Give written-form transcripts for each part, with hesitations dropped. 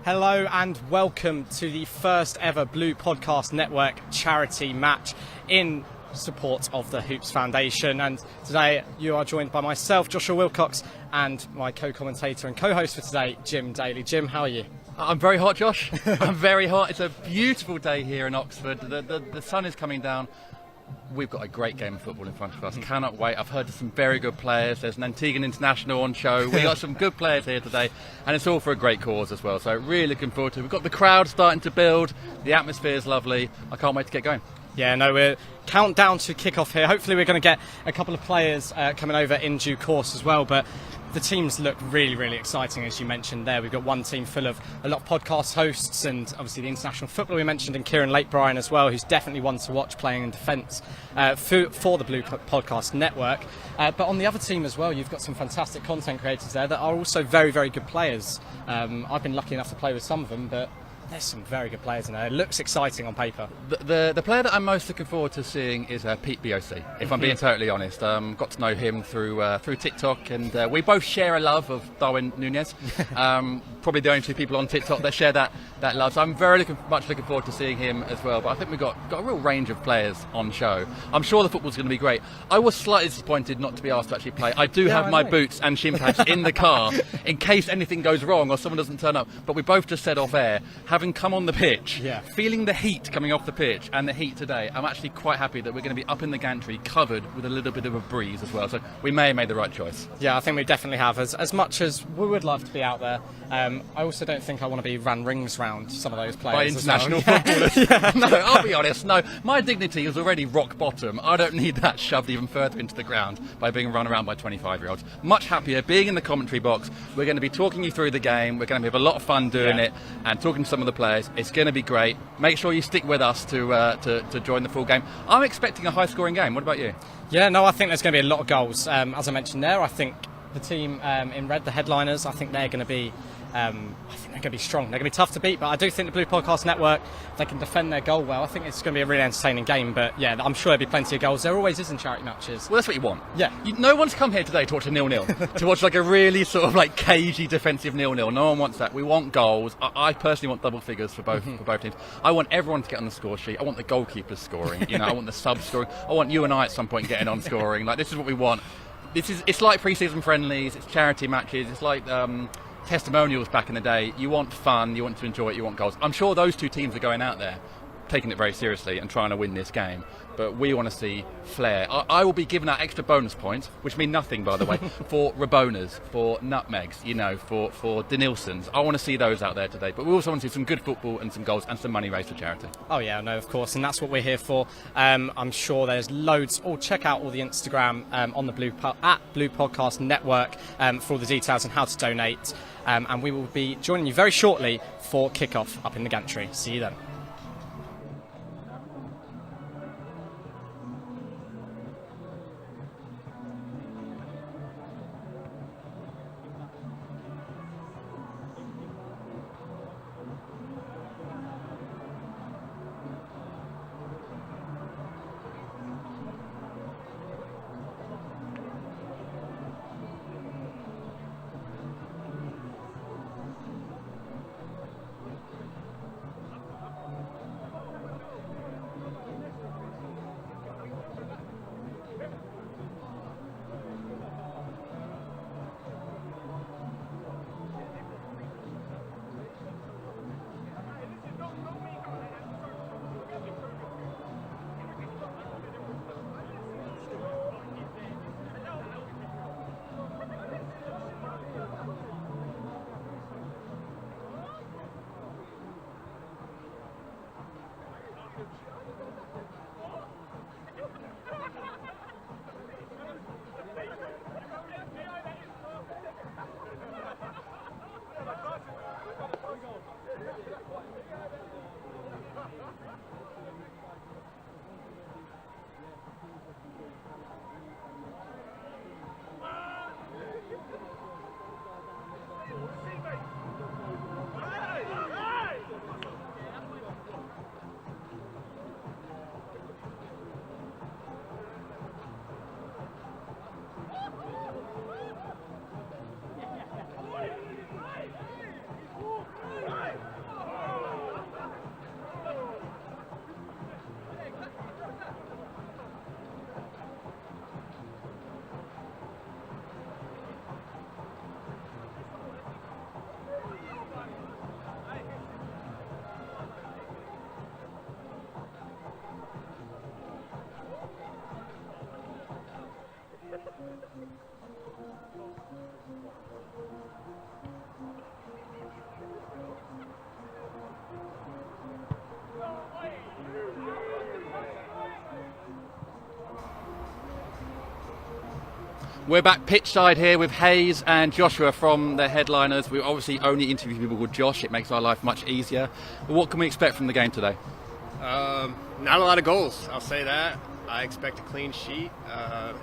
Hello and welcome to the first ever Blue Podcast Network charity match in support of the Hoops Foundation. And today you are joined by myself, Joshua Wilcox, and my co-commentator and co-host for today, Jim Daly. Jim, how are you? I'm very hot, Josh. I'm very hot. It's a beautiful day here in Oxford. The sun is coming down. We've got a great game of football in front of us. Cannot wait. I've heard of some very good players. There's an Antiguan international on show. We've got some good players here today, and it's all for a great cause as well. So really looking forward to it. We've got the crowd starting to build. The atmosphere is lovely. I can't wait to get going. Yeah, no, we're countdown to kick off here. Hopefully we're going to get a couple of players coming over in due course as well, but the teams look really, really exciting, as you mentioned there. We've got one team full of a lot of podcast hosts and obviously the international football we mentioned, and Kieran Latebryan as well, who's definitely one to watch playing in defence for the Blue Podcast Network. But on the other team as well, you've got some fantastic content creators there that are also very, very good players. I've been lucky enough to play with some of them, but there's some very good players in there. It looks exciting on paper. The player that I'm most looking forward to seeing is Pete BOC, if I'm being totally honest. Got to know him through TikTok, and we both share a love of Darwin Nunez. Probably the only two people on TikTok that share that love. So I'm very much looking forward to seeing him as well. But I think we've got a real range of players on show. I'm sure the football's going to be great. I was slightly disappointed not to be asked to actually play. I do have my boots and shin pads in the car in case anything goes wrong or someone doesn't turn up. But we both just said off air, having come on the pitch, feeling the heat coming off the pitch and the heat today, I'm actually quite happy that we're going to be up in the gantry covered with a little bit of a breeze as well. So we may have made the right choice. Yeah, I think we definitely have. As much as we would love to be out there, I also don't think I want to be run rings round some of those players. By international footballers. No, I'll be honest. No, my dignity is already rock bottom. I don't need that shoved even further into the ground by being run around by 25-year-olds. Much happier being in the commentary box. We're going to be talking you through the game. We're going to have a lot of fun doing it and talking to some of the players. It's going to be great. Make sure you stick with us to join the full game. I'm expecting a high-scoring game. What about you? Yeah, no, I think there's going to be a lot of goals. As I mentioned there, I think the team in red, the headliners, I think they're going to be strong. They're going to be tough to beat, but I do think the Blue Podcast Network, they can defend their goal well. I think it's going to be a really entertaining game, but yeah, I'm sure there'll be plenty of goals. There always is in charity matches. Well, that's what you want. Yeah. No one's come here today to watch a 0-0, to watch like a really sort of like cagey defensive 0-0. No one wants that. We want goals. I personally want double figures for both teams. I want everyone to get on the score sheet. I want the goalkeepers scoring. I want the subs scoring. I want you and I at some point getting on scoring. Like, this is what we want. It's like pre-season friendlies. It's charity matches. It's like testimonials back in the day. You want fun, you want to enjoy it, you want goals. I'm sure those two teams are going out there taking it very seriously and trying to win this game, but we want to see flair. I will be giving out extra bonus points, which mean nothing, by the way, for Rabonas, for nutmegs, for Denilsons. I want to see those out there today, but we also want to see some good football and some goals and some money raised for charity. Oh yeah, no, of course, and that's what we're here for. I'm sure there's loads. Check out all the Instagram on the at Blue Podcast Network for all the details on how to donate, and we will be joining you very shortly for kickoff up in the gantry. See you then. We're back pitch side here with Hayes and Joshua from the headliners. We obviously only interview people called Josh. It makes our life much easier. But what can we expect from the game today? Not a lot of goals, I'll say that. I expect a clean sheet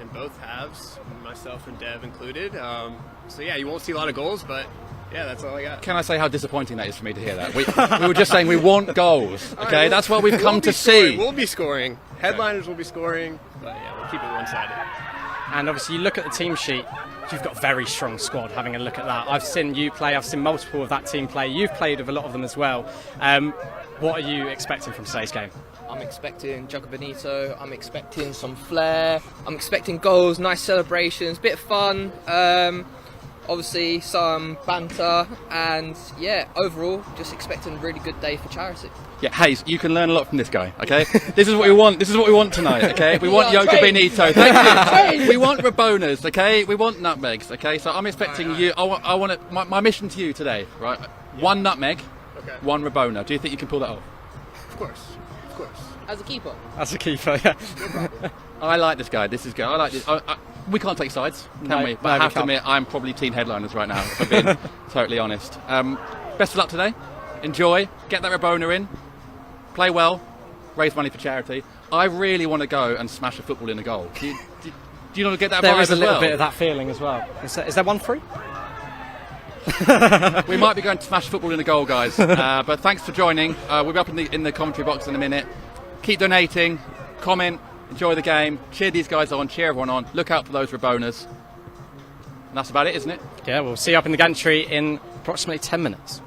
in both halves, myself and Dev included. So yeah, you won't see a lot of goals, but yeah, that's all I got. Can I say how disappointing that is for me to hear that? We were just saying we want goals, okay? That's what we've come to see. We'll be scoring. Headliners will be scoring, but yeah, we'll keep it one-sided. And obviously you look at the team sheet, you've got a very strong squad, having a look at that. I've seen you play, I've seen multiple of that team play. You've played with a lot of them as well. What are you expecting from today's game? I'm expecting Jugger Benito, I'm expecting some flair, I'm expecting goals, nice celebrations, bit of fun, obviously some banter, and yeah, overall just expecting a really good day for charity. Yeah, Hayes, you can learn a lot from this guy, okay? This is what we want. This is what we want tonight, okay? We want Yoga Benito. Thank you. We want Rabonas, okay? We want nutmegs, okay? So I'm expecting you. I want to, my mission to you today, right? Yeah. 1 nutmeg, okay. 1 Rabona. Do you think you can pull that off? Of course. As a keeper? As a keeper, yeah. I like this guy. This is good. I like this. We can't take sides, can we? But I have to admit, I'm probably team headliners right now, if I'm being totally honest. Best of luck today. Enjoy. Get that Rabona in. Play well, raise money for charity. I really want to go and smash a football in a goal. Do you not get that vibe as well? There is a little bit of that feeling as well. Is there one free? We might be going to smash football in a goal, guys. But thanks for joining. We'll be up in the commentary box in a minute. Keep donating, comment, enjoy the game, cheer these guys on, cheer everyone on. Look out for those Rabonas. And that's about it, isn't it? Yeah, we'll see you up in the gantry in approximately 10 minutes.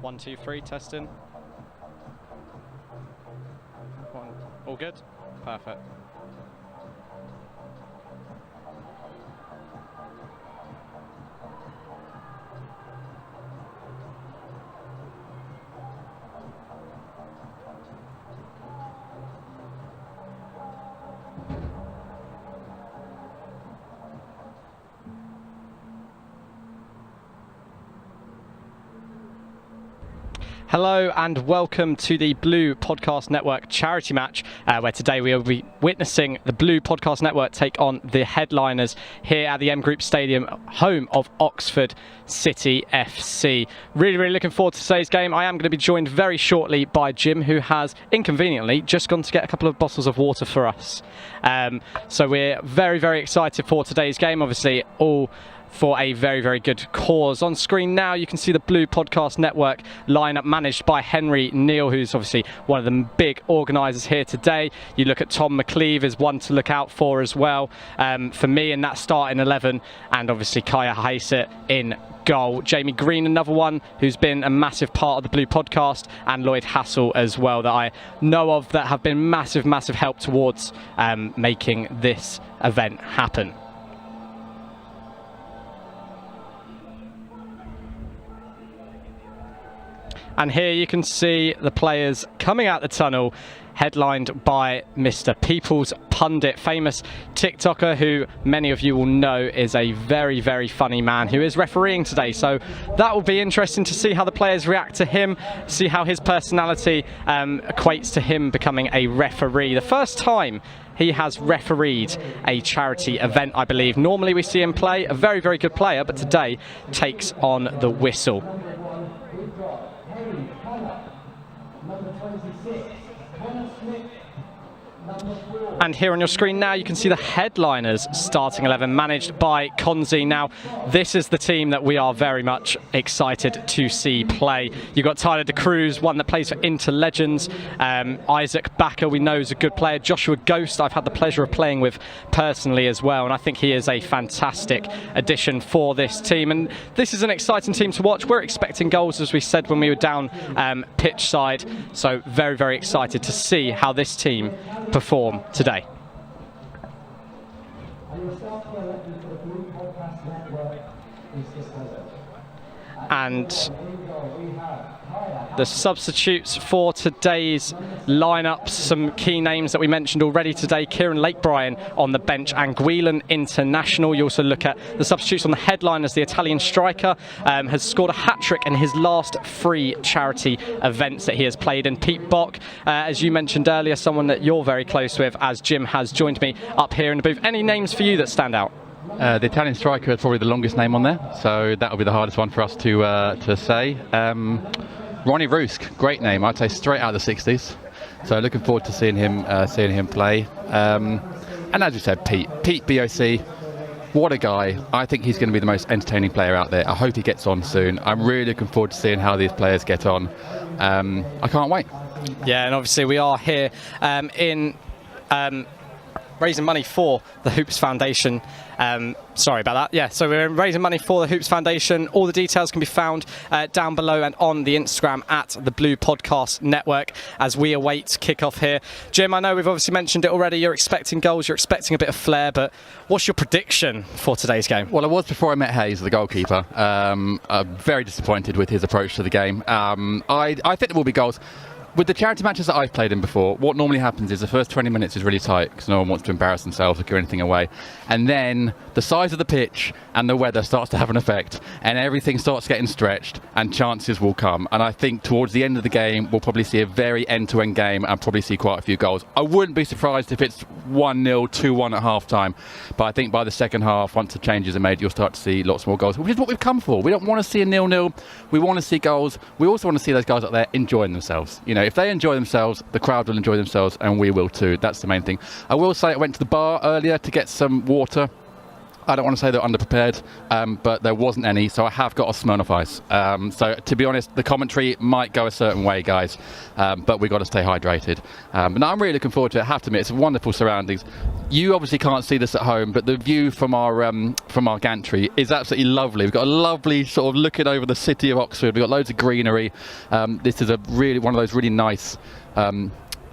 1, 2, 3, testing. One. All good? Perfect. Hello and welcome to the Blue Podcast Network charity match, where today we will be witnessing the Blue Podcast Network take on the headliners here at the M Group Stadium, home of Oxford City FC. Really looking forward to today's game. I am going to be joined very shortly by Jim, who has inconveniently just gone to get a couple of bottles of water for us. So we're very excited for today's game, obviously all for a very good cause. On screen now you can see the Blue Podcast Network lineup managed by Henry Neal, who's obviously one of the big organisers here today. You look at Tom McLeave as one to look out for as well, for me in that starting 11, and obviously Kaya Haisett in goal. Jamie Green, another one who's been a massive part of the Blue Podcast, and Lloyd Hassel as well, that I know of, that have been massive help towards making this event happen. And here you can see the players coming out the tunnel, headlined by Mr. People's Pundit, famous TikToker who many of you will know is a very funny man who is refereeing today. So that will be interesting to see how the players react to him, see how his personality equates to him becoming a referee. The first time he has refereed a charity event, I believe. Normally we see him play, a very good player, but today takes on the whistle. And here on your screen now you can see the headliners starting 11, managed by Conzy. Now this is the team that we are very much excited to see play. You've got Tyler De Cruz, one that plays for Inter Legends. Isaac Backer, we know, is a good player. Joshua Ghost, I've had the pleasure of playing with personally as well, and I think he is a fantastic addition for this team. And this is an exciting team to watch. We're expecting goals, as we said when we were down pitch side, so very excited to see how this team perform today. And the substitutes for today's lineup, some key names that we mentioned already today: Kieran Lakebryan on the bench and Guilan International. You also look at the substitutes on the headliners. The Italian striker has scored a hat-trick in his last 3 charity events that he has played in. Pete Bock, as you mentioned earlier, someone that you're very close with, as Jim has joined me up here in the booth. Any names for you that stand out? The Italian striker is probably the longest name on there, so that will be the hardest one for us to say. Ronnie Rusk, great name, I'd say straight out of the 60s. So looking forward to seeing him play. And as you said, Pete BOC, what a guy. I think he's going to be the most entertaining player out there. I hope he gets on soon. I'm really looking forward to seeing how these players get on. I can't wait. Yeah, and obviously we are here in raising money for the Hoops Foundation. Sorry about that. Yeah, so we're raising money for the Hoops Foundation. All the details can be found down below and on the Instagram at the Blue Podcast Network as we await kickoff here. Jim, I know we've obviously mentioned it already. You're expecting goals, you're expecting a bit of flair, but what's your prediction for today's game? Well, I was before I met Hayes, the goalkeeper. I'm very disappointed with his approach to the game. I think there will be goals. With the charity matches that I've played in before, what normally happens is the first 20 minutes is really tight because no one wants to embarrass themselves or give anything away. And then the size of the pitch and the weather starts to have an effect and everything starts getting stretched and chances will come. And I think towards the end of the game, we'll probably see a very end-to-end game and probably see quite a few goals. I wouldn't be surprised if it's 1-0, 2-1 at half-time. But I think by the second half, once the changes are made, you'll start to see lots more goals, which is what we've come for. We don't want to see a 0-0. We want to see goals. We also want to see those guys up there enjoying themselves. You know, if they enjoy themselves, the crowd will enjoy themselves, and we will too. That's the main thing. I will say I went to the bar earlier to get some water. I don't want to say they're underprepared, but there wasn't any, so I have got a Smirnoff Ice. So to be honest, the commentary might go a certain way, guys, but we've got to stay hydrated. But no, I'm really looking forward to it. I have to admit, it's wonderful surroundings. You obviously can't see this at home, but the view from our gantry is absolutely lovely. We've got a lovely sort of looking over the city of Oxford. We've got loads of greenery. This is one of those really nice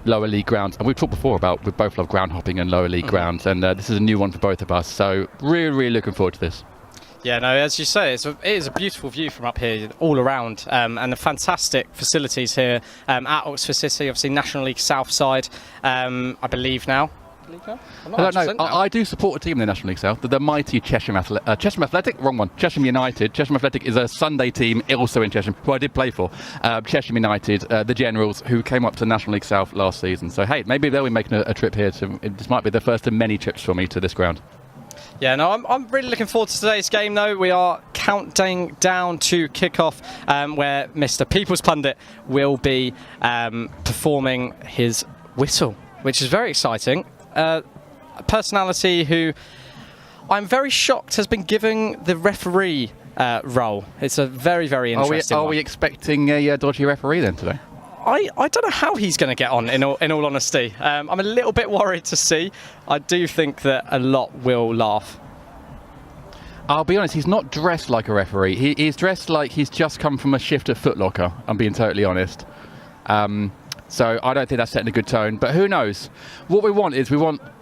lower league grounds, and we've talked before about we both love ground hopping and lower league grounds, and this is a new one for both of us, so really looking forward to this. Yeah, no, as you say, it is a beautiful view from up here all around, and the fantastic facilities here at Oxford City, obviously National League South side, I believe now. I don't know. I do support a team in the National League South, the mighty Chesham Athletic, wrong one, Chesham United. Chesham Athletic is a Sunday team also in Chesham, who I did play for. Chesham United, the Generals, who came up to National League South last season. So hey, maybe they'll be making a trip here. This might be the first of many trips for me to this ground. Yeah, no, I'm really looking forward to today's game, though. We are counting down to kick-off, where Mr. People's Pundit will be performing his whistle, which is very exciting. A personality who I'm very shocked has been given the referee role. It's a very interesting one. Are we expecting a dodgy referee then today? I don't know how he's going to get on, in all honesty. I'm a little bit worried to see. I do think that a lot will laugh. I'll be honest, he's not dressed like a referee. He's dressed like he's just come from a shift at Foot Locker, I'm being totally honest. So I don't think that's setting a good tone, but who knows? What we want,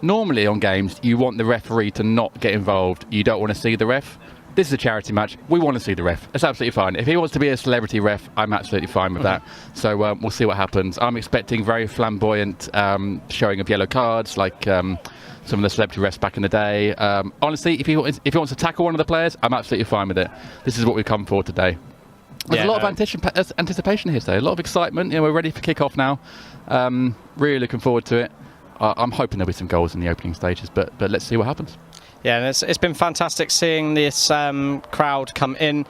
normally on games, you want the referee to not get involved. You don't want to see the ref. This is a charity match. We want to see the ref. It's absolutely fine. If he wants to be a celebrity ref, I'm absolutely fine with that. So we'll see what happens. I'm expecting very flamboyant showing of yellow cards, like some of the celebrity refs back in the day. Honestly, if he wants to tackle one of the players, I'm absolutely fine with it. This is what we've come for today. There's a lot of anticipation here today, a lot of excitement. We're ready for kick-off now. Really looking forward to it. I'm hoping there'll be some goals in the opening stages, but let's see what happens. Yeah, and it's been fantastic seeing this crowd come in.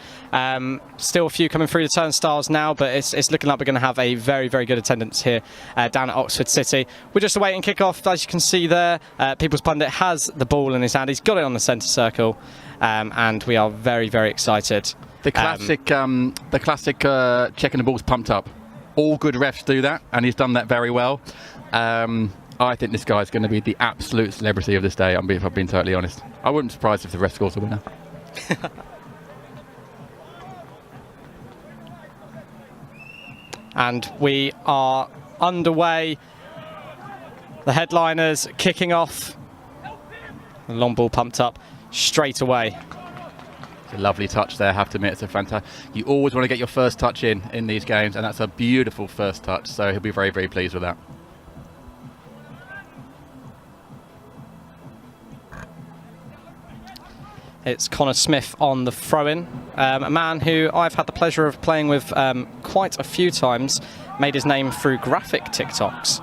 Still a few coming through the turnstiles now, but it's looking like we're going to have a very good attendance here down at Oxford City. We're just awaiting kick-off. As you can see there, People's Pundit has the ball in his hand. He's got it on the centre circle, and we are very excited. The classic checking the ball's pumped up. All good refs do that, and he's done that very well. I think this guy's going to be the absolute celebrity of this day, if I've been totally honest. I wouldn't be surprised if the ref scores a winner. And we are underway. The headliners kicking off. The long ball pumped up straight away. A lovely touch there, I have to admit. It's a fantastic. You always want to get your first touch in these games, and that's a beautiful first touch, so he'll be very pleased with that. It's Connor Smith on the throw-in, a man who I've had the pleasure of playing with quite a few times, made his name through graphic TikToks,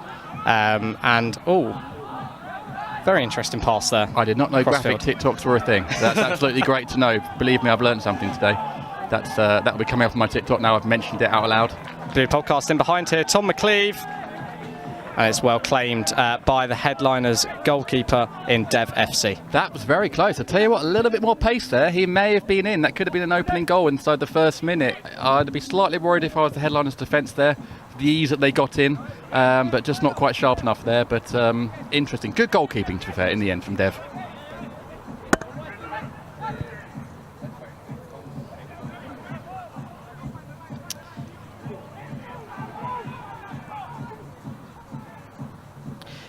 very interesting pass there. I did not know graphic TikToks were a thing. That's absolutely great to know. Believe me, I've learned something today. That'll be coming up on my TikTok now. I've mentioned it out loud. Blue podcast in behind here, Tom McCleave. And it's well claimed by the headliners goalkeeper in Dev FC. That was very close. I tell you what, a little bit more pace there. He may have been in. That could have been an opening goal inside the first minute. I'd be slightly worried if I was the headliners' defence there. The ease that they got in, but just not quite sharp enough there. But interesting. Good goalkeeping, to be fair, in the end from Dev.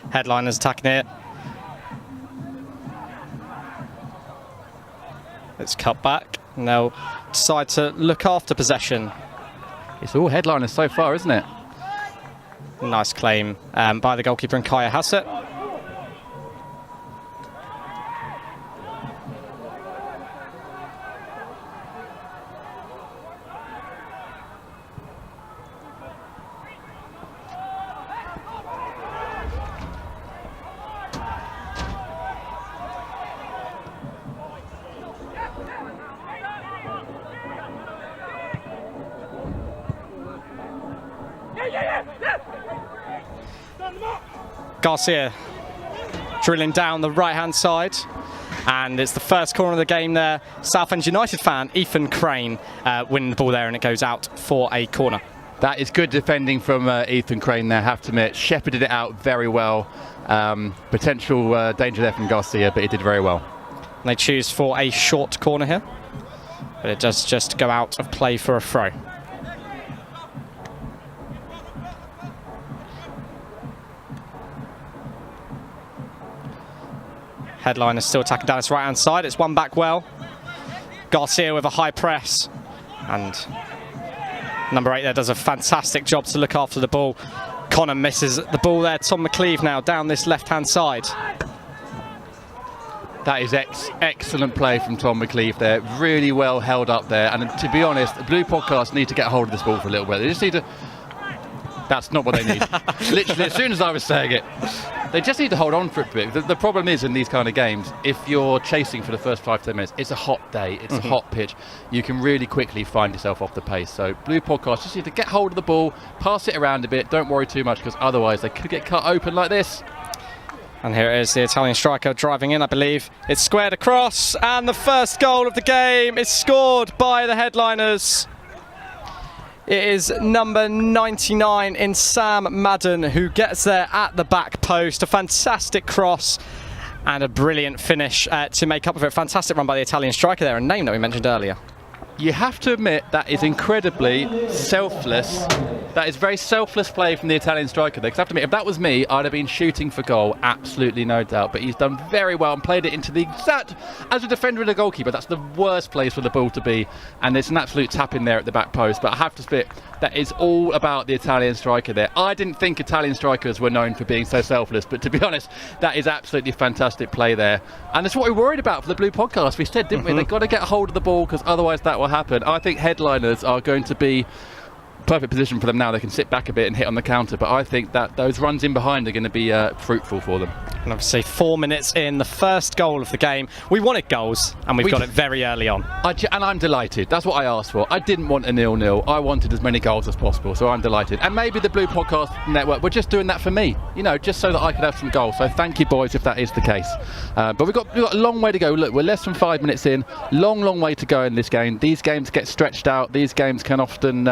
Headliners attacking it. It's cut back, and they'll decide to look after possession. It's all headliners so far, isn't it? Nice claim by the goalkeeper, and Kaya has it. Garcia drilling down the right-hand side. And it's the first corner of the game there. Southend United fan Ethan Crane winning the ball there, and it goes out for a corner. That is good defending from Ethan Crane there, have to admit. Shepherded it out very well. Potential danger there from Garcia, but he did very well. And they choose for a short corner here, but it does just go out of play for a throw. Headline is still attacking down its right-hand side. It's won back well. Garcia with a high press. And number 8 there does a fantastic job to look after the ball. Connor misses the ball there. Tom McLeave now down this left-hand side. That is excellent play from Tom McLeave there. Really well held up there. And to be honest, the Blue Podcast need to get a hold of this ball for a little bit. They just need to... That's not what they need. Literally, as soon as I was saying it, they just need to hold on for a bit. The problem is in these kind of games, if you're chasing for the first 5-10 minutes, it's a hot day, it's a hot pitch. You can really quickly find yourself off the pace. So Blue Podcast just need to get hold of the ball, pass it around a bit. Don't worry too much, because otherwise they could get cut open like this. And here it is, the Italian striker driving in, I believe. It's squared across, and the first goal of the game is scored by the headliners. It is number 99 in Sam Madden who gets there at the back post. A fantastic cross and a brilliant finish to make up for it. Fantastic run by the Italian striker there, a name that we mentioned earlier. You have to admit that is incredibly selfless. That is very selfless play from the Italian striker there. Because I have to admit, if that was me, I'd have been shooting for goal, absolutely no doubt. But he's done very well and played it into the exact, as a defender and a goalkeeper, that's the worst place for the ball to be. And it's an absolute tap in there at the back post. But I have to admit, that is all about the Italian striker there. I didn't think Italian strikers were known for being so selfless, but to be honest, that is absolutely fantastic play there. And that's what we worried about for the Blue Podcast. We said, didn't we? They've got to get a hold of the ball, because otherwise that will happen. I think headliners are going to be perfect position for them now. They can sit back a bit and hit on the counter, but I think that those runs in behind are going to be fruitful for them. And obviously 4 minutes in, the first goal of the game. We wanted goals, and we got it very early on. And I'm delighted. That's what I asked for. I didn't want a 0-0. I wanted as many goals as possible, so I'm delighted. And maybe the Blue Podcast Network were just doing that for me, you know, just so that I could have some goals. So thank you, boys, if that is the case. But we've got a long way to go. Look, we're less than 5 minutes in. Long way to go in this game. These games get stretched out. These games can often...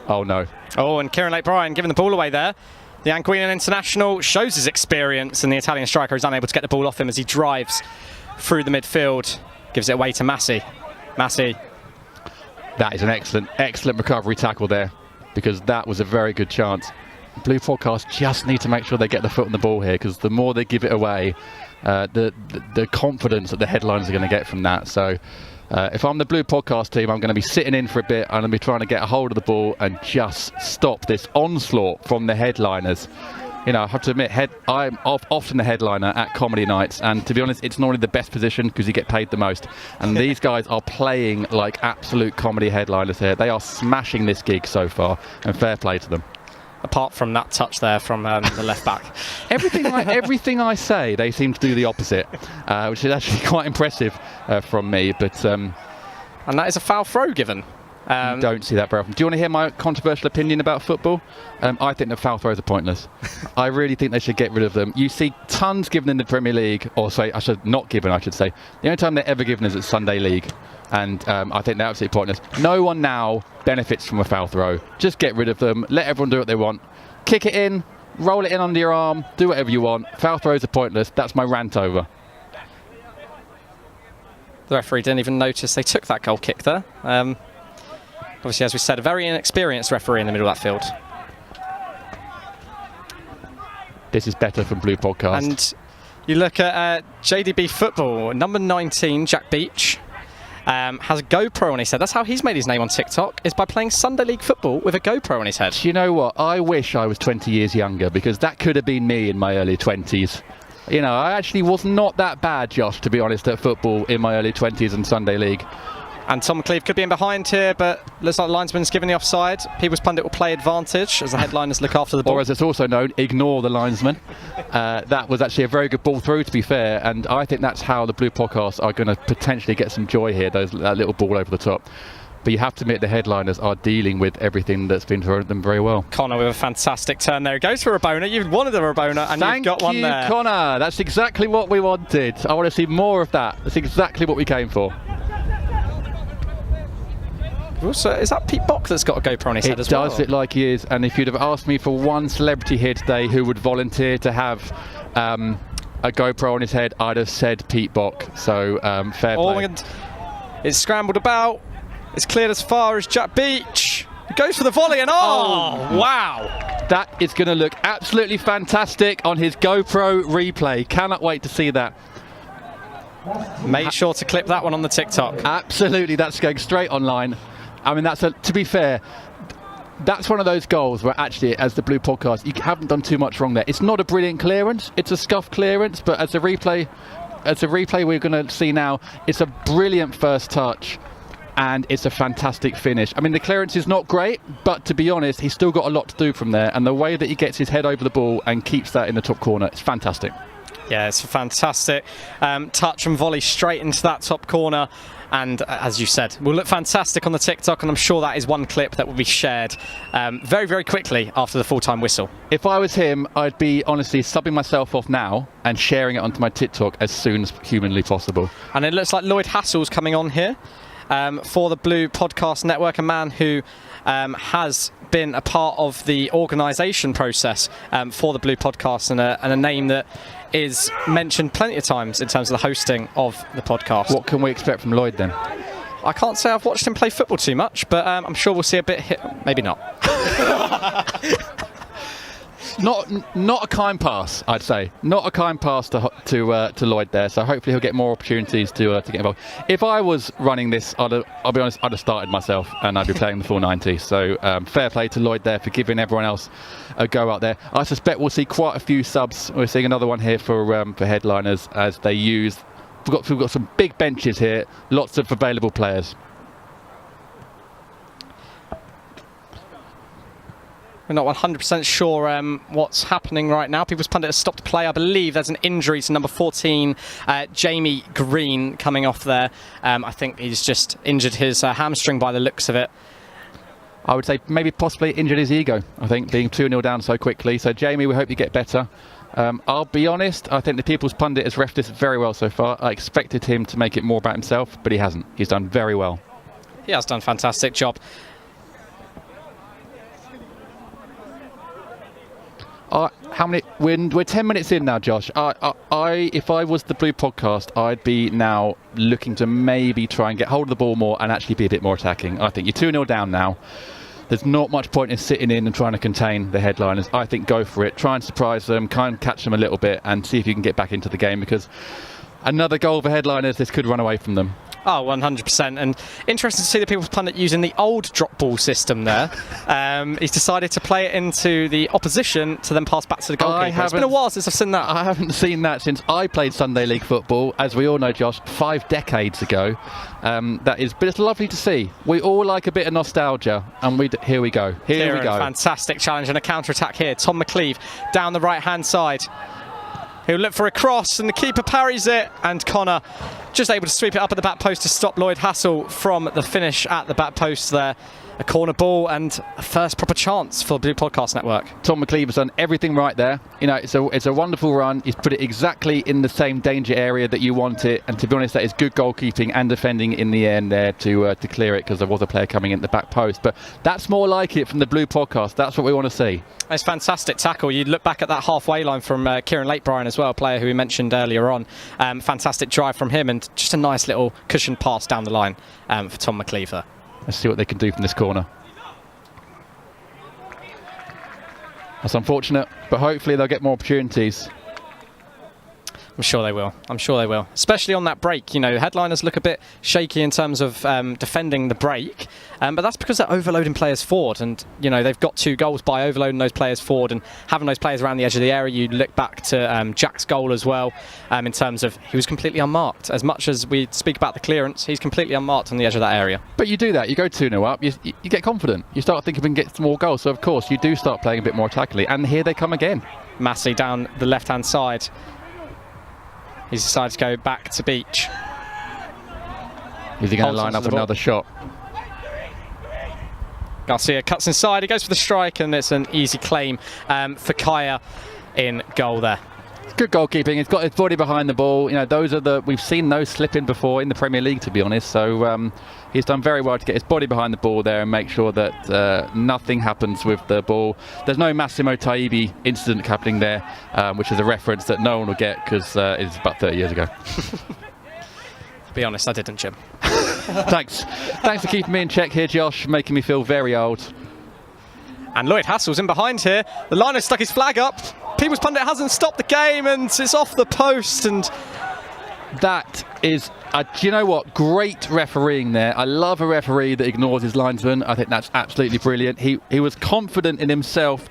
oh, no. Oh, and Kieran Lake-Bryan giving the ball away there. The Anguillan international shows his experience, and the Italian striker is unable to get the ball off him as he drives through the midfield. Gives it away to Massi. Massi. That is an excellent recovery tackle there, because that was a very good chance. Blue Podcast just need to make sure they get the foot on the ball here, because the more they give it away, the confidence that the headliners are going to get from that. So if I'm the Blue Podcast team, I'm going to be sitting in for a bit. I'm going to be trying to get a hold of the ball and just stop this onslaught from the headliners. You know, I have to admit, I'm often the headliner at comedy nights, and to be honest, it's normally the best position because you get paid the most. And these guys are playing like absolute comedy headliners here. They are smashing this gig so far, and fair play to them. Apart from that touch there from the left back. Everything I say, they seem to do the opposite, which is actually quite impressive from me. But and that is a foul throw given. You don't see that very often. Do you want to hear my controversial opinion about football? I think that foul throws are pointless. I really think they should get rid of them. You see tons given in the Premier League, or say, I should not given, I should say. The only time they're ever given is at Sunday League. And I think they're absolutely pointless. No one now benefits from a foul throw. Just get rid of them. Let everyone do what they want. Kick it in, roll it in under your arm, do whatever you want. Foul throws are pointless. That's my rant over. The referee didn't even notice they took that goal kick there. Obviously, as we said, a very inexperienced referee in the middle of that field. This is better from Blue Podcast. And you look at JDB Football, number 19, Jack Beach, has a GoPro on his head. That's how he's made his name on TikTok, is by playing Sunday League football with a GoPro on his head. You know what? I wish I was 20 years younger, because that could have been me in my early 20s. You know, I actually was not that bad, Josh, to be honest, at football in my early 20s and Sunday League. And Tom McLeave could be in behind here, but looks like the linesman's given the offside. People's Pundit will play advantage as the headliners look after the ball. Or as it's also known, ignore the linesman. That was actually a very good ball through, to be fair, and I think that's how the Blue Podcasts are going to potentially get some joy here, that little ball over the top. but you have to admit the headliners are dealing with everything that's been thrown at them very well. Connor with a fantastic turn there. He goes for a Rabona. You've wanted a Rabona, and you've got one there. Thank you, Connor. That's exactly what we wanted. I want to see more of that. That's exactly what we came for. Also, is that Pete Bock that's got a GoPro on his head as well? It does look like he is, and if you'd have asked me for one celebrity here today who would volunteer to have a GoPro on his head, I'd have said Pete Bock. So fair play. It's scrambled about. It's cleared as far as Jack Beach. He goes for the volley and wow! That is going to look absolutely fantastic on his GoPro replay. Cannot wait to see that. Make sure to clip that one on the TikTok. Absolutely, that's going straight online. I mean, to be fair, that's one of those goals where actually, as the Blue Podcast, you haven't done too much wrong there. It's not a brilliant clearance, it's a scuff clearance, but as a replay we're going to see now, it's a brilliant first touch and it's a fantastic finish. I mean, the clearance is not great, but to be honest, he's still got a lot to do from there, and the way that he gets his head over the ball and keeps that in the top corner, it's fantastic. Yeah, it's a fantastic touch and volley straight into that top corner. And as you said, will look fantastic on the TikTok, and I'm sure that is one clip that will be shared very, very quickly after the full-time whistle. If I was him, I'd be honestly subbing myself off now and sharing it onto my TikTok as soon as humanly possible. And it looks like Lloyd Hassel's coming on here for the Blue Podcast Network, a man who has been a part of the organisation process for the Blue Podcast, and a name that is mentioned plenty of times in terms of the hosting of the podcast. What can we expect from Lloyd then? I can't say I've watched him play football too much, but I'm sure we'll see a bit maybe not. Not a kind pass, I'd say. Not a kind pass to Lloyd there. So hopefully he'll get more opportunities to get involved. If I was running this, I'll be honest, I'd have started myself and I'd be playing the full 90. So fair play to Lloyd there for giving everyone else a go out there. I suspect we'll see quite a few subs. We're seeing another one here for headliners as they use. We've got some big benches here. Lots of available players. We're not 100% sure what's happening right now. People's Pundit has stopped play. I believe there's an injury to number 14, Jamie Green, coming off there. I think he's just injured his hamstring by the looks of it. I would say maybe possibly injured his ego, I think, being 2-0 down so quickly. So, Jamie, we hope you get better. I'll be honest, I think the People's Pundit has refed this very well so far. I expected him to make it more about himself, but he hasn't. He's done very well. He has done a fantastic job. How many? We're 10 minutes in now, Josh. If I was the Blue Podcast, I'd be now looking to maybe try and get hold of the ball more and actually be a bit more attacking. I think you're 2-0 down now. There's not much point in sitting in and trying to contain the headliners. I think go for it. Try and surprise them, kind of catch them a little bit and see if you can get back into the game, because another goal for headliners, this could run away from them. Oh, 100%. And interesting to see the People's Pundit using the old drop ball system there. He's decided to play it into the opposition to then pass back to the goalkeeper. It's been a while since I've seen that. I haven't seen that since I played Sunday League football, as we all know, Josh, 5 decades ago. But it's lovely to see. We all like a bit of nostalgia, and here we go. Here we go. Fantastic challenge and a counter-attack here. Tom McLeave down the right-hand side. He'll look for a cross, and the keeper parries it, and Connor just able to sweep it up at the back post to stop Lloyd Hassel from the finish at the back post there. A corner ball and a first proper chance for the Blue Podcast Network. Tom McLeave has done everything right there. You know, it's a wonderful run. He's put it exactly in the same danger area that you want it, and to be honest, that is good goalkeeping and defending in the end there to clear it, because there was a player coming in at the back post. But that's more like it from the Blue Podcast. That's what we want to see. It's fantastic tackle. You look back at that halfway line from Kieran Latebryan as well, a player who we mentioned earlier on. Fantastic drive from him, and just a nice little cushioned pass down the line for Tom McLeave there. Let's see what they can do from this corner. That's unfortunate, but hopefully they'll get more opportunities. I'm sure they will. I'm sure they will. Especially on that break. You know, headliners look a bit shaky in terms of defending the break. But that's because they're overloading players forward. And, you know, they've got 2 goals by overloading those players forward and having those players around the edge of the area. You look back to Jack's goal as well, in terms of he was completely unmarked. As much as we speak about the clearance, he's completely unmarked on the edge of that area. But you do that. You go 2-0 up. You get confident. You start thinking we can get some more goals. So, of course, you do start playing a bit more attackingly. And here they come again. Massey down the left-hand side. He's decided to go back to Beach. Is he going to line up another shot? Garcia cuts inside, he goes for the strike, and it's an easy claim for Kaya in goal there. Good goalkeeping. He's got his body behind the ball. You know, we've seen those slip in before in the Premier League, to be honest. So he's done very well to get his body behind the ball there and make sure that nothing happens with the ball. There's no Massimo Taibi incident happening there, which is a reference that no one will get because it's about 30 years ago. To be honest, I didn't, Jim. Thanks for keeping me in check here, Josh, making me feel very old. And Lloyd Hassell's in behind here. The liner stuck his flag up. People's Pundit hasn't stopped the game, and it's off the post. And that is, do you know what? Great refereeing there. I love a referee that ignores his linesman. I think that's absolutely brilliant. He was confident in himself.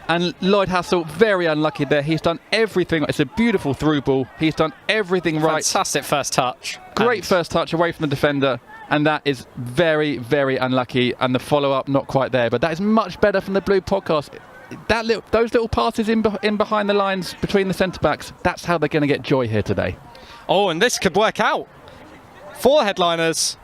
And Lloyd Hassell, very unlucky there. He's done everything. It's a beautiful through ball. He's done everything right. Fantastic first touch. Great first touch away from the defender. And that is very, very unlucky. And the follow-up, not quite there. But that is much better from the Blue podcast. Those little passes in behind the lines between the centre-backs, that's how they're going to get joy here today. Oh, and this could work out for the headliners.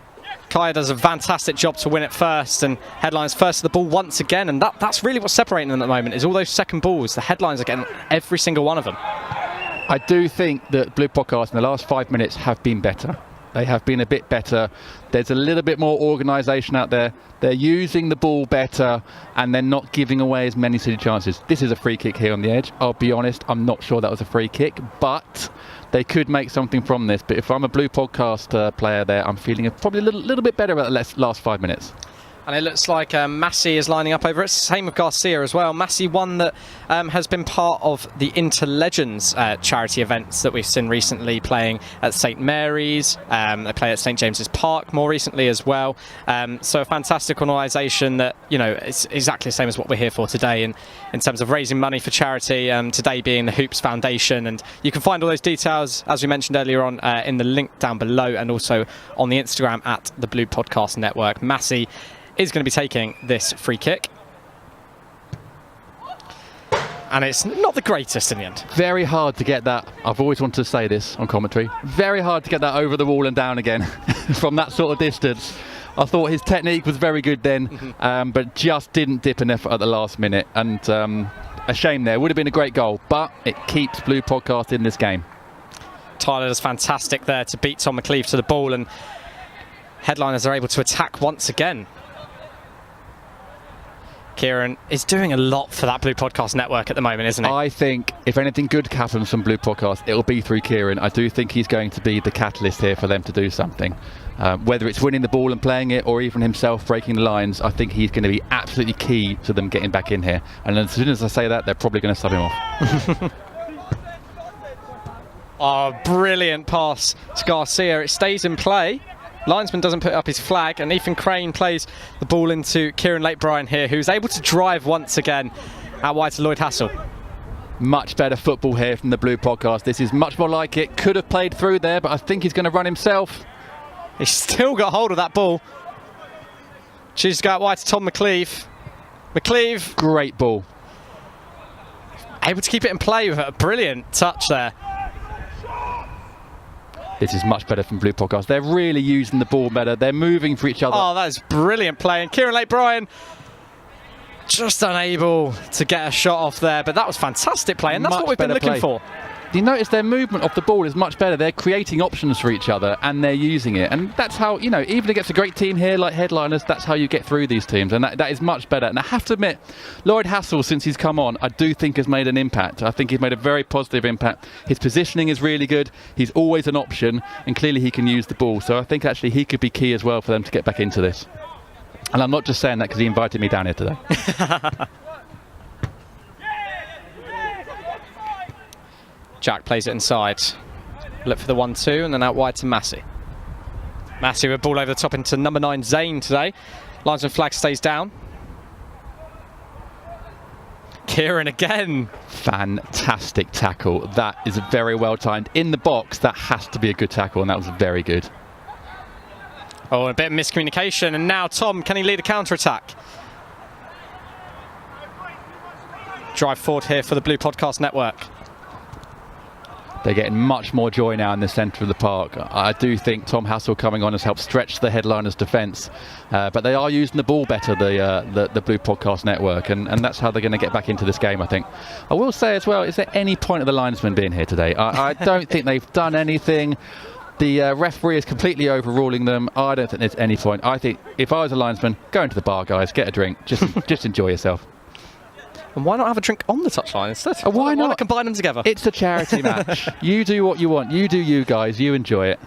Kaya does a fantastic job to win it first, and headlines first to the ball once again. And that's really what's separating them at the moment, is all those second balls. The headlines are getting every single one of them. I do think that Blue podcast in the last 5 minutes have been better. They have been a bit better. There's a little bit more organisation out there. They're using the ball better, and they're not giving away as many silly chances. This is a free kick here on the edge. I'll be honest, I'm not sure that was a free kick, but they could make something from this. But if I'm a Blue podcast player there, I'm feeling probably a little bit better about the last 5 minutes. And it looks like Massey is lining up over it. Same with Garcia as well. Massey, one that has been part of the Inter-Legends charity events that we've seen recently, playing at St Mary's. They play at St James's Park more recently as well. So a fantastic organisation that, you know, it's exactly the same as what we're here for today in terms of raising money for charity, today being the Hoops Foundation. And you can find all those details, as we mentioned earlier on, in the link down below, and also on the Instagram at the Blue Podcast Network. Massey is going to be taking this free kick. And it's not the greatest in the end. Very hard to get that. I've always wanted to say this on commentary. Very hard to get that over the wall and down again from that sort of distance. I thought his technique was very good then, but just didn't dip enough at the last minute. And a shame there. Would have been a great goal, but it keeps Blue Podcast in this game. Tyler does fantastic there to beat Tom McLeave to the ball, and headliners are able to attack once again. Kian is doing a lot for that Blue Podcast Network at the moment, isn't he? I think if anything good happens from Blue Podcast, it'll be through Kian. I do think he's going to be the catalyst here for them to do something. Whether it's winning the ball and playing it, or even himself breaking the lines, I think he's going to be absolutely key to them getting back in here. And as soon as I say that, they're probably going to sub him off. Oh, brilliant pass to Garcia. It stays in play. Linesman doesn't put up his flag, and Ethan Crane plays the ball into Kieran Late-Bryan here, who's able to drive once again out wide to Lloyd Hassell. Much better football here from the Blue Podcast. This is much more like it. Could have played through there, but I think he's going to run himself. He's still got hold of that ball. Chooses to go out wide to Tom McLeave. McLeave. Great ball. Able to keep it in play with a brilliant touch there. This is much better from Blue Podcast. They're really using the ball better. They're moving for each other. Oh, that is brilliant play. And Kieran Late-Bryan just unable to get a shot off there. But that was fantastic play, and that's what we've been looking for. You notice their movement off the ball is much better. They're creating options for each other, and they're using it. And that's how, you know, even against a great team here like Headliners, that's how you get through these teams. And that is much better. And I have to admit, Lloyd Hassell, since he's come on, I do think has made an impact. I think he's made a very positive impact. His positioning is really good. He's always an option, and clearly he can use the ball. So I think actually he could be key as well for them to get back into this. And I'm not just saying that because he invited me down here today. Jack plays it inside. Look for the 1-2 and then out wide to Massey. Massey with ball over the top into number 9 Zane today. Linesman flag stays down. Kian again. Fantastic tackle. That is very well timed. In the box, that has to be a good tackle, and that was very good. Oh, a bit of miscommunication, and now Tom, can he lead a counter-attack? Drive forward here for the Blue Podcast Network. They're getting much more joy now in the centre of the park. I do think Tom Hassel coming on has helped stretch the headliners' defence, but they are using the ball better, the Blue Podcast Network, and that's how they're going to get back into this game, I think. I will say as well, is there any point of the linesmen being here today? I don't think they've done anything. The referee is completely overruling them. I don't think there's any point. I think if I was a linesman, go into the bar, guys, get a drink, just enjoy yourself. And why not have a drink on the touchline instead? Why not combine them together? It's a charity match. You do what you want. You do you, guys. You enjoy it.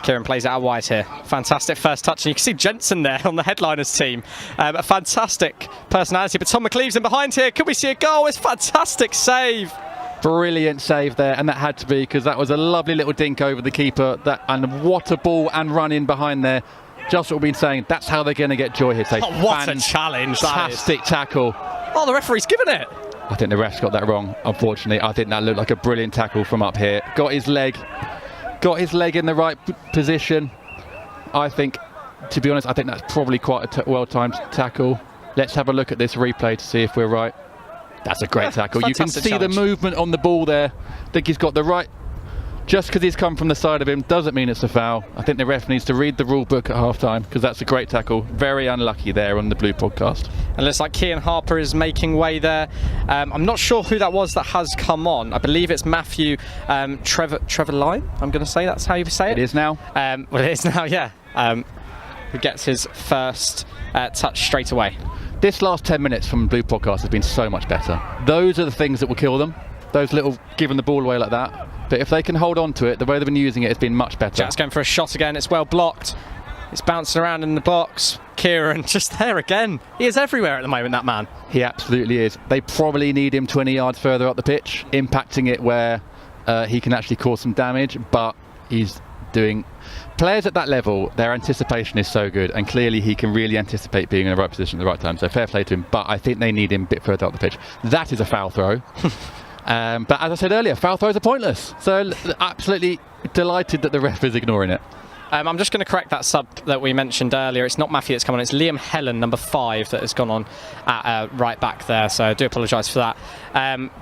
Kian plays it out wide here. Fantastic first touch. And you can see Jensen there on the headliners team. A fantastic personality. But Tom McLeave's in behind here. Could we see a goal? It's a fantastic save. Brilliant save there. And that had to be, because that was a lovely little dink over the keeper. And what a ball and run in behind there. Just what we've been saying. That's how they're going to get joy here today. Oh, what a challenge that is. Fantastic tackle. Oh, the referee's given it. I think the ref's got that wrong, unfortunately. I think that looked like a brilliant tackle from up here. Got his leg in the right position. I think, to be honest, I think that's probably quite a well-timed tackle. Let's have a look at this replay to see if we're right. That's a great tackle. You can see the movement on the ball there. I think he's got the right... Just because he's come from the side of him doesn't mean it's a foul. I think the ref needs to read the rule book at half-time, because that's a great tackle. Very unlucky there on the Blue Podcast. And it looks like Kian Harper is making way there. I'm not sure who that was that has come on. I believe it's Matthew Trevor Lyne, I'm going to say. That's how you say it. It is now. Well, it is now, yeah. Who gets his first touch straight away. This last 10 minutes from Blue Podcast has been so much better. Those are the things that will kill them. Those little giving the ball away like that. But if they can hold on to it, the way they've been using it has been much better. Jack's going for a shot again. It's well blocked. It's bouncing around in the box. Kieran just there again. He is everywhere at the moment, that man. He absolutely is. They probably need him 20 yards further up the pitch, impacting it where he can actually cause some damage. But he's doing... Players at that level, their anticipation is so good, and clearly he can really anticipate being in the right position at the right time. So fair play to him. But I think they need him a bit further up the pitch. That is a foul throw. But as I said earlier, foul throws are pointless. So absolutely delighted that the ref is ignoring it. I'm just going to correct that sub that we mentioned earlier. It's not Matthew that's come on, it's Liam Helen, number 5, that has gone on at right back there. So I do apologise for that.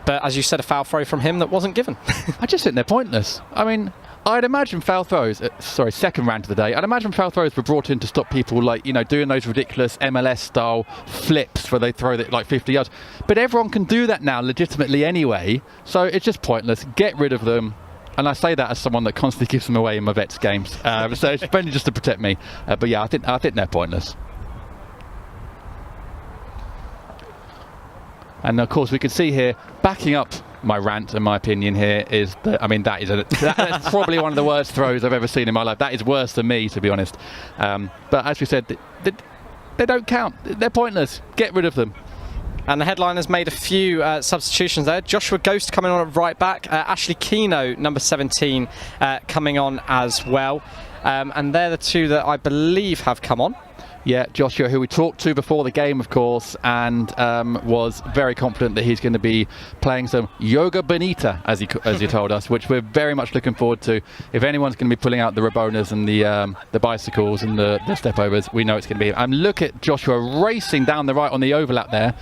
But as you said, a foul throw from him that wasn't given. I just think they're pointless. I mean, I'd imagine foul throws, second rant of the day, I'd imagine foul throws were brought in to stop people doing those ridiculous MLS style flips where they throw it like 50 yards. But everyone can do that now legitimately anyway, so it's just pointless. Get rid of them. And I say that as someone that constantly gives them away in my vets games. So it's only just to protect me. But yeah, I think they're pointless. And of course we can see here, backing up my rant and my opinion here, is that, I mean, that's probably one of the worst throws I've ever seen in my life. That is worse than me, to be honest. But as we said, they don't count. They're pointless. Get rid of them. And the headliners made a few substitutions there. Joshua Ghost coming on at right back. Ashley Keno, number 17, coming on as well. And they're the two that I believe have come on. Yeah, Joshua, who we talked to before the game, of course, and was very confident that he's going to be playing some yoga bonita, as he told us, which we're very much looking forward to. If anyone's going to be pulling out the Rabonas and the bicycles and the step overs, we know it's going to be him. And look at Joshua racing down the right on the overlap there.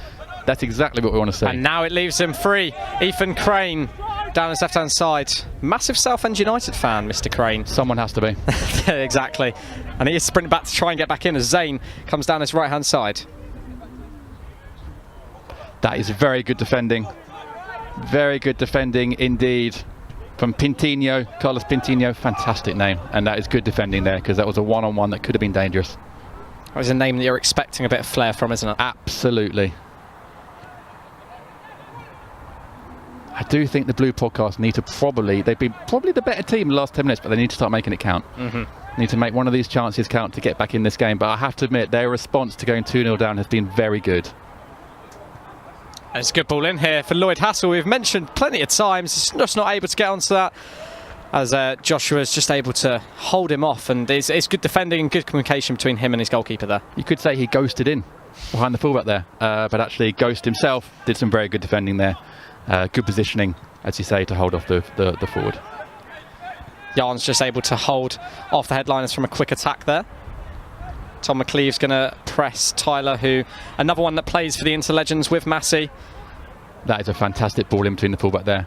That's exactly what we want to see. And now it leaves him free. Ethan Crane down his left-hand side. Massive Southend United fan, Mr. Crane. Someone has to be. Exactly. And he is sprinting back to try and get back in as Zane comes down his right-hand side. That is very good defending. Very good defending indeed. From Pintinho, Carlos Pintinho. Fantastic name. And that is good defending there, because that was a one-on-one that could have been dangerous. That was a name that you're expecting a bit of flair from, isn't it? Absolutely. I do think the Blue Podcast need to they've been probably the better team in the last 10 minutes, but they need to start making it count. Need to make one of these chances count to get back in this game. But I have to admit, their response to going 2-0 down has been very good. There's a good ball in here for Lloyd Hassel. We've mentioned plenty of times, he's just not able to get onto that, as Joshua's just able to hold him off. And it's good defending and good communication between him and his goalkeeper there. You could say he ghosted in behind the fullback there, but actually Ghost himself did some very good defending there. Good positioning, as you say, to hold off the forward. Jan's just able to hold off the headliners from a quick attack there. Tom McLeave's going to press Tyler, who another one that plays for the Interlegends with Massey. That is a fantastic ball in between the fullback there.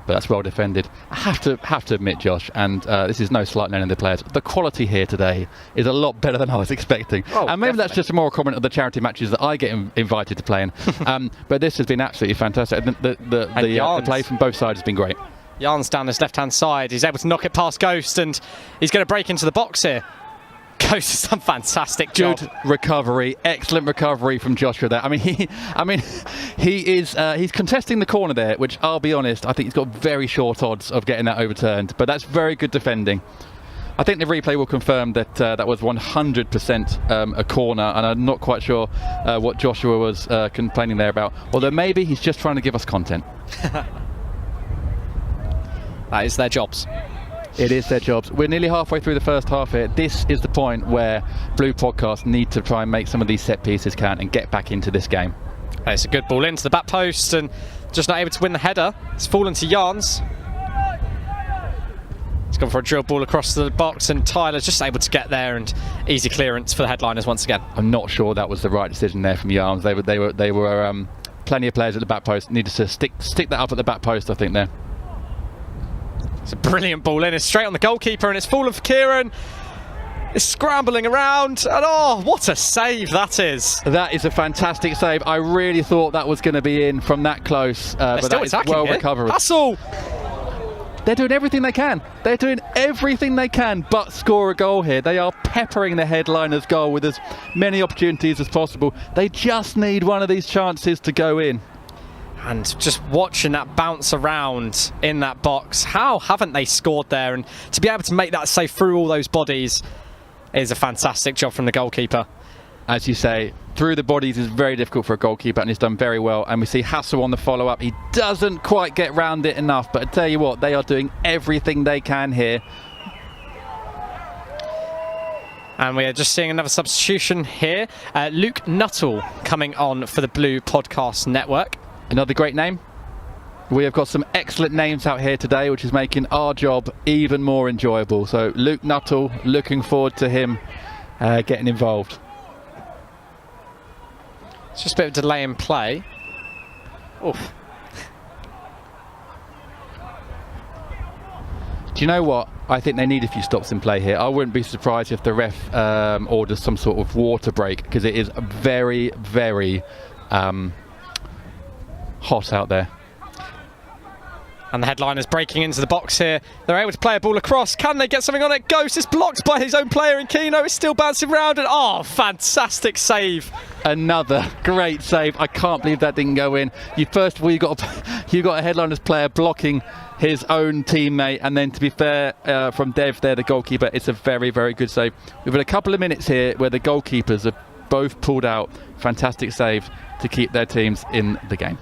but that's well defended. I have to admit, Josh, and this is no slight on any of the players, the quality here today is a lot better than I was expecting. Oh, and maybe definitely. that's just a moral comment of the charity matches that I get invited to play in. But this has been absolutely fantastic. The play from both sides has been great. Jan's down his left-hand side. He's able to knock it past Ghost, and he's going to break into the box here. Ghost has done fantastic job. Good recovery, excellent recovery from Joshua there. He's contesting the corner there, which I'll be honest, I think he's got very short odds of getting that overturned. But that's very good defending. I think the replay will confirm that that was 100% a corner, and I'm not quite sure what Joshua was complaining there about. Although maybe he's just trying to give us content. That is their jobs. It is their jobs. We're nearly halfway through the first half here. This is the point where Blue Podcast need to try and make some of these set pieces count and get back into this game. It's a good ball into the back post, and just not able to win the header. It's fallen to Jans. He's gone for a drill ball across the box, and Tyler's just able to get there, and easy clearance for the headliners once again. I'm not sure that was the right decision there from Jans. They were plenty of players at the back post. Needed to stick that up at the back post, I think, there. It's a brilliant ball in. It's straight on the goalkeeper, and it's fallen for Kian. It's scrambling around, and oh, what a save that is. That is a fantastic save. I really thought that was going to be in from that close, but still that is attacking well here. recovered. Hustle! They're doing everything they can. They're doing everything they can but score a goal here. They are peppering the headliner's goal with as many opportunities as possible. They just need one of these chances to go in. And just watching that bounce around in that box, how haven't they scored there? And to be able to make that save through all those bodies is a fantastic job from the goalkeeper. As you say, through the bodies is very difficult for a goalkeeper, and he's done very well. And we see Hassel on the follow-up. He doesn't quite get round it enough, but I tell you what, they are doing everything they can here. And we are just seeing another substitution here. Luke Nuttall coming on for the Blue Podcast Network. Another great name. We have got some excellent names out here today, which is making our job even more enjoyable. So Luke Nuttall, looking forward to him getting involved. It's just a bit of delay in play. Oof. Do you know what? I think they need a few stops in play here. I wouldn't be surprised if the ref orders some sort of water break, because it is very, very hot out there. And the headliners breaking into the box here. They're able to play a ball across. Can they get something on it? Ghost is blocked by his own player, and Kino is still bouncing around. And oh, fantastic save! Another great save. I can't believe that didn't go in. You got a headliners player blocking his own teammate, and then to be fair, from Dev there, the goalkeeper, it's a very, very good save. We've had a couple of minutes here where the goalkeepers have both pulled out fantastic saves to keep their teams in the game.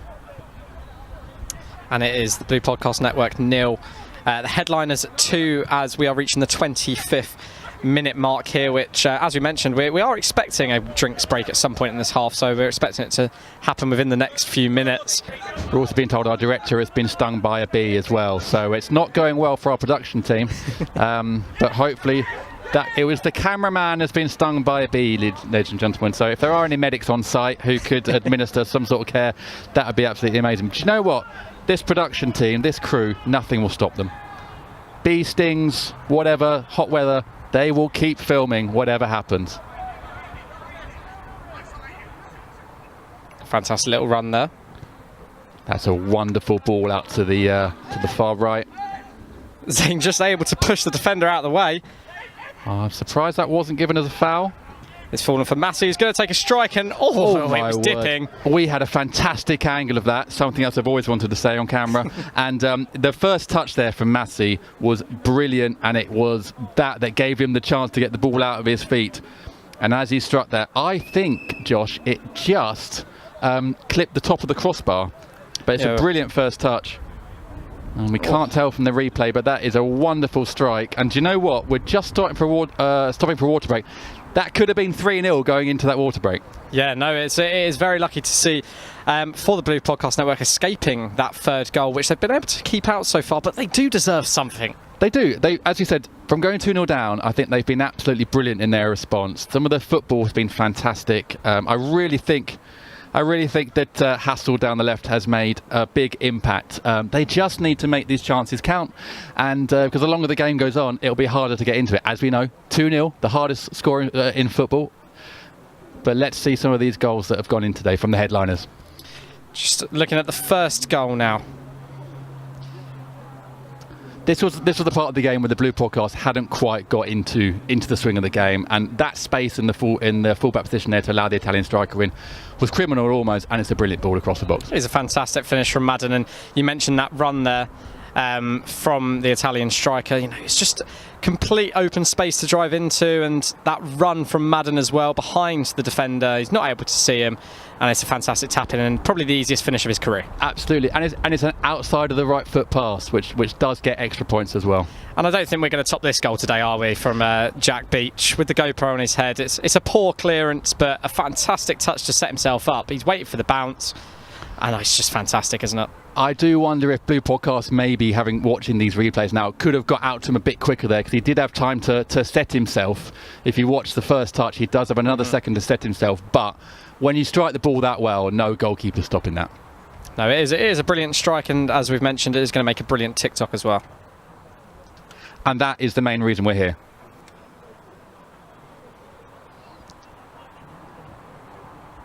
And it is the Blue Podcast Network 0. The headliners 2, as we are reaching the 25th minute mark here, which, as we mentioned, we are expecting a drinks break at some point in this half, so we're expecting it to happen within the next few minutes. We're also being told our director has been stung by a bee as well, so it's not going well for our production team. But hopefully it was the cameraman has been stung by a bee, ladies and gentlemen. So if there are any medics on site who could administer some sort of care, that would be absolutely amazing. Do you know what? This production team, this crew, nothing will stop them. Bee stings, whatever, hot weather, they will keep filming whatever happens. Fantastic little run there. That's a wonderful ball out to the far right. Zane just able to push the defender out of the way. Oh, I'm surprised that wasn't given as a foul. It's fallen for Massey. He's going to take a strike, and it was dipping. We had a fantastic angle of that, something else I've always wanted to say on camera. And the first touch there from Massey was brilliant, and it was that gave him the chance to get the ball out of his feet. And as he struck that, I think, Josh, it just clipped the top of the crossbar. But it's a brilliant first touch. And we can't tell from the replay, but that is a wonderful strike. And do you know what? We're just stopping for a water break. That could have been 3-0 going into that water break. Yeah, no, it is very lucky to see for the Blue Podcast Network escaping that third goal, which they've been able to keep out so far, but they do deserve something. They do. As you said, from going 2-0 down, I think they've been absolutely brilliant in their response. Some of the football has been fantastic. I I really think that Hassel down the left has made a big impact. They just need to make these chances count, and because the longer the game goes on, it'll be harder to get into it. As we know, 2-0, the hardest score in football. But let's see some of these goals that have gone in today from the headliners. Just looking at the first goal now. This was the part of the game where the Blue podcast hadn't quite got into the swing of the game, and that space in the fullback position there to allow the Italian striker in was criminal almost, and it's a brilliant ball across the box. It's a fantastic finish from Madden, and you mentioned that run there from the Italian striker. You know, it's just complete open space to drive into, and that run from Madden as well behind the defender. He's not able to see him, and it's a fantastic tap in, and probably the easiest finish of his career. Absolutely, and it's an outside of the right foot pass, which does get extra points as well. And I don't think we're going to top this goal today, are we? From Jack Beach with the GoPro on his head. It's a poor clearance, but a fantastic touch to set himself up. He's waiting for the bounce, and it's just fantastic, isn't it? I do wonder if Blue Podcast, maybe watching these replays now, could have got out to him a bit quicker there, because he did have time to set himself. If you watch the first touch, he does have another second to set himself, but when you strike the ball that well, no goalkeeper stopping that. No, it is a brilliant strike, and as we've mentioned, it is going to make a brilliant TikTok as well. And that is the main reason we're here.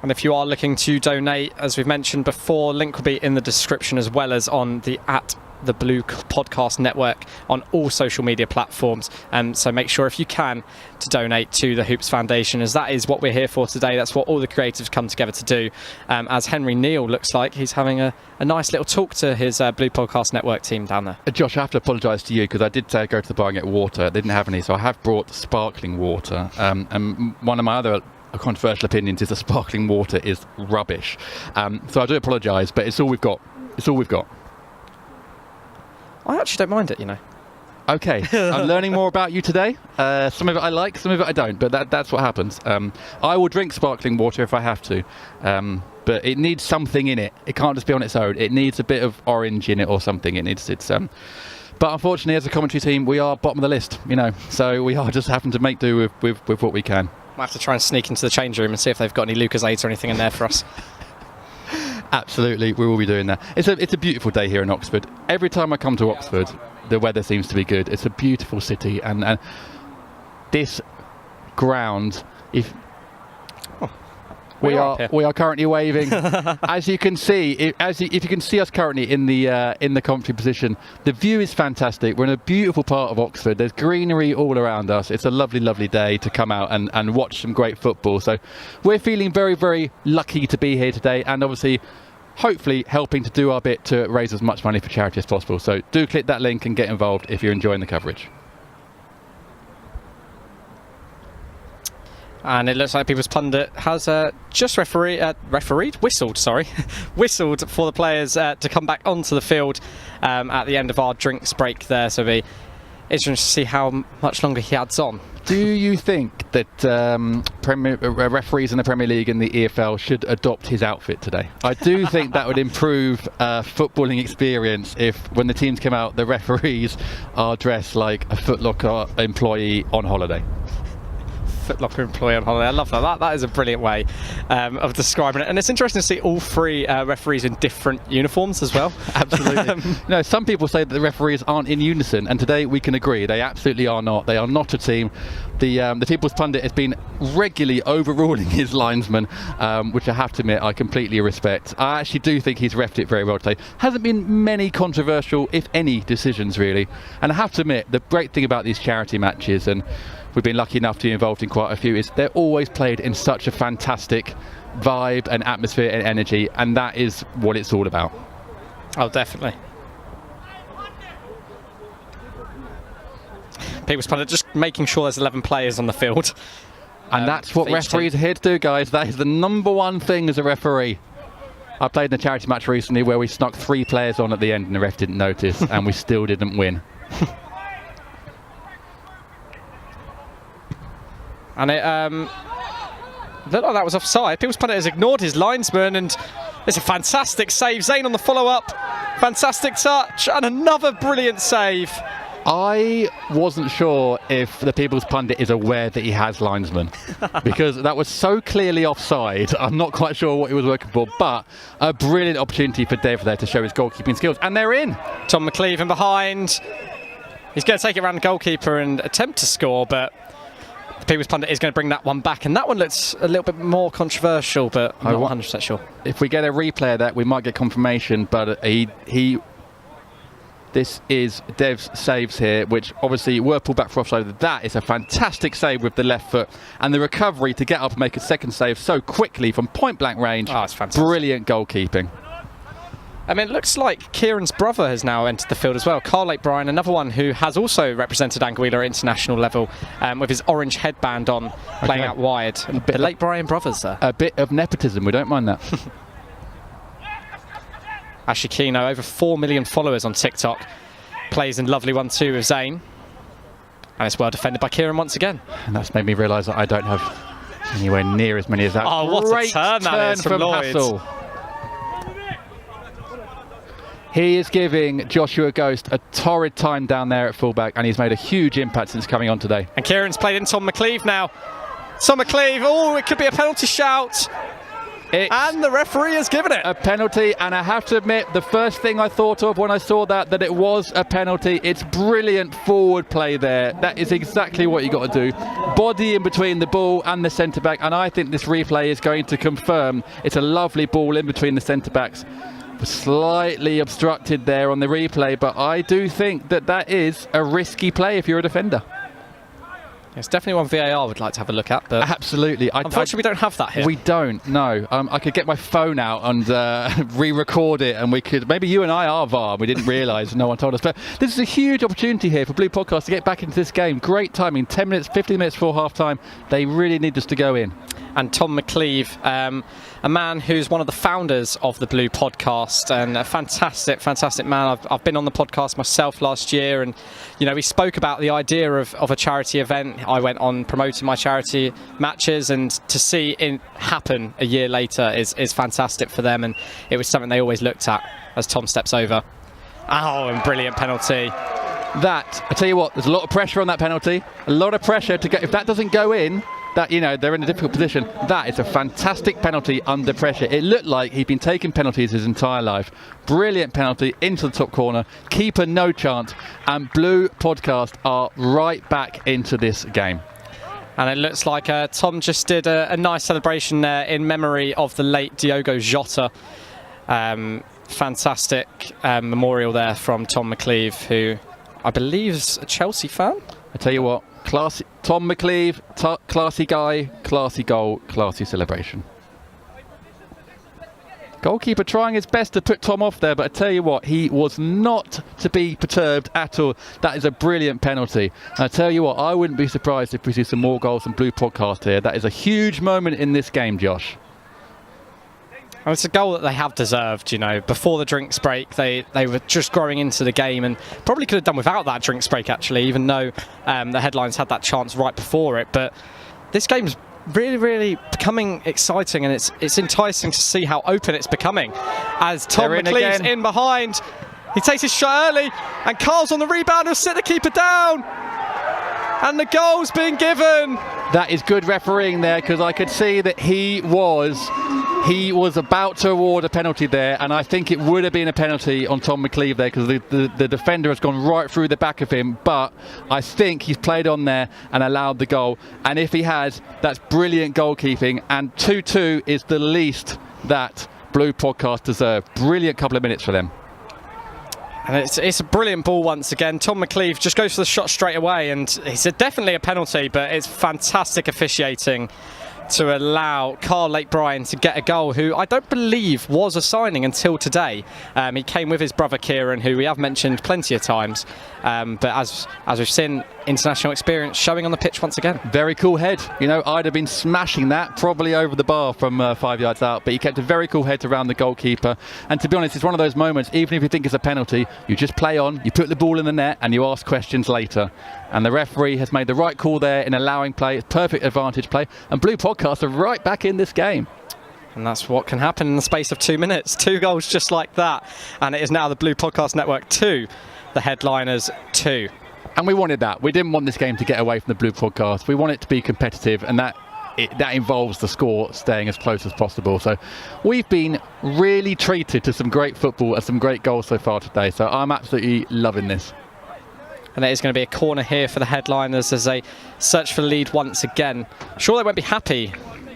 And if you are looking to donate, as we've mentioned before, link will be in the description, as well as on the @the Blue Podcast Network on all social media platforms. So make sure, if you can, to donate to the Hoops Foundation, as that is what we're here for today. That's what all the creatives come together to do. As Henry Neal looks like he's having a nice little talk to his Blue Podcast Network team down there. Josh, I have to apologise to you, because I did say I'd go to the bar and get water. I didn't have any, so I have brought sparkling water. And one of my other controversial opinions is that sparkling water is rubbish. So I do apologise, but it's all we've got. It's all we've got. I actually don't mind it, you know. Okay, I'm learning more about you today. Some of it I like, some of it I don't, but that's what happens. I will drink sparkling water if I have to, but it needs something in it. It can't just be on its own. It needs a bit of orange in it or something. But unfortunately, as a commentary team, we are bottom of the list, you know, so we are just having to make do with what we can. Might have to try and sneak into the change room and see if they've got any Lucozade or anything in there for us. Absolutely, we will be doing that. It's a beautiful day here in Oxford. Every time I come to Oxford, the weather seems to be good. It's a beautiful city, and this ground, we are currently waving. As you can see, if you can see us currently in the commentary position, the view is fantastic. We're in a beautiful part of Oxford. There's greenery all around us. It's a lovely, lovely day to come out and watch some great football. So we're feeling very, very lucky to be here today, and obviously, hopefully helping to do our bit to raise as much money for charity as possible. So do click that link and get involved if you're enjoying the coverage. And it looks like People's Pundit has just whistled for the players to come back onto the field at the end of our drinks break there. So it'll be interesting to see how much longer he adds on. Do you think that referees in the Premier League and the EFL should adopt his outfit today? I do think that would improve footballing experience if, when the teams come out, the referees are dressed like a Foot Locker employee on holiday. Foot Locker employee on holiday. I love that. That is a brilliant way of describing it. And it's interesting to see all three referees in different uniforms as well. Absolutely. Some people say that the referees aren't in unison, and today we can agree they absolutely are not. They are not a team. The People's Pundit has been regularly overruling his linesman, which I have to admit I completely respect. I actually do think he's reffed it very well today. Hasn't been many controversial, if any, decisions really. And I have to admit, the great thing about these charity matches, and we've been lucky enough to be involved in quite a few, is they're always played in such a fantastic vibe and atmosphere and energy, and that is what it's all about. Oh, definitely. People's Pundit just making sure there's 11 players on the field. And that's what referees are here to do, guys. That is the number one thing as a referee. I played in a charity match recently where we snuck 3 players on at the end and the ref didn't notice, and we still didn't win. And it looked like that was offside. People's Pundit has ignored his linesman, and it's a fantastic save. Zane on the follow-up. Fantastic touch, and another brilliant save I wasn't sure if the People's Pundit is aware that he has linesmen because that was so clearly offside. I'm not quite sure what he was working for, but a brilliant opportunity for Dev there to show his goalkeeping skills, and they're in. Tom McLeave in behind. He's going to take it around the goalkeeper and attempt to score, but the People's Pundit is going to bring that one back, and that one looks a little bit more controversial, but I'm not 100% sure. If we get a replay of that, we might get confirmation, but this is Dev's saves here, which obviously were pulled back for offside. That is a fantastic save with the left foot, and the recovery to get up and make a second save so quickly from point-blank range. Oh, it's fantastic. Brilliant goalkeeping. I mean, it looks like Kieran's brother has now entered the field as well. Carl Lake Bryan, another one who has also represented Anguilla at international level with his orange headband on, playing out wide. The Lake Bryan brothers there. A bit of nepotism, we don't mind that. Ashley Keno, over 4 million followers on TikTok, plays in lovely 1-2 with Zane. And it's well defended by Kieran once again. And that's made me realise that I don't have anywhere near as many as that. Oh, what a turn that is from Lloyd. Hassel. He is giving Joshua Ghost a torrid time down there at fullback, and he's made a huge impact since coming on today. And Kieran's played in Tom McLeave now. Tom McLeave, oh, it could be a penalty shout. And the referee has given it. A penalty, and I have to admit, the first thing I thought of when I saw that it was a penalty. It's brilliant forward play there. That is exactly what you got to do. Body in between the ball and the centre-back, and I think this replay is going to confirm it's a lovely ball in between the centre-backs. Slightly obstructed there on the replay, but I do think that is a risky play if you're a defender. It's definitely one VAR would like to have a look at, but absolutely. Unfortunately, we don't have that here. We don't, no. I could get my phone out and re-record it, and we could. Maybe you and I are VAR. We didn't realise, no one told us. But this is a huge opportunity here for Blue Podcast to get back into this game. Great timing. 10 minutes, 15 minutes before half time. They really need us to go in. And Tom McLeave, a man who's one of the founders of the Blue Podcast, and a fantastic man. I've been on the podcast myself last year, and we spoke about the idea of a charity event. I went on promoting my charity matches, and to see it happen a year later is fantastic for them, and it was something they always looked at as Tom steps over. Oh, and brilliant penalty. That, I tell you what, there's a lot of pressure on that penalty. A lot of pressure to get. If that doesn't go in, that they're in a difficult position. That is a fantastic penalty under pressure. It looked like he'd been taking penalties his entire life. Brilliant penalty into the top corner. Keeper no chance, and Blue Podcast are right back into this game. And it looks like Tom just did a nice celebration there in memory of the late Diogo Jota. Fantastic memorial there from Tom McLeave, who I believe is a Chelsea fan. I tell you what, classy Tom McLeave, classy guy, classy goal, classy celebration. Goalkeeper trying his best to put Tom off there, but I tell you what, he was not to be perturbed at all. That is a brilliant penalty. And I tell you what, I wouldn't be surprised if we see some more goals from Blue Podcast here. That is a huge moment in this game, Josh. And it's a goal that they have deserved, Before the drinks break, they were just growing into the game, and probably could have done without that drinks break, actually, even though the headlines had that chance right before it. But this game's really becoming exciting, and it's enticing to see how open it's becoming. As Tom McLeave's in behind, he takes his shot early, and Carl's on the rebound, he'll sit the keeper down. And the goal's been given. That is good refereeing there, because I could see that he was about to award a penalty there, and I think it would have been a penalty on Tom McLeave there, because the defender has gone right through the back of him, but I think he's played on there and allowed the goal, and if he has, that's brilliant goalkeeping, and 2-2 is the least that Blue Podcast deserve. Brilliant couple of minutes for them. And it's a brilliant ball once again. Tom McLeave just goes for the shot straight away, and it's definitely a penalty, but it's fantastic officiating to allow Carl Lake Bryan to get a goal, who I don't believe was a signing until today. He came with his brother Kian, who we have mentioned plenty of times, but as we've seen, international experience showing on the pitch once again. Very cool head. I'd have been smashing that probably over the bar from 5 yards out, but he kept a very cool head around the goalkeeper. And to be honest, it's one of those moments, even if you think it's a penalty, you just play on, you put the ball in the net, and you ask questions later. And the referee has made the right call there in allowing play. It's perfect advantage play, and Blue Podcast are right back in this game. And that's what can happen in the space of 2 minutes. 2 goals just like that, and it is now the Blue Podcast Network 2, the Headliners 2. And we wanted that. We didn't want this game to get away from the Blue Podcast. We want it to be competitive, and that involves the score staying as close as possible. So we've been really treated to some great football and some great goals so far today. So I'm absolutely loving this. And it is going to be a corner here for the headliners as they search for the lead once again. Sure, they won't be happy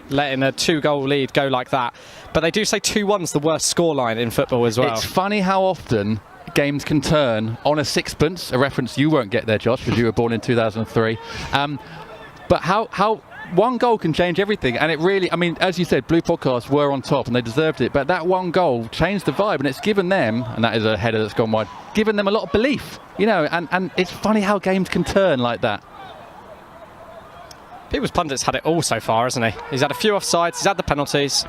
letting a 2-goal lead go like that, but they do say 2-1's the worst scoreline in football as well. It's funny how often games can turn on a sixpence, a reference you won't get there, Josh, because you were born in 2003. But how one goal can change everything, and it really, I mean, as you said, Blue Podcast were on top and they deserved it, but that one goal changed the vibe, and it's given them, and that is a header that's gone wide, given them a lot of belief, you know, and it's funny how games can turn like that. People's Pundit's had it all so far, hasn't he? He's had a few offsides, he's had the penalties.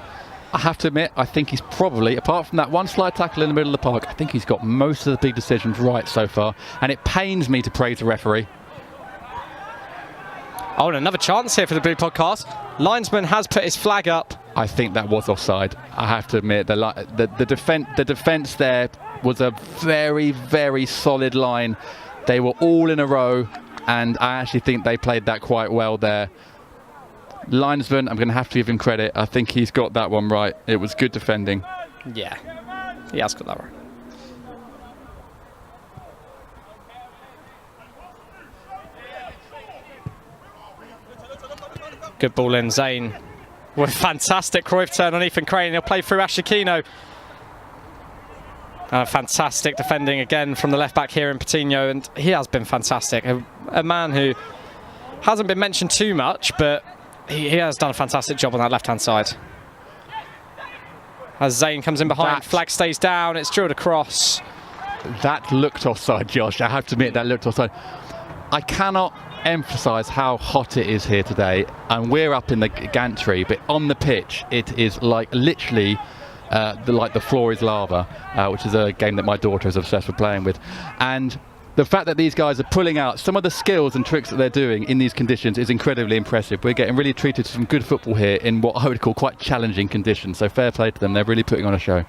I have to admit, I think he's probably, apart from that one slide tackle in the middle of the park, I think he's got most of the big decisions right so far, and it pains me to praise the referee. Oh, and another chance here for the Blue Podcast. Linesman has put his flag up. I think that was offside. I have to admit, the defence there was a very, very solid line. They were all in a row, and I actually think they played that quite well there. Linesman, I'm going to have to give him credit. I think he's got that one right. It was good defending. Yeah, he has got that right. Good ball in, Zane with fantastic Cruyff turn on Ethan Crane. He'll play through Ashikino. Fantastic defending again from the left back here in Patino, and he has been fantastic. A man who hasn't been mentioned too much, but he has done a fantastic job on that left hand side. As Zane comes in behind, flag stays down, it's drilled across. That looked offside, Josh. I have to admit that looked offside. I cannot emphasise how hot it is here today, and we're up in the gantry, but on the pitch it is like literally the floor is lava, which is a game that my daughter is obsessed with playing with, and the fact that these guys are pulling out some of the skills and tricks that they're doing in these conditions is incredibly impressive. We're getting really treated to some good football here in what I would call quite challenging conditions, so fair play to them. They're really putting on a show.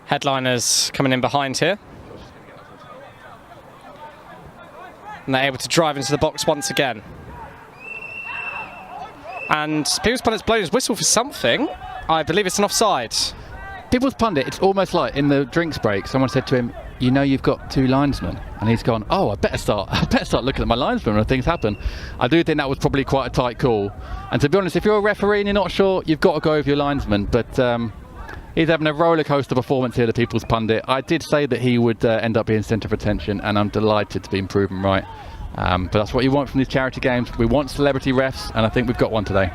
Headliners coming in behind here. And they're able to drive into the box once again. And People's Pundit's blown his whistle for something. I believe it's an offside. People's Pundit, it's almost like in the drinks break, someone said to him, you know you've got 2 linesmen. And he's gone, oh, I better start looking at my linesmen when things happen. I do think that was probably quite a tight call. And to be honest, if you're a referee and you're not sure, you've got to go with your linesman. But he's having a roller coaster performance here, the People's Pundit. I did say that he would end up being centre of attention, and I'm delighted to be proven right. But that's what you want from these charity games. We want celebrity refs, and I think we've got one today.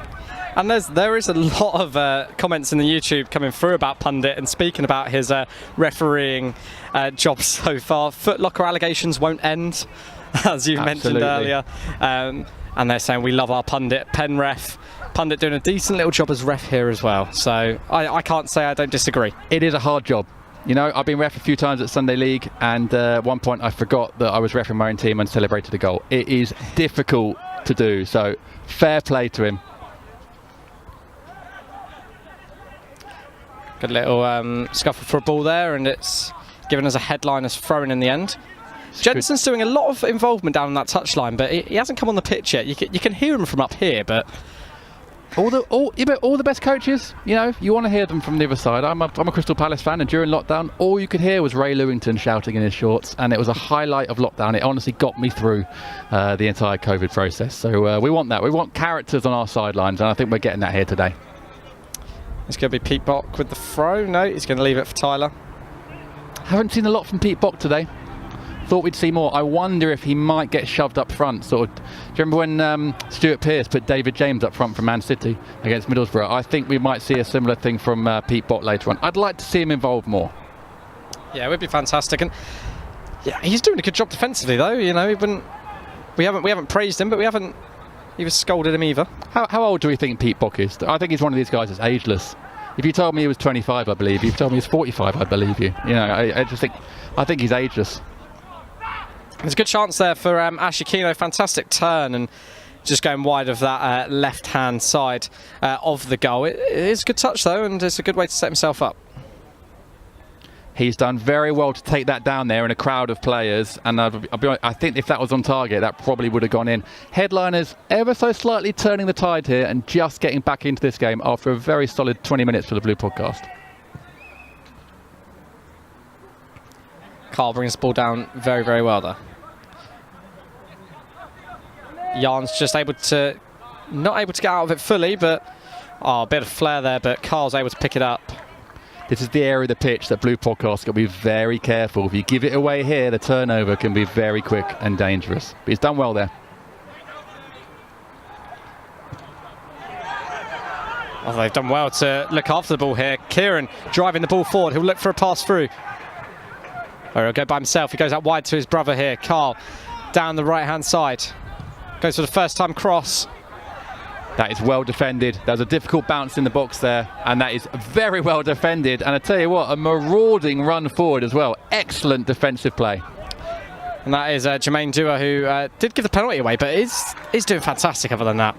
And there is a lot of comments in the YouTube coming through about Pundit and speaking about his refereeing job so far. Foot Locker allegations won't end, as you mentioned earlier. And they're saying we love our Pundit, pen ref. Pundit doing a decent little job as ref here as well. So I can't say I don't disagree. It is a hard job. You know, I've been ref a few times at Sunday League, and at one point I forgot that I was refereeing my own team and celebrated a goal. It is difficult to do, so fair play to him. Good little scuffle for a ball there, and it's given us a headline as thrown in the end. Jensen's doing a lot of involvement down on that touchline, but he hasn't come on the pitch yet. You can hear him from up here, but all the best coaches, you know, you want to hear them from the other side. I'm a Crystal Palace fan, and during lockdown, all you could hear was Ray Lewington shouting in his shorts, and it was a highlight of lockdown. It honestly got me through the entire COVID process. So we want that. We want characters on our sidelines, and I think we're getting that here today. It's going to be Pete Bock with the throw. No, he's going to leave it for Tyler. Haven't seen a lot from Pete Bock today. Thought we'd see more. I wonder if he might get shoved up front. Sort of. Do you remember when Stuart Pearce put David James up front for Man City against Middlesbrough? I think we might see a similar thing from Pete Bock later on. I'd like to see him involved more. Yeah, it would be fantastic. And yeah, he's doing a good job defensively, though. You know, we haven't praised him, but we haven't even scolded him either. How old do we think Pete Bock is? I think he's one of these guys that's ageless. If you told me he was 25, I believe you. If you told me he was 45, I believe you. You know, I think he's ageless. There's a good chance there for Ashikino. Fantastic turn and just going wide of that left-hand side of the goal. It is a good touch though, and it's a good way to set himself up. He's done very well to take that down there in a crowd of players, and I'll be honest, I think if that was on target, that probably would have gone in. Headliners ever so slightly turning the tide here and just getting back into this game after a very solid 20 minutes for the Blue Podcast. Carl brings the ball down very, very well there. Jan's just not able to get out of it fully, but a bit of flair there, but Carl's able to pick it up. This is the area of the pitch that Blue Podcast got to be very careful. If you give it away here, the turnover can be very quick and dangerous. But he's done well there. Oh, they've done well to look after the ball here. Kian driving the ball forward. He'll look for a pass through. Or he'll go by himself. He goes out wide to his brother here. Carl down the right-hand side. Goes for the first-time cross. That is well defended. There's a difficult bounce in the box there, and that is very well defended. And I tell you what, a marauding run forward as well. Excellent defensive play. And that is Jermaine Dua, who did give the penalty away, but is doing fantastic other than that.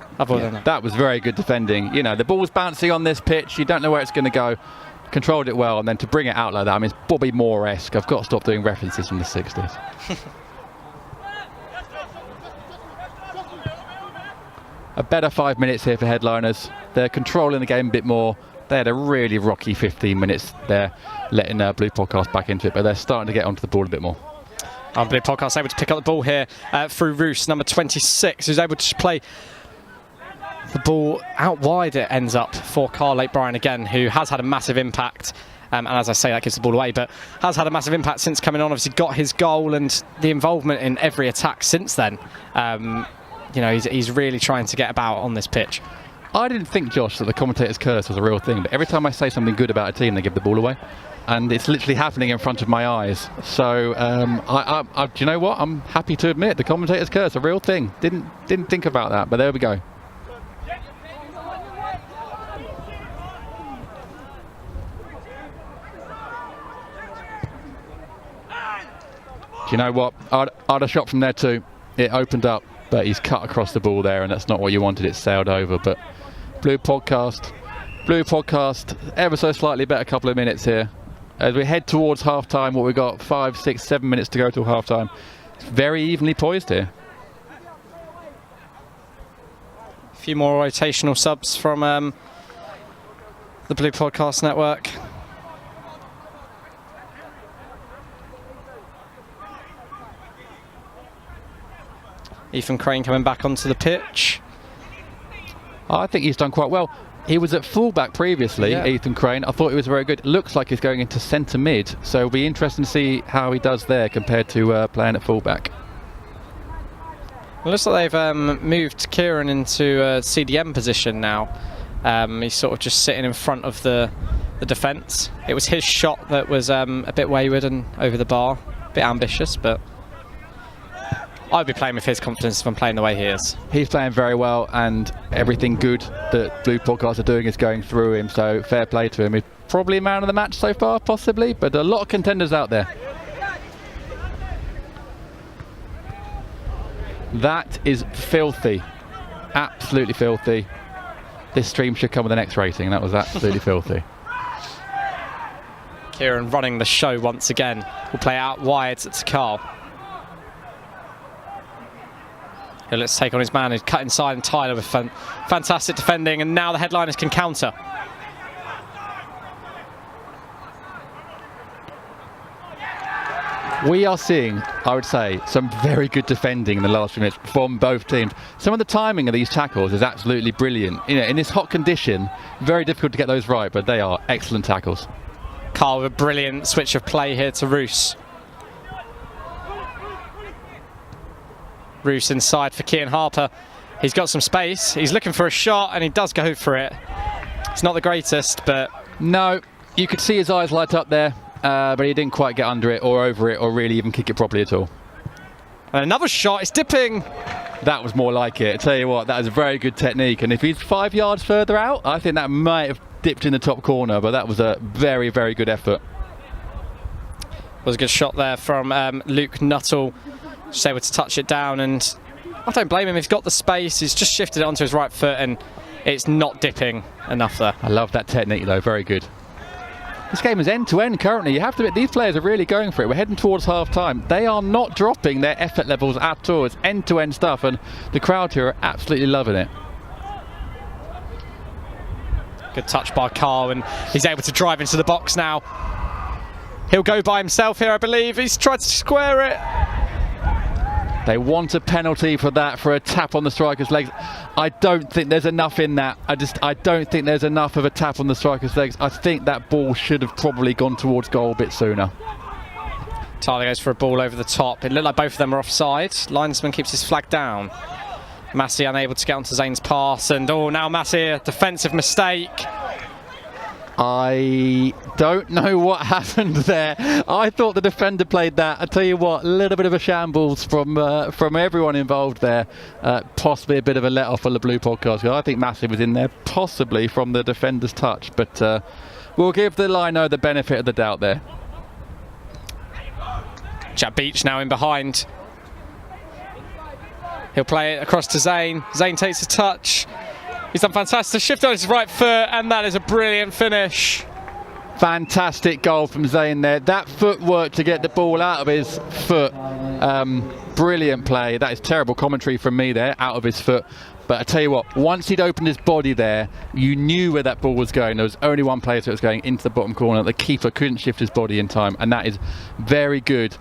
That was very good defending. You know, the ball's bouncing on this pitch. You don't know where it's going to go. Controlled it well, and then to bring it out like that, I mean, it's Bobby Moore-esque. I've got to stop doing references from the 60s. A better 5 minutes here for Headliners. They're controlling the game a bit more. They had a really rocky 15 minutes there, letting Blue Podcast back into it, but they're starting to get onto the ball a bit more. Blue Podcast able to pick up the ball here through Rhys, number 26, who's able to play the ball out wide. It ends up for Carl Lake Bryan again, who has had a massive impact. And as I say, that gives the ball away, but has had a massive impact since coming on. Obviously got his goal and the involvement in every attack since then. You know, he's really trying to get about on this pitch. I didn't think, Josh, that the commentator's curse was a real thing, but every time I say something good about a team, they give the ball away. And it's literally happening in front of my eyes. So, do you know what? I'm happy to admit the commentator's curse, a real thing. Didn't think about that, but there we go. Do you know what? I'd have shot from there too. It opened up, but he's cut across the ball there, and that's not what you wanted. It sailed over. But Blue Podcast, ever so slightly better couple of minutes here. As we head towards half-time, what we've got 5, 6, 7 minutes to go till half-time. It's very evenly poised here. A few more rotational subs from the Blue Podcast Network. Ethan Crane coming back onto the pitch. I think he's done quite well. He was at fullback previously, yeah. Ethan Crane. I thought he was very good. Looks like he's going into centre mid, so it'll be interesting to see how he does there compared to playing at fullback. It looks like they've moved Kian into a CDM position now. He's sort of just sitting in front of the defence. It was his shot that was a bit wayward and over the bar, a bit ambitious, but I'd be playing with his confidence if I'm playing the way he is. He's playing very well, and everything good that Blue Podcast are doing is going through him, so fair play to him. He's probably man of the match so far, possibly, but a lot of contenders out there. That is filthy. Absolutely filthy. This stream should come with an X rating. That was absolutely filthy. Kian running the show once again. Will play out wide to Carl. Let's take on his man. He's cut inside, and Tyler with fantastic defending, and now the Headliners can counter. We are seeing, I would say, some very good defending in the last few minutes from both teams. Some of the timing of these tackles is absolutely brilliant. You know, in this hot condition, very difficult to get those right, but they are excellent tackles. Carl with a brilliant switch of play here to Rhys. Rhys inside for Kian Harper. He's got some space. He's looking for a shot, and he does go for it. It's not the greatest, but... No, you could see his eyes light up there, but he didn't quite get under it or over it or really even kick it properly at all. And another shot. It's dipping. That was more like it. I tell you what, that is a very good technique. And if he's 5 yards further out, I think that might have dipped in the top corner, but that was a very, very good effort. Was a good shot there from Luke Nuttall. Just able to touch it down, and I don't blame him. He's got the space. He's just shifted it onto his right foot, and it's not dipping enough there. I love that technique, though. Very good. This game is end-to-end currently. You have to admit, these players are really going for it. We're heading towards half-time. They are not dropping their effort levels at all. It's end-to-end stuff, and the crowd here are absolutely loving it. Good touch by Carl, and he's able to drive into the box now. He'll go by himself here, I believe. He's tried to square it. They want a penalty for that, for a tap on the striker's legs. I don't think there's enough in that. I don't think there's enough of a tap on the striker's legs. I think that ball should have probably gone towards goal a bit sooner. Tyler goes for a ball over the top. It looked like both of them are offside. Linesman keeps his flag down. Massey unable to get onto Zane's pass, and now Massey, a defensive mistake. I don't know what happened there. I thought the defender played that. I tell you what, a little bit of a shambles from everyone involved there. Possibly a bit of a let off for the Blue Podcast. I think Massey was in there, possibly from the defender's touch, but we'll give the lino the benefit of the doubt there. Jack Beach now in behind. He'll play it across to Zane. Zane takes a touch. He's done fantastic. Shift on his right foot, and that is a brilliant finish. Fantastic goal from Zane there. That footwork to get the ball out of his foot. Brilliant play. That is terrible commentary from me there, out of his foot. But I tell you what, once he'd opened his body there, you knew where that ball was going. There was only one place that was going into the bottom corner. The keeper couldn't shift his body in time, and that is very good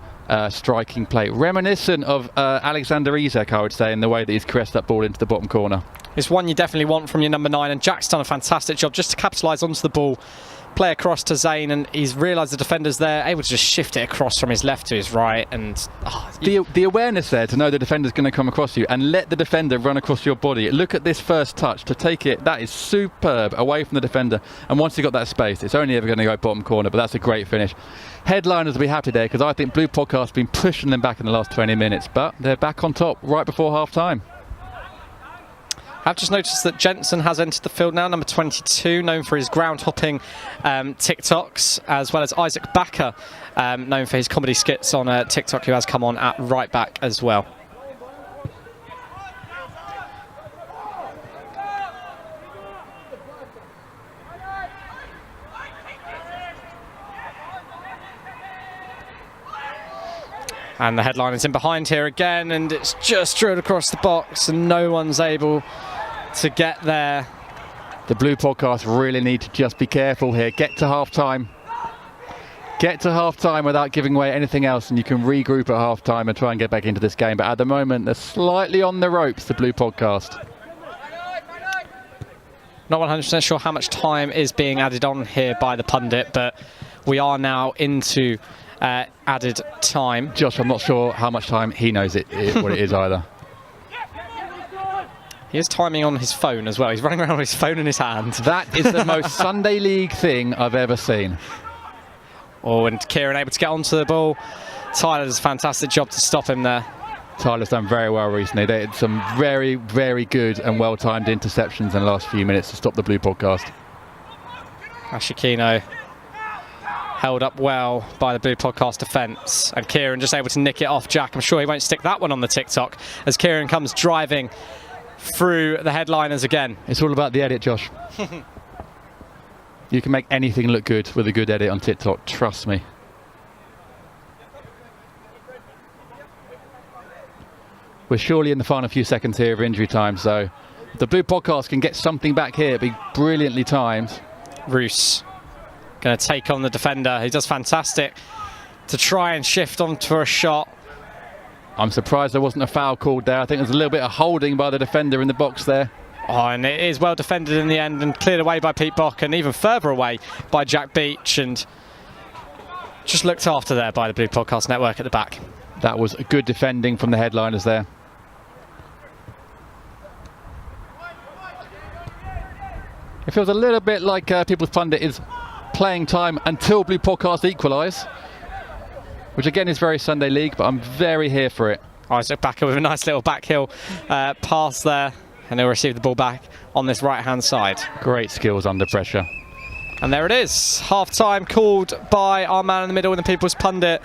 striking play. Reminiscent of Alexander Isak, I would say, in the way that he's caressed that ball into the bottom corner. It's one you definitely want from your number 9, and Jack's done a fantastic job just to capitalise onto the ball, play across to Zane, and he's realised the defender's there, able to just shift it across from his left to his right, and the awareness there to know the defender's going to come across you and let the defender run across your body. Look at this first touch to take it. That is superb away from the defender, and once you've got that space, it's only ever going to go bottom corner, but that's a great finish. Headliners will be happy there, because I think Blue Podcast has been pushing them back in the last 20 minutes, but they're back on top right before half time. I've just noticed that Jensen has entered the field now, number 22, known for his ground-hopping TikToks, as well as Isaac Bakker, known for his comedy skits on TikTok, who has come on at right back as well. And the headline is in behind here again, and it's just drilled across the box, and no one's able to get there. The Blue Podcast really need to just be careful here. Get to half time. Get to half time without giving away anything else, and you can regroup at half time and try and get back into this game. But at the moment, they're slightly on the ropes, the Blue Podcast. Not 100% sure how much time is being added on here by the pundit, but we are now into added time. Josh, I'm not sure how much time he knows what it is either. He is timing on his phone as well. He's running around with his phone in his hand. That is the most Sunday League thing I've ever seen. Oh, and Kian able to get onto the ball. Tyler does a fantastic job to stop him there. Tyler's done very well recently. They had some very, very good and well-timed interceptions in the last few minutes to stop the Blue Podcast. Ashikino held up well by the Blue Podcast defence, and Kian just able to nick it off Jack. I'm sure he won't stick that one on the TikTok as Kian comes driving through the headliners again. It's all about the edit, Josh. You can make anything look good with a good edit on TikTok, trust me. We're surely in the final few seconds here of injury time, so if the Blue Podcast can get something back here, it'd be brilliantly timed. Rhys going to take on the defender. He does fantastic to try and shift onto a shot. I'm surprised there wasn't a foul called there. I think there's a little bit of holding by the defender in the box there. Oh, and it is well defended in the end and cleared away by Pete Bock, and even further away by Jack Beach, and just looked after there by the Blue Podcast Network at the back. That was a good defending from the headliners there. It feels a little bit like People's Pundit is playing time until Blue Podcast equalise, which again is very Sunday League, but I'm very here for it. Isaac Bakker with a nice little backhill pass there, and he'll receive the ball back on this right-hand side. Great skills under pressure. And there it is, half-time called by our man in the middle and the People's Pundit.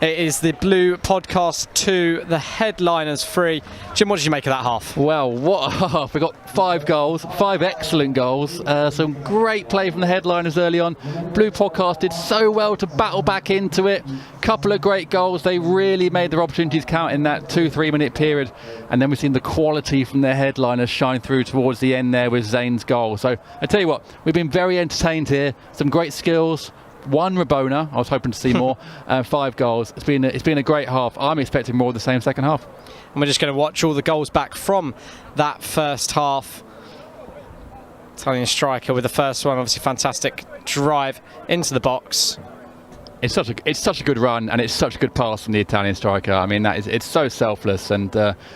It is the Blue Podcast 2, the headliners 3. Jim, what did you make of that half? Well, what a half. We got 5 goals, 5 excellent goals. Some great play from the headliners early on. Blue Podcast did so well to battle back into it. Couple of great goals. They really made their opportunities count in that 2-3 minute period. And then we've seen the quality from their headliners shine through towards the end there with Zane's goal. So I tell you what, we've been very entertained here. Some great skills. 1 Rabona, I was hoping to see more, 5 goals. It's been a great half. I'm expecting more of the same second half. And we're just going to watch all the goals back from that first half. Italian striker with the first one, obviously fantastic drive into the box. It's such a good run, and it's such a good pass from the Italian striker. I mean, it's so selfless, and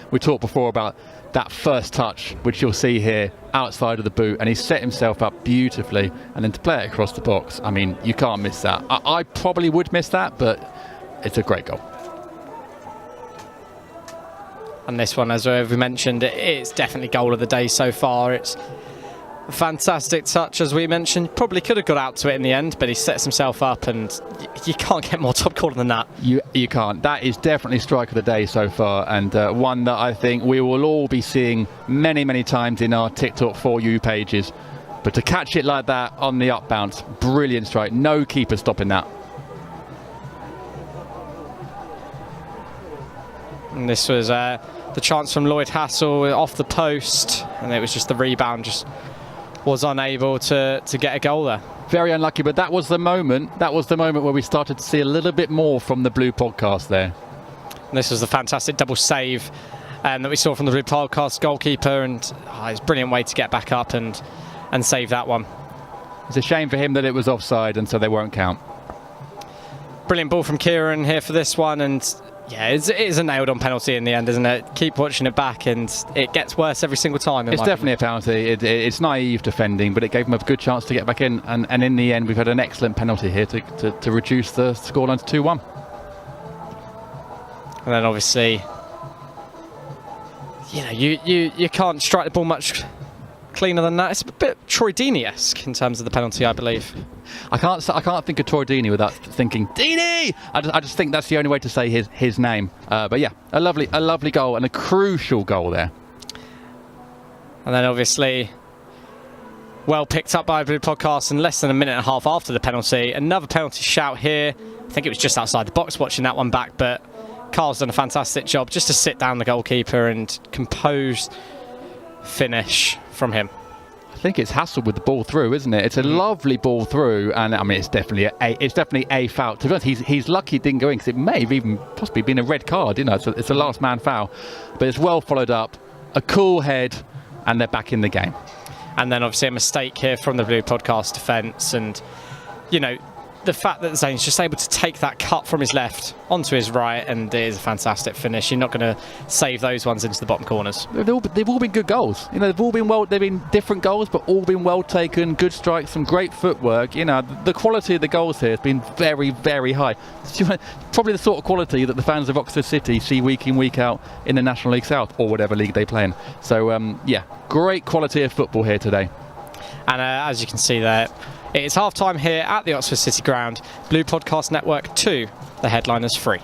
we talked before about that first touch, which you'll see here outside of the boot, and he set himself up beautifully, and then to play it across the box, I mean, you can't miss that. I probably would miss that, but it's a great goal. And this one, as we mentioned, it's definitely goal of the day so far. It's a fantastic touch, as we mentioned. Probably could have got out to it in the end, but he sets himself up, and you can't get more top corner than that. You can't. That is definitely strike of the day so far, and one that I think we will all be seeing many, many times in our TikTok For You pages. But to catch it like that on the up bounce, brilliant strike. No keeper stopping that. And this was the chance from Lloyd Hassel off the post, and it was just the rebound just was unable to get a goal there. Very unlucky, but that was the moment. That was the moment where we started to see a little bit more from the Blue Podcast there. And this was the fantastic double save that we saw from the Blue Podcast goalkeeper, and it's a brilliant way to get back up and save that one. It's a shame for him that it was offside, and so they won't count. Brilliant ball from Kian here for this one, and yeah, it is a nailed-on penalty in the end, isn't it? Keep watching it back, and it gets worse every single time. It's definitely a penalty. It's naive defending, but it gave them a good chance to get back in. And in the end, we've had an excellent penalty here to reduce the scoreline to 2-1. And then obviously, you can't strike the ball much cleaner than that. It's a bit Troy Deeney-esque in terms of the penalty, I believe. I can't think of Troy Deeney without thinking Deeney. I just think that's the only way to say his name. But yeah, a lovely goal, and a crucial goal there. And then obviously, well picked up by Blue Podcast, and less than a minute and a half after the penalty, another penalty shout here. I think it was just outside the box watching that one back, but Carl's done a fantastic job just to sit down the goalkeeper and compose finish from him. I think it's Hassel with the ball through, isn't it? It's a lovely ball through, and I mean it's definitely a foul. To be honest, he's lucky it didn't go in, because it may have even possibly been a red card. It's a last man foul, but it's well followed up. A cool head, and they're back in the game. And then obviously a mistake here from the Blue Podcast defence, and the fact that Zane's just able to take that cut from his left onto his right, and it is a fantastic finish. You're not going to save those ones into the bottom corners. They've all been good goals. They've been different goals, but all been well taken. Good strikes, some great footwork. The quality of the goals here has been very, very high. Probably the sort of quality that the fans of Oxford City see week in, week out in the National League South, or whatever league they play in. So yeah, great quality of football here today. And as you can see there, it is half-time here at the Oxford City Ground. Blue Podcast Network 2, the headliners 3.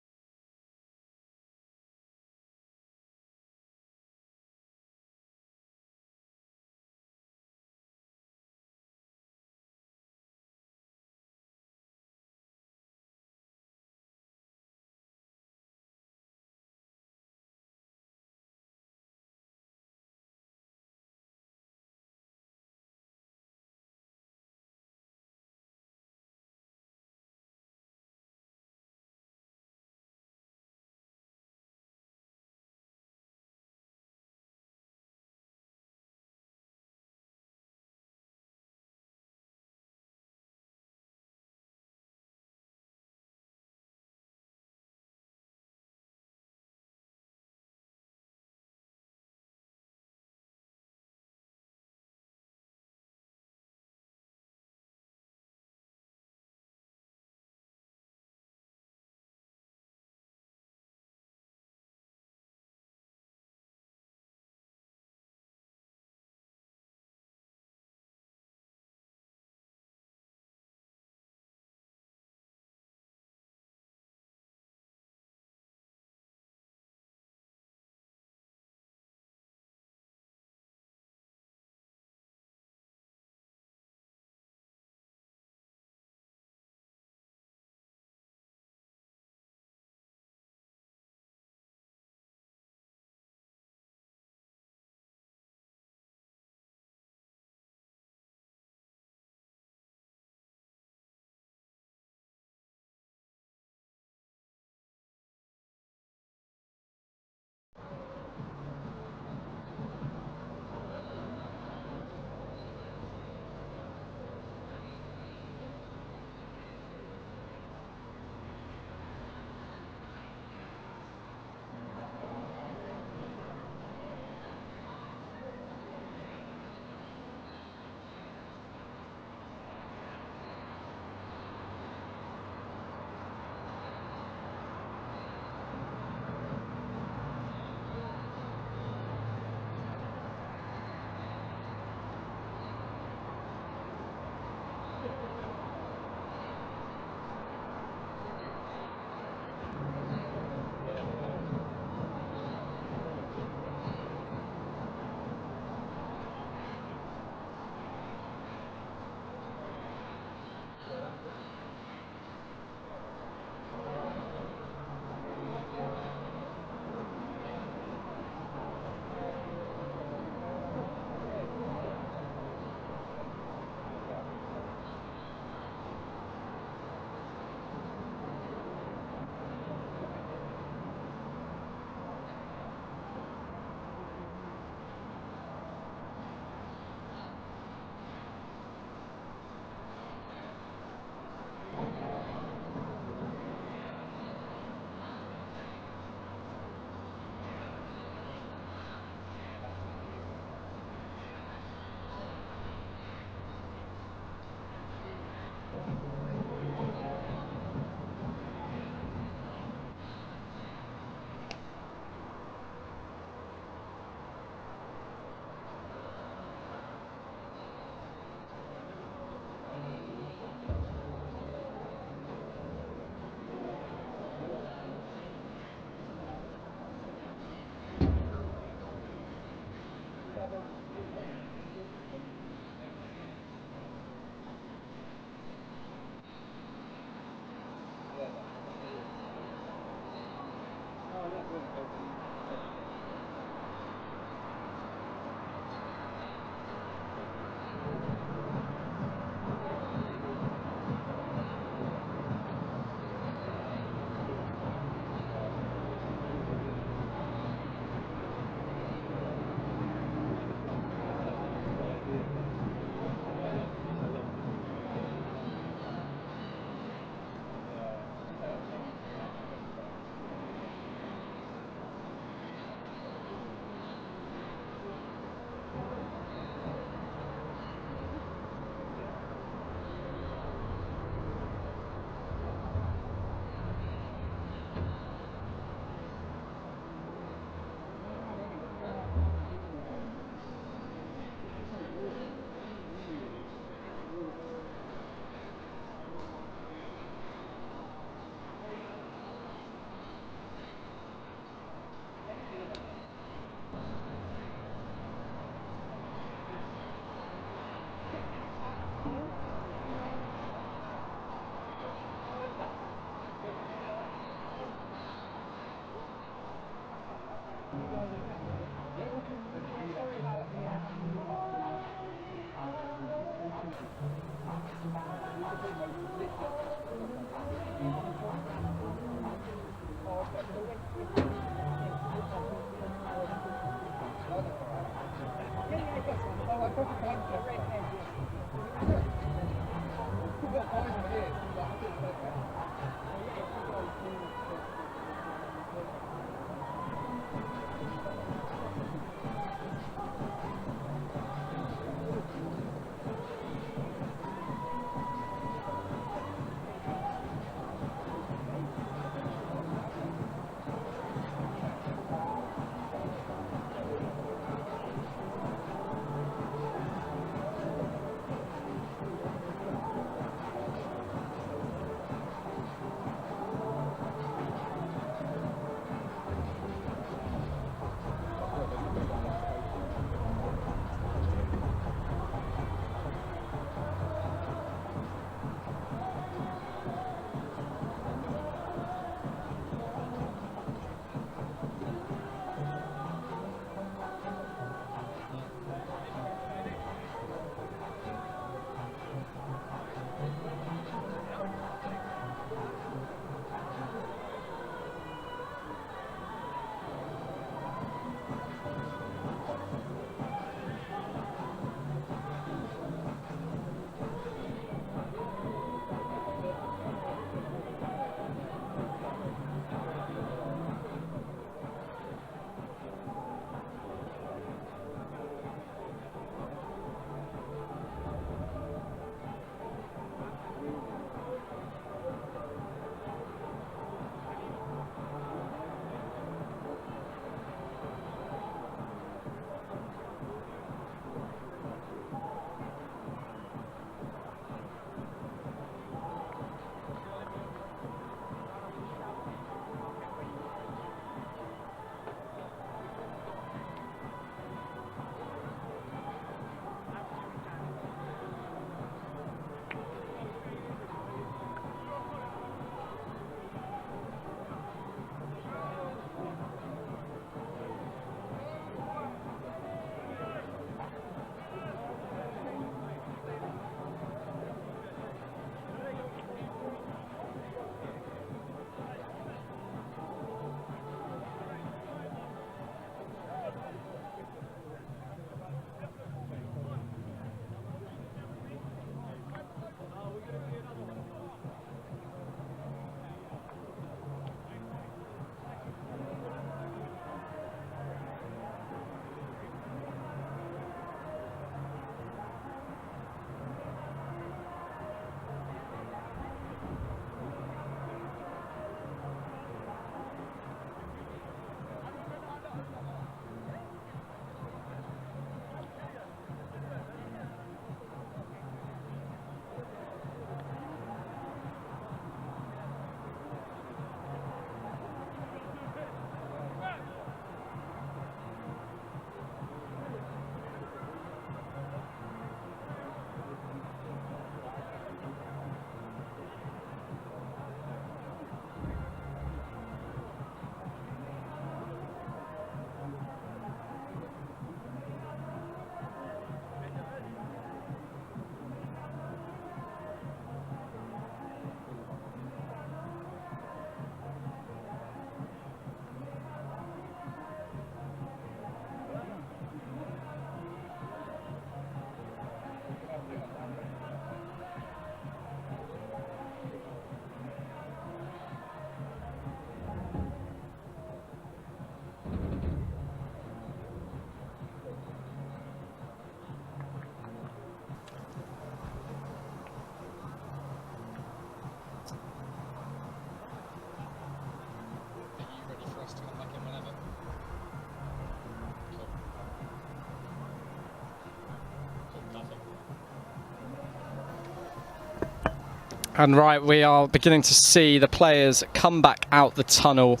And right, we are beginning to see the players come back out the tunnel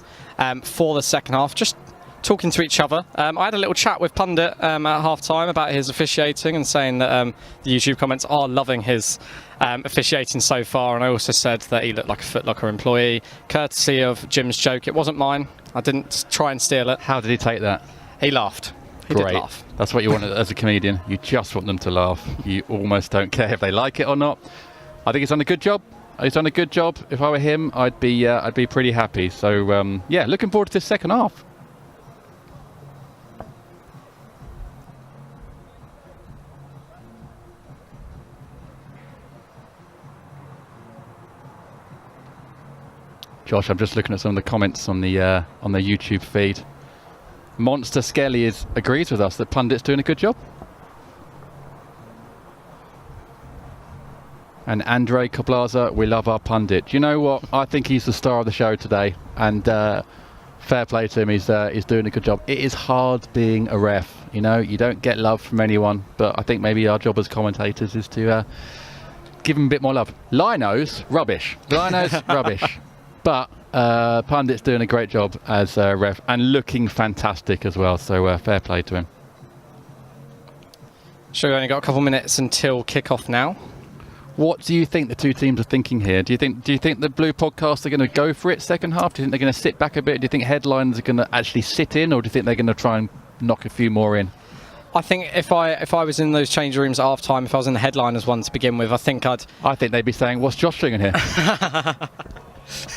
for the second half, just talking to each other. I had a little chat with Pundit at half-time about his officiating and saying that the YouTube comments are loving his officiating so far, and I also said that he looked like a Foot Locker employee, courtesy of Jim's joke. It wasn't mine. I didn't try and steal it. How did he take that? He laughed. He Great. did laugh. That's what you want as a comedian. You just want them to laugh. You almost don't care if they like it or not. I think he's done a good job. He's done a good job. If I were him, I'd be pretty happy. So yeah, looking forward to this second half. Josh, I'm just looking at some of the comments on the YouTube feed. Monster Skelly agrees with us that Pundit's doing a good job. And Andre Koblaza, we love our Pundit. Do you know what? I think he's the star of the show today, and fair play to him. He's doing a good job. It is hard being a ref. You know, you don't get love from anyone, but I think maybe our job as commentators is to give him a bit more love. Linos, rubbish. Linos, rubbish. But Pundit's doing a great job as ref and looking fantastic as well. So fair play to him. Sure, we've only got a couple minutes until kick-off now. What do you think the two teams are thinking here? Do you think the Blue Podcast are going to go for it second half? Do you think they're going to sit back a bit? Do you think headlines are going to actually sit in, or do you think they're going to try and knock a few more in? I think if I was in those change rooms at half time, if I was in the headliners one to begin with, I think they'd be saying, "What's Josh doing in here?"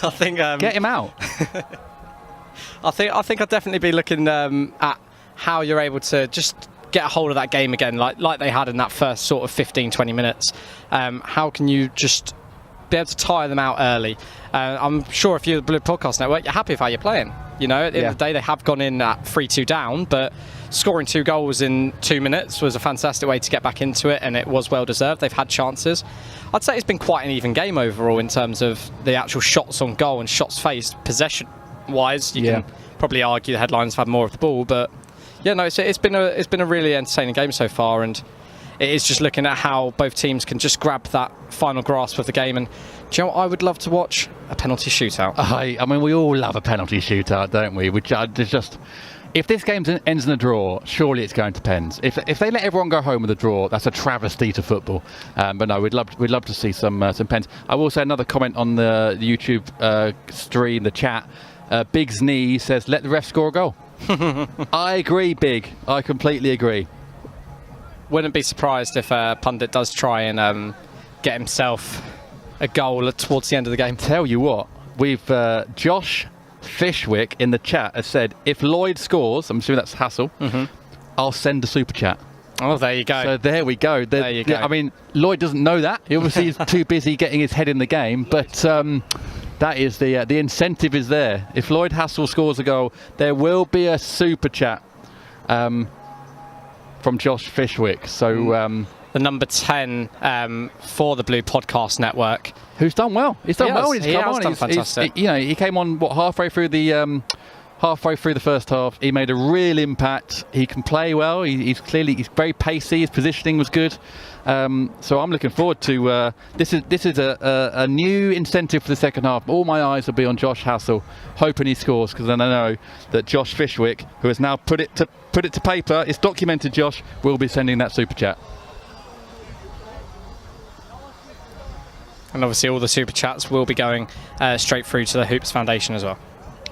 I think get him out. I think I'd definitely be looking at how you're able to just get a hold of that game again, like they had in that first sort of 15-20 minutes. How can you just be able to tire them out early? I'm sure if you're the Blue Podcast Network, you're happy with how you're playing. You know, at the end of the day, they have gone in at 3-2 down, but scoring 2 goals in 2 minutes was a fantastic way to get back into it, and it was well deserved. They've had chances. I'd say it's been quite an even game overall in terms of the actual shots on goal and shots faced. Possession wise, you can probably argue the headlines have had more of the ball, but yeah, no, it's been a really entertaining game so far, and it is just looking at how both teams can just grab that final grasp of the game. And do you know what I would love to watch? A penalty shootout. I mean, we all love a penalty shootout, don't we? If this game ends in a draw, surely it's going to pens. If they let everyone go home with a draw, that's a travesty to football. But no, we'd love to see some pens. I will say another comment on the YouTube stream, the chat. Big's knee says, "Let the ref score a goal." I agree, Big. I completely agree. Wouldn't be surprised if Pundit does try and get himself a goal towards the end of the game. Tell you what, we've Josh Fishwick in the chat has said, if Lloyd scores, I'm assuming that's Hassel, I'll send a super chat. Oh, there you go. So there we go. There you go. I mean, Lloyd doesn't know that. He obviously is too busy getting his head in the game, but that is the incentive is there. If Lloyd Hassel scores a goal, there will be a super chat from Josh Fishwick. So the number 10 for the Blue Podcast Network, who's done well. He's done well. He has done fantastic. He came on halfway through the first half. He made a real impact. He can play well. He's very pacey. His positioning was good. So I'm looking forward to this is a new incentive for the second half. All my eyes will be on Josh Hassel, hoping he scores, because then I know that Josh Fishwick, who has now put it to paper, it's documented, Josh, will be sending that super chat. And obviously all the super chats will be going straight through to the Hoops Foundation as well.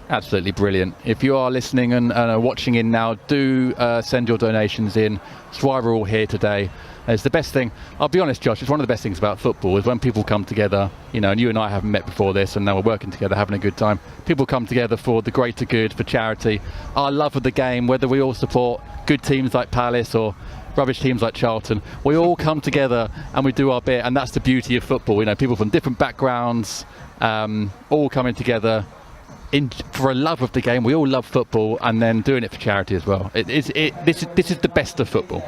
Absolutely brilliant. If you are listening and are watching in now, do send your donations in. That's why we're all here today. It's the best thing. I'll be honest, Josh, it's one of the best things about football is when people come together, and you and I haven't met before this, and now we're working together, having a good time. People come together for the greater good, for charity. Our love of the game, whether we all support good teams like Palace or rubbish teams like Charlton, we all come together and we do our bit, and that's the beauty of football. People from different backgrounds, all coming together for a love of the game. We all love football, and then doing it for charity as well. This is the best of football.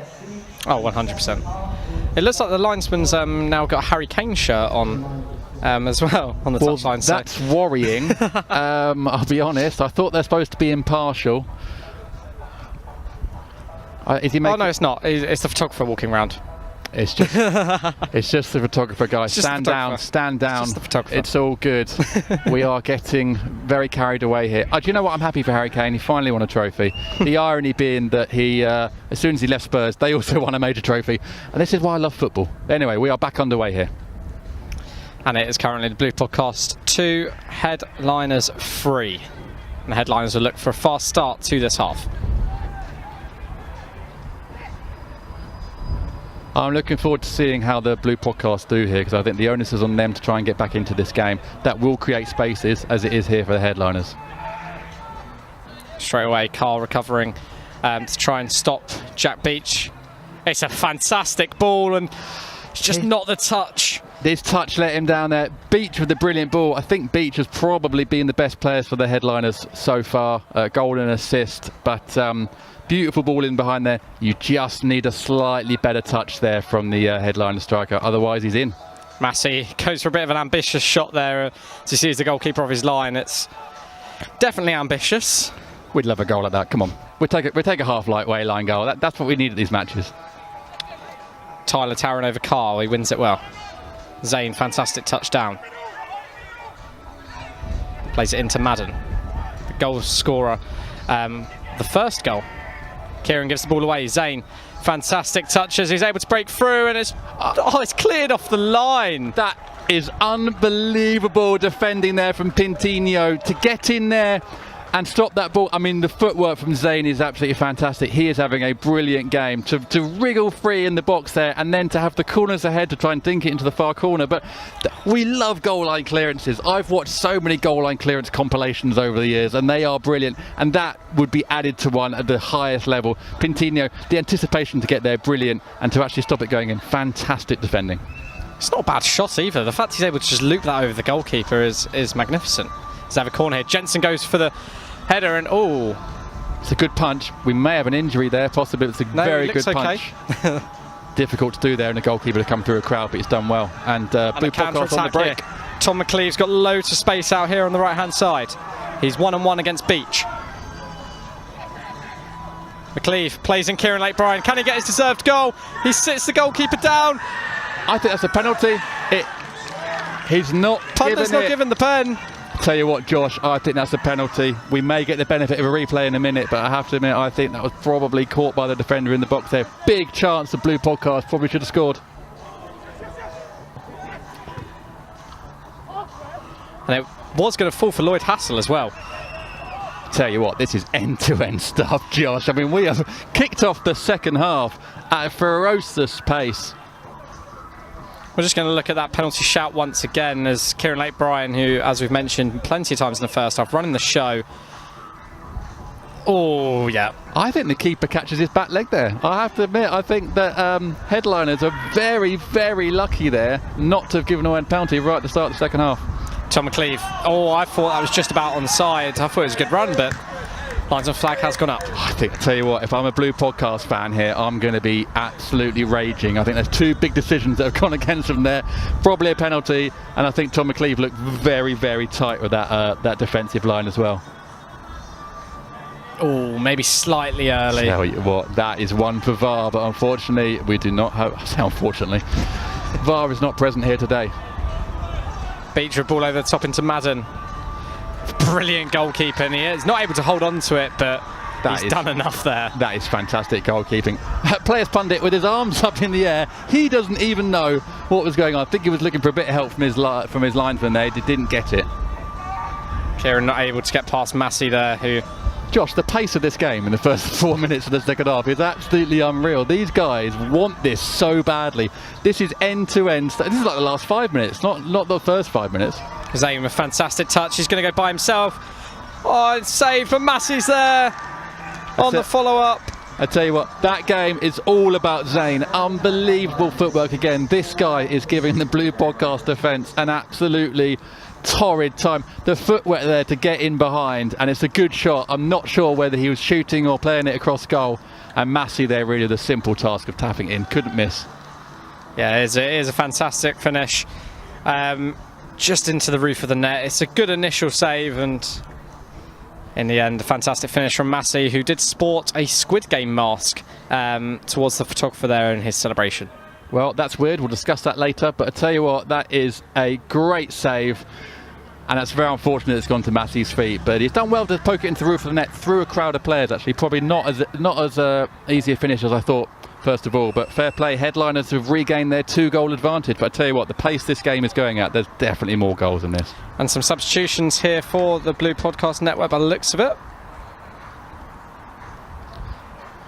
Oh, 100%. It looks like the linesman's now got a Harry Kane shirt on as well on the touchline. That's worrying. I'll be honest. I thought they're supposed to be impartial. Is he making... Oh no, it's not. It's the photographer walking around. It's just the photographer, guys. Stand down. It's just the photographer. It's all good. We are getting very carried away here. Do you know what? I'm happy for Harry Kane. He finally won a trophy. The irony being that he, as soon as he left Spurs, they also won a major trophy. And this is why I love football. Anyway, we are back underway here. And it is currently the Blue Podcast 2, Headliners 3. And the Headliners will look for a fast start to this half. I'm looking forward to seeing how the Blue Podcast do here, because I think the onus is on them to try and get back into this game. That will create spaces, as it is here for the Headliners. Straight away, Carl recovering to try and stop Jack Beach. It's a fantastic ball, and it's just not the touch. This touch let him down there. Beach with the brilliant ball. I think Beach has probably been the best players for the Headliners so far. Goal and assist, but beautiful ball in behind there. You just need a slightly better touch there from the Headliner striker. Otherwise, he's in. Massey goes for a bit of an ambitious shot there to see as the goalkeeper of his line. It's definitely ambitious. We'd love a goal like that. Come on. We'll take a half lightweight line goal. That's what we need at these matches. Tyler towering over Carl. He wins it well. Zane, fantastic touchdown. Plays it into Madden, the goal scorer. The first goal. Kian gives the ball away. Zane, fantastic touches. He's able to break through, and it's cleared off the line. That is unbelievable defending there from Pintinho to get in there and stop that ball. I mean, the footwork from Zane is absolutely fantastic. He is having a brilliant game to wriggle free in the box there, and then to have the corners ahead to try and dink it into the far corner. But we love goal line clearances. I've watched so many goal line clearance compilations over the years, and they are brilliant, and that would be added to one at the highest level. Pintinho, the anticipation to get there, brilliant, and to actually stop it going in, fantastic defending. It's not a bad shot either. The fact he's able to just loop that over the goalkeeper is magnificent. Let's have a corner here. Jensen goes for the header, and it's a good punch. We may have an injury there, possibly. It's a very good punch. Okay. Difficult to do there, and a goalkeeper to come through a crowd, but he's done well. And Blue Podcast on the break. Here. Tom McLeave's got loads of space out here on the right hand side. He's 1-on-1 against Beach. McLeave plays in Kieran Lake-Bryan. Can he get his deserved goal? He sits the goalkeeper down. I think that's a penalty. He's not given the pen. Tell you what, Josh, I think that's a penalty. We may get the benefit of a replay in a minute, but I have to admit, I think that was probably caught by the defender in the box there. Big chance the Blue Podcast probably should have scored. And it was going to fall for Lloyd Hassel as well. Tell you what, this is end-to-end stuff, Josh. I mean, we have kicked off the second half at a ferocious pace. We're just going to look at that penalty shout once again as Kieran Lake-Bryan, who, as we've mentioned plenty of times in the first half, running the show. Oh, yeah. I think the keeper catches his back leg there. I have to admit, I think that Headliners are very, very lucky there not to have given away a penalty right at the start of the second half. Tom McLeave. I thought that was just about onside. I thought it was a good run, but linesman flag has gone up. I tell you what, if I'm a Blue Podcast fan here, I'm going to be absolutely raging. I think there's two big decisions that have gone against them there. Probably a penalty, and I think Tom McLeave looked very, very tight with that defensive line as well. Oh, maybe slightly early. Tell you what, that is one for VAR, but unfortunately, we do not have. I say unfortunately, VAR is not present here today. Beecher ball over the top into Madden. Brilliant goalkeeper, and he is not able to hold on to it, but he's done enough there. That is fantastic goalkeeping. Players pundit with his arms up in the air. He doesn't even know what was going on. I think he was looking for a bit of help from his linesman there. He didn't get it. Kieran not able to get past Massey there, who... Josh, the pace of this game in the first 4 minutes of the second half is absolutely unreal. These guys want this so badly. This is end-to-end. This is like the last 5 minutes, not the first 5 minutes. Zane with a fantastic touch. He's going to go by himself. Oh, it's saved, but Massey's there on the follow-up. I tell you what, that game is all about Zane. Unbelievable footwork again. This guy is giving the Blue Podcast defence an absolutely torrid time. The footwork there to get in behind, and it's a good shot. I'm not sure whether he was shooting or playing it across goal. And Massey there, really the simple task of tapping it in. Couldn't miss. Yeah, it is a fantastic finish. Just into the roof of the net. It's a good initial save, and in the end, a fantastic finish from Massey, who did sport a Squid Game mask towards the photographer there in his celebration. Well, that's weird. We'll discuss that later. But I tell you what, that is a great save. And that's very unfortunate it's gone to Massey's feet. But he's done well to poke it into the roof of the net through a crowd of players, actually. Probably not as easy a finish as I thought, first of all. But fair play. Headliners have regained their 2-goal advantage. But I tell you what, the pace this game is going at, there's definitely more goals than this. And some substitutions here for the Blue Podcast Network by the looks of it.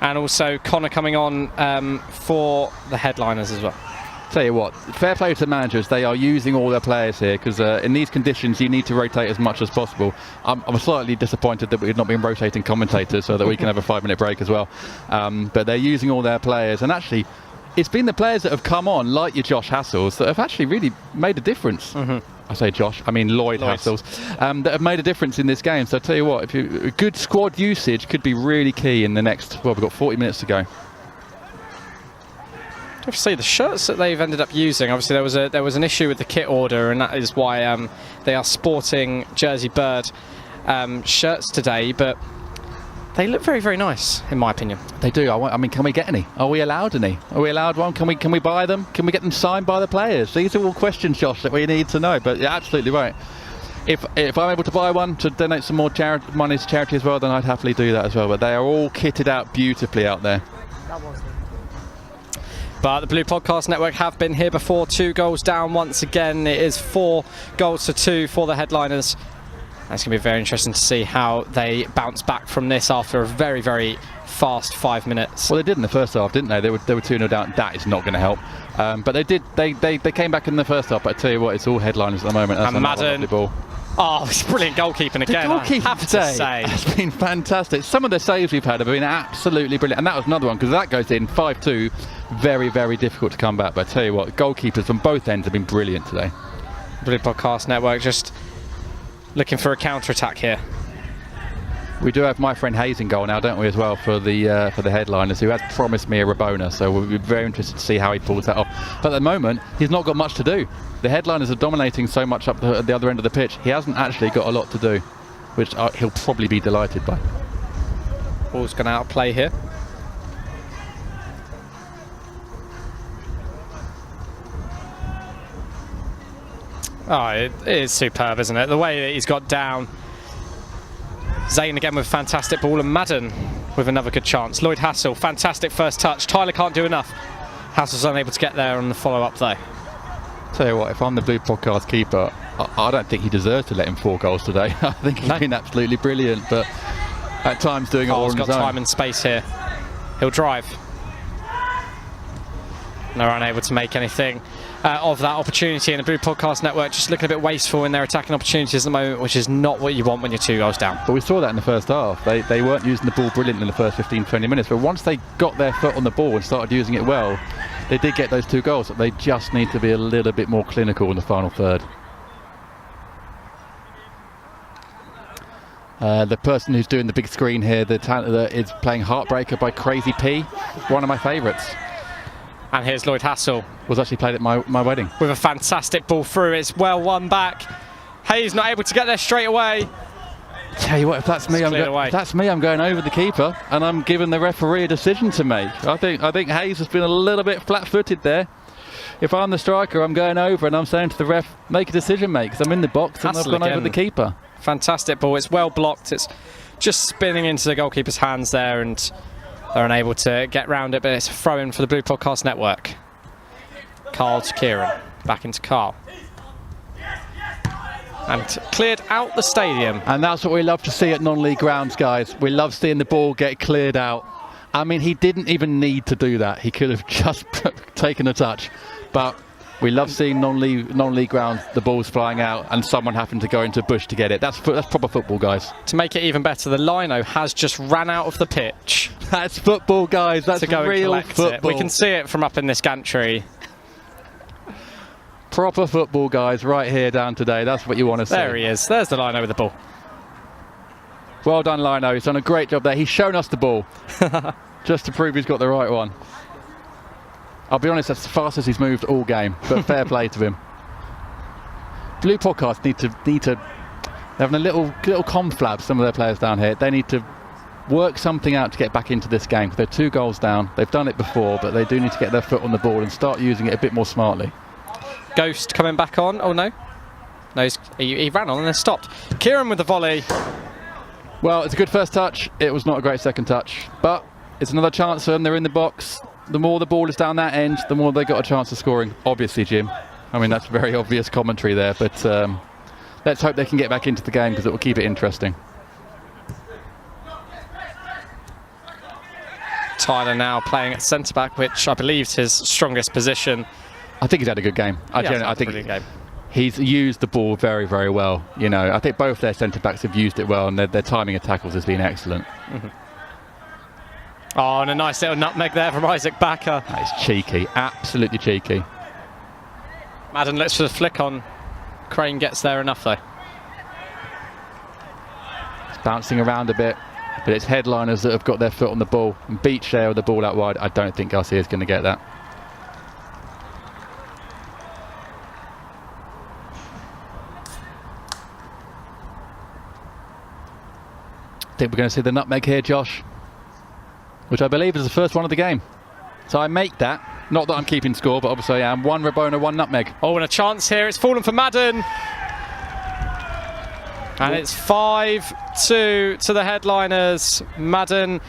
And also Connor coming on for the Headliners as well. Tell you what, fair play to the managers. They are using all their players here because in these conditions you need to rotate as much as possible. I'm slightly disappointed that we've not been rotating commentators so that we can have a 5-minute break as well. But they're using all their players, and actually it's been the players that have come on, like your Josh Hassels, that have actually really made a difference. I say Josh, I mean Lloyd Hassels, that have made a difference in this game. So I tell you what, good squad usage could be really key in the next, well, we've got 40 minutes to go. Obviously, the shirts that they've ended up using, obviously there was an issue with the kit order, and that is why they are sporting Jersey Bird shirts today, but they look very, very nice, in my opinion. They do. I mean, can we get any? Are we allowed any? Are we allowed one? Can we buy them? Can we get them signed by the players? These are all questions, Josh, that we need to know. But you're absolutely right. If I'm able to buy one to donate some more money to charity as well, then I'd happily do that as well. But they are all kitted out beautifully out there. But the Blue Podcast Network have been here before. 2 goals down once again. It is 4 goals to 2 for the Headliners. It's going to be very interesting to see how they bounce back from this after a very, very fast 5 minutes. Well, they did in the first half, didn't they? They were 2-0 down. That is not going to help. But they did. They came back in the first half. But I tell you what, it's all Headliners at the moment. That's and Madden. Ball. Oh, it's brilliant goalkeeping again. The goalkeeping I have to say. It's been fantastic. Some of the saves we've had have been absolutely brilliant. And that was another one, because that goes in 5-2. Very, very difficult to come back. But I tell you what, goalkeepers from both ends have been brilliant today. Blue Podcast Network just looking for a counter-attack here. We do have my friend Hayes in goal now, don't we, as well, for the Headliners, who has promised me a Rabona, so we'll be very interested to see how he pulls that off. But at the moment, he's not got much to do. The Headliners are dominating so much up at the other end of the pitch, he hasn't actually got a lot to do, which he'll probably be delighted by. Ball's going to outplay here. Oh, it is superb, isn't it? The way that he's got down. Zane again with a fantastic ball, and Madden with another good chance. Lloyd Hassel, fantastic first touch. Tyler can't do enough. Hassel's unable to get there on the follow-up though. Tell you what, if I'm the Blue Podcast keeper, I don't think he deserves to let in 4 goals today. I think he's been absolutely brilliant, but at times doing it all on his own. He's got time and space here. He'll drive. And they're unable to make anything of that opportunity, and the Blue Podcast Network just looking a bit wasteful in their attacking opportunities at the moment, which is not what you want when you're 2 goals down. But we saw that in the first half. They weren't using the ball brilliantly in the first 15-20 minutes, but once they got their foot on the ball and started using it well, they did get those 2 goals. They just need to be a little bit more clinical in the final third. The person who's doing the big screen here, the talent that is playing Heartbreaker by Crazy P, one of my favourites. And here's Lloyd Hassel. Was actually played at my wedding. With a fantastic ball through. It's well won back. Hayes not able to get there straight away. Tell you what, if that's me, I'm going over the keeper, and I'm giving the referee a decision to make. I think Hayes has been a little bit flat-footed there. If I'm the striker, I'm going over, and I'm saying to the ref, make a decision, mate, because I'm in the box and I've gone over the keeper. Fantastic ball. It's well blocked. It's just spinning into the goalkeeper's hands there, and they're unable to get round it, but it's a throw-in for the Blue Podcast Network. Carl to Kieran. Back into Carl. And cleared out the stadium. And that's what we love to see at non-league grounds, guys. We love seeing the ball get cleared out. I mean, he didn't even need to do that. He could have just taken a touch. But we love seeing non-league grounds, the ball's flying out and someone having to go into a bush to get it. That's proper football, guys. To make it even better, the lino has just ran out of the pitch. That's football, guys. That's real football. We can see it from up in this gantry. Proper football, guys, right here down today. That's what you want to see. There he is. There's the lino with the ball. Well done, Lino. He's done a great job there. He's shown us the ball just to prove he's got the right one. I'll be honest, that's the fastest he's moved all game, but fair play to him. Blue Podcast need to they're having a little conflab, some of their players down here. They need to work something out to get back into this game, because they're 2 goals down. They've done it before, but they do need to get their foot on the ball and start using it a bit more smartly. Ghost coming back on. Oh no. No, he ran on and then stopped. Kian with the volley. Well, it's a good first touch. It was not a great second touch, but it's another chance for them. They're in the box. The more the ball is down that end, the more they got a chance of scoring. Obviously, Jim. I mean, that's very obvious commentary there, but let's hope they can get back into the game, because it will keep it interesting. Tyler now playing at centre-back, which I believe is his strongest position. I think he's had a good game. I think game. He's used the ball very, very well. You know, I think both their centre-backs have used it well, and their timing of tackles has been excellent. Oh, and a nice little nutmeg there from Isaac Backer. That is cheeky, absolutely cheeky. Madden looks for the flick on. Crane gets there enough though. It's bouncing around a bit, but it's headliners that have got their foot on the ball. And Beach there with the ball out wide. I don't think Garcia's going to get that. I think we're going to see the nutmeg here, Josh, which I believe is the first one of the game. So I make that. Not that I'm keeping score, but obviously I am. 1 Rabona, 1 nutmeg. Oh, and a chance here. It's fallen for Madden. And it's 5-2 to the headliners. Madden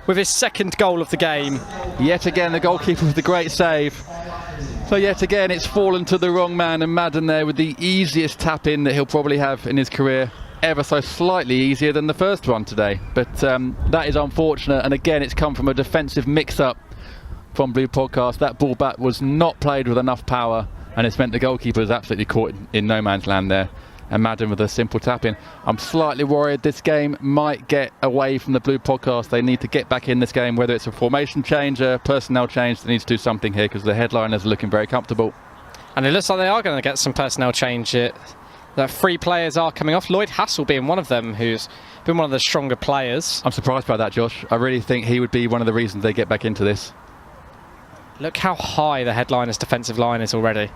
with his 2nd goal of the game. Yet again, the goalkeeper with the great save. So yet again, it's fallen to the wrong man, and Madden there with the easiest tap-in that he'll probably have in his career. Ever so slightly easier than the first one today. But that is unfortunate, and again, it's come from a defensive mix-up from Blue Podcast. That ball back was not played with enough power, and it's meant the goalkeeper is absolutely caught in no man's land there, and Madden with a simple tap in. I'm slightly worried this game might get away from the Blue Podcast. They need to get back in this game, whether it's a formation change, a personnel change. They need to do something here, because the headliners are looking very comfortable. And it looks like they are going to get some personnel change. The 3 players are coming off, Lloyd Hassel being one of them, who's been one of the stronger players. I'm surprised by that, Josh. I really think he would be one of the reasons they get back into this. Look how high the headliners' defensive line is already.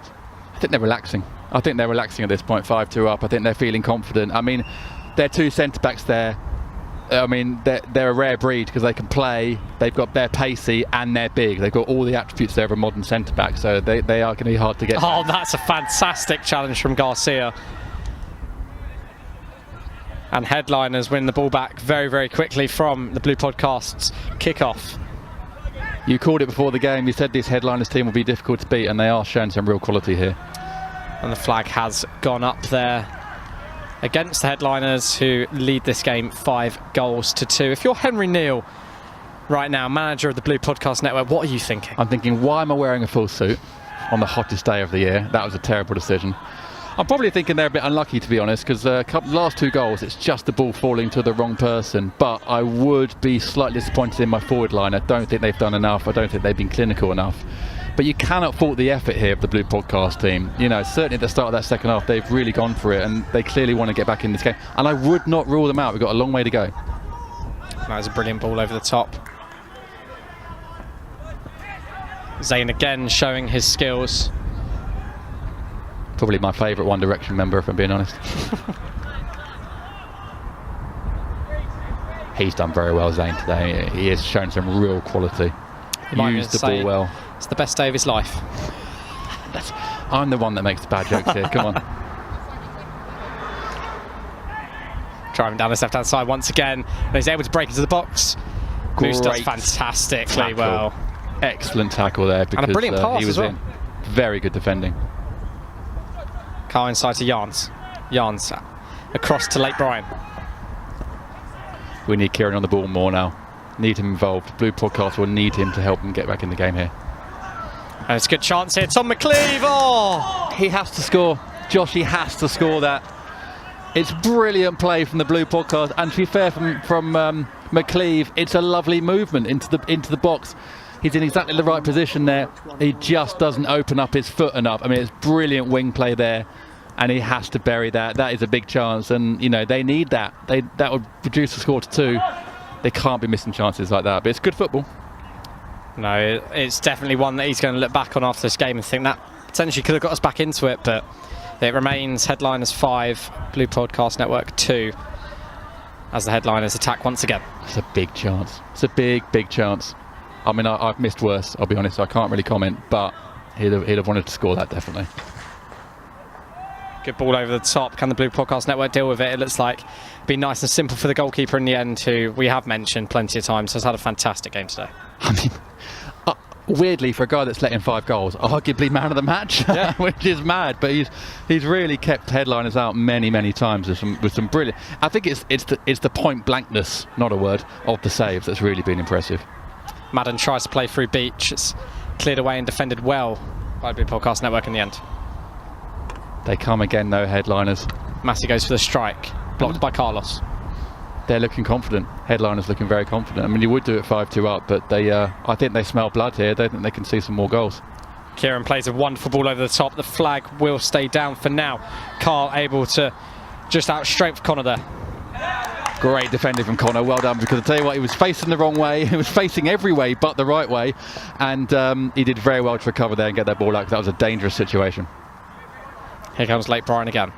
I think they're relaxing. I think they're relaxing at this point, 5-2 up. I think they're feeling confident. I mean, their 2 centre-backs there, I mean, they're a rare breed, because they can play, they're pacey, and they're big. They've got all the attributes there of a modern centre-back, so they are going to be hard to get. Oh, that's a fantastic challenge from Garcia. And headliners win the ball back very, very quickly from the Blue Podcast's kickoff. You called it before the game. You said this headliners team will be difficult to beat, and they are showing some real quality here. And the flag has gone up there against the headliners, who lead this game 5-2. If you're Henry Neal right now, manager of the Blue Podcast Network, what are you thinking? I'm thinking, why am I wearing a full suit on the hottest day of the year? That was a terrible decision. I'm probably thinking they're a bit unlucky, to be honest, because the last 2 goals, it's just the ball falling to the wrong person. But I would be slightly disappointed in my forward line. I don't think they've done enough. I don't think they've been clinical enough. But you cannot fault the effort here of the Blue Podcast team. You know, certainly at the start of that second half, they've really gone for it, and they clearly want to get back in this game. And I would not rule them out. We've got a long way to go. That was a brilliant ball over the top. Zayn again showing his skills. Probably my favourite One Direction member, if I'm being honest. He's done very well, Zayn, today. He has shown some real quality. Used the ball well. It's the best day of his life. I'm the one that makes the bad jokes here. Come on. Driving down the left-hand side once again. And he's able to break into the box. Luce does fantastically tackle. well. Excellent tackle there, because and a brilliant pass he was as well. in. Very good defending. Car inside to Jans. Jans across to Lake Brian. We need Kian on the ball more now. Need him involved. Blue Podcast will need him to help them get back in the game here. And it's a good chance here. Tom McLeave. Oh! He has to score. Josh, he has to score that. It's brilliant play from the Blue Podcast, and to be fair from McLeave, it's a lovely movement into the box. He's in exactly the right position there. He just doesn't open up his foot enough. I mean, it's brilliant wing play there, and he has to bury that. That is a big chance, and you know they need that. That would reduce the score to 2. They can't be missing chances like that. But it's good football. No, it's definitely one that he's going to look back on after this game and think that potentially could have got us back into it, but it remains headliners 5, Blue Podcast Network 2. as the headliners attack once again. It's a big chance. It's a big, big chance. I mean, I've missed worse, I'll be honest, so I can't really comment, but he'd have wanted to score that, definitely. Good ball over the top. Can the Blue Podcast Network deal with it? It looks like it'd be nice and simple for the goalkeeper in the end, who we have mentioned plenty of times has had a fantastic game today. I mean, weirdly, for a guy that's let in 5 goals, arguably man of the match, yeah. which is mad. But he's really kept headliners out many times with some brilliant. I think it's the point blankness, not a word, of the save that's really been impressive. Madden tries to play through Beach. It's cleared away and defended well by the Blue Podcast Network in the end. They come again, though, headliners. Massey goes for the strike, blocked by Carlos. They're looking confident. Headliners looking very confident. I mean, you would do it 5-2 up, but I think they smell blood here. They think they can see some more goals. Kian plays a wonderful ball over the top. The flag will stay down for now. Carl able to just outstrength Connor there. Great defending from Connor. Well done, because I tell you what, he was facing the wrong way. He was facing every way but the right way, and he did very well to recover there and get that ball out, because that was a dangerous situation. Here comes Lake Brian again.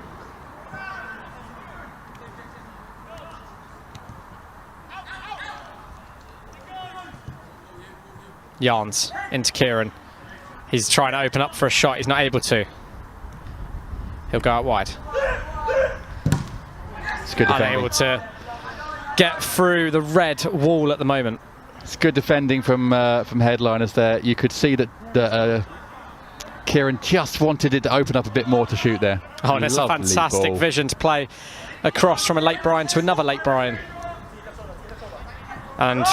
Yarns into Kian. He's trying to open up for a shot. He's not able to. He'll go out wide. It's good defending. Unable to get through the red wall at the moment. It's good defending from headliners there. You could see that Kian just wanted it to open up a bit more to shoot there. Oh, and it's a fantastic vision to play across from a Lake Brian to another Lake Brian. And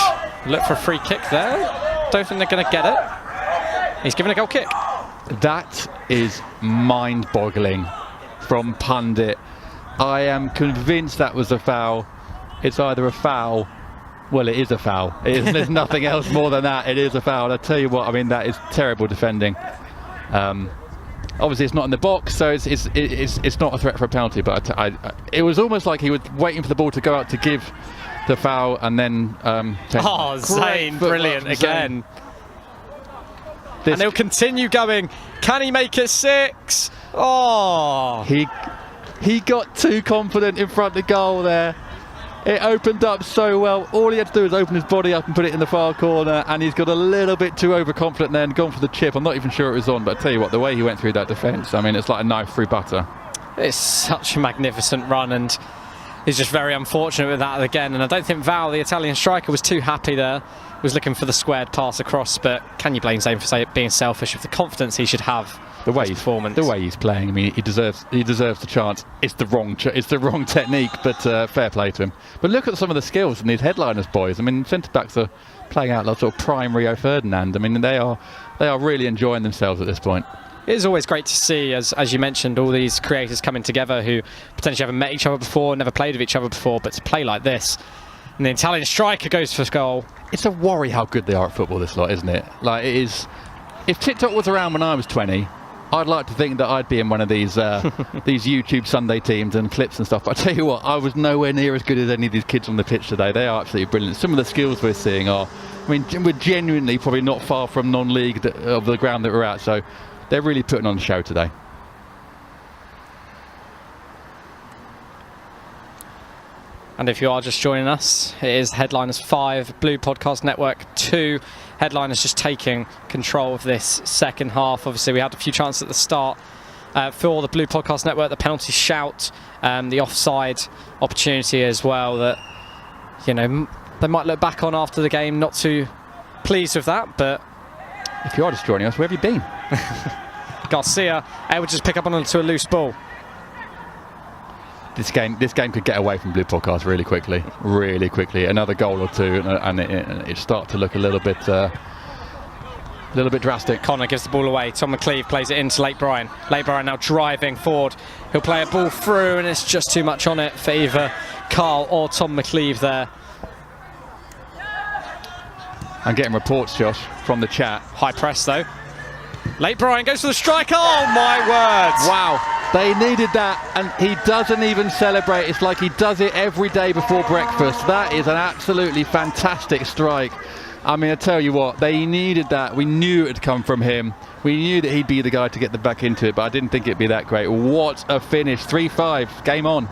look for a free kick there. Don't think they're going to get it. He's given a goal kick. That is mind-boggling from Pundit. I am convinced that was a foul. It's either a foul. Well, it is a foul. There's nothing else more than that. It is a foul. I tell you what, I mean, that is terrible defending. Obviously, it's not in the box, so it's not a threat for a penalty. But it was almost like he was waiting for the ball to go out to give the foul, and then Zane, brilliant again. And he'll continue going. Can he make it 6? Oh, he got too confident in front of the goal there. It opened up so well. All he had to do was open his body up and put it in the far corner, and he's got a little bit too overconfident there and gone for the chip. I'm not even sure it was on, but I tell you what, the way he went through that defence, I mean, it's like a knife through butter. It's such a magnificent run, and he's just very unfortunate with that again. And I don't think Val, the Italian striker, was too happy there. He was looking for the squared pass across, but can you blame Zane for being selfish with the confidence he should have? The way he's playing, I mean, he deserves the chance. It's the wrong technique, but fair play to him. But look at some of the skills in these headliners, boys. I mean, centre backs are playing out like sort of prime Rio Ferdinand. I mean, they are really enjoying themselves at this point. It is always great to see, as you mentioned, all these creators coming together who potentially haven't met each other before, never played with each other before, but to play like this. And the Italian striker goes for goal. It's a worry how good they are at football, this lot, isn't it? Like, it is. If TikTok was around when I was 20, I'd like to think that I'd be in one of these these YouTube Sunday teams and clips and stuff. But I tell you what, I was nowhere near as good as any of these kids on the pitch today. They are absolutely brilliant. Some of the skills we're seeing are, I mean, we're genuinely probably not far from non-league of the ground that we're at. So they're really putting on a show today. And if you are just joining us, it is Headliners 5, Blue Podcast Network 2. Headliners just taking control of this second half. Obviously, we had a few chances at the start for the Blue Podcast Network. The penalty shout, the offside opportunity as well. That, you know, they might look back on after the game, not too pleased with that. But if you are just joining us, where have you been? Garcia able to just pick up onto a loose ball. This game could get away from Blue Podcast really quickly. Another goal or two, and it start to look a little bit drastic. Connor gives the ball away. Tom McCleave plays it into Lake Brian. Lake Brian now driving forward. He'll play a ball through, and it's just too much on it for either Carl or Tom McCleave there. I'm getting reports, Josh, from the chat. High press though. Lake Brian goes for the strike. Oh my word! Wow. They needed that, and he doesn't even celebrate. It's like he does it every day before breakfast. That is an absolutely fantastic strike. I mean, I tell you what, they needed that. We knew it had come from him. We knew that he'd be the guy to get them back into it, but I didn't think it'd be that great. What a finish. 3-5, game on.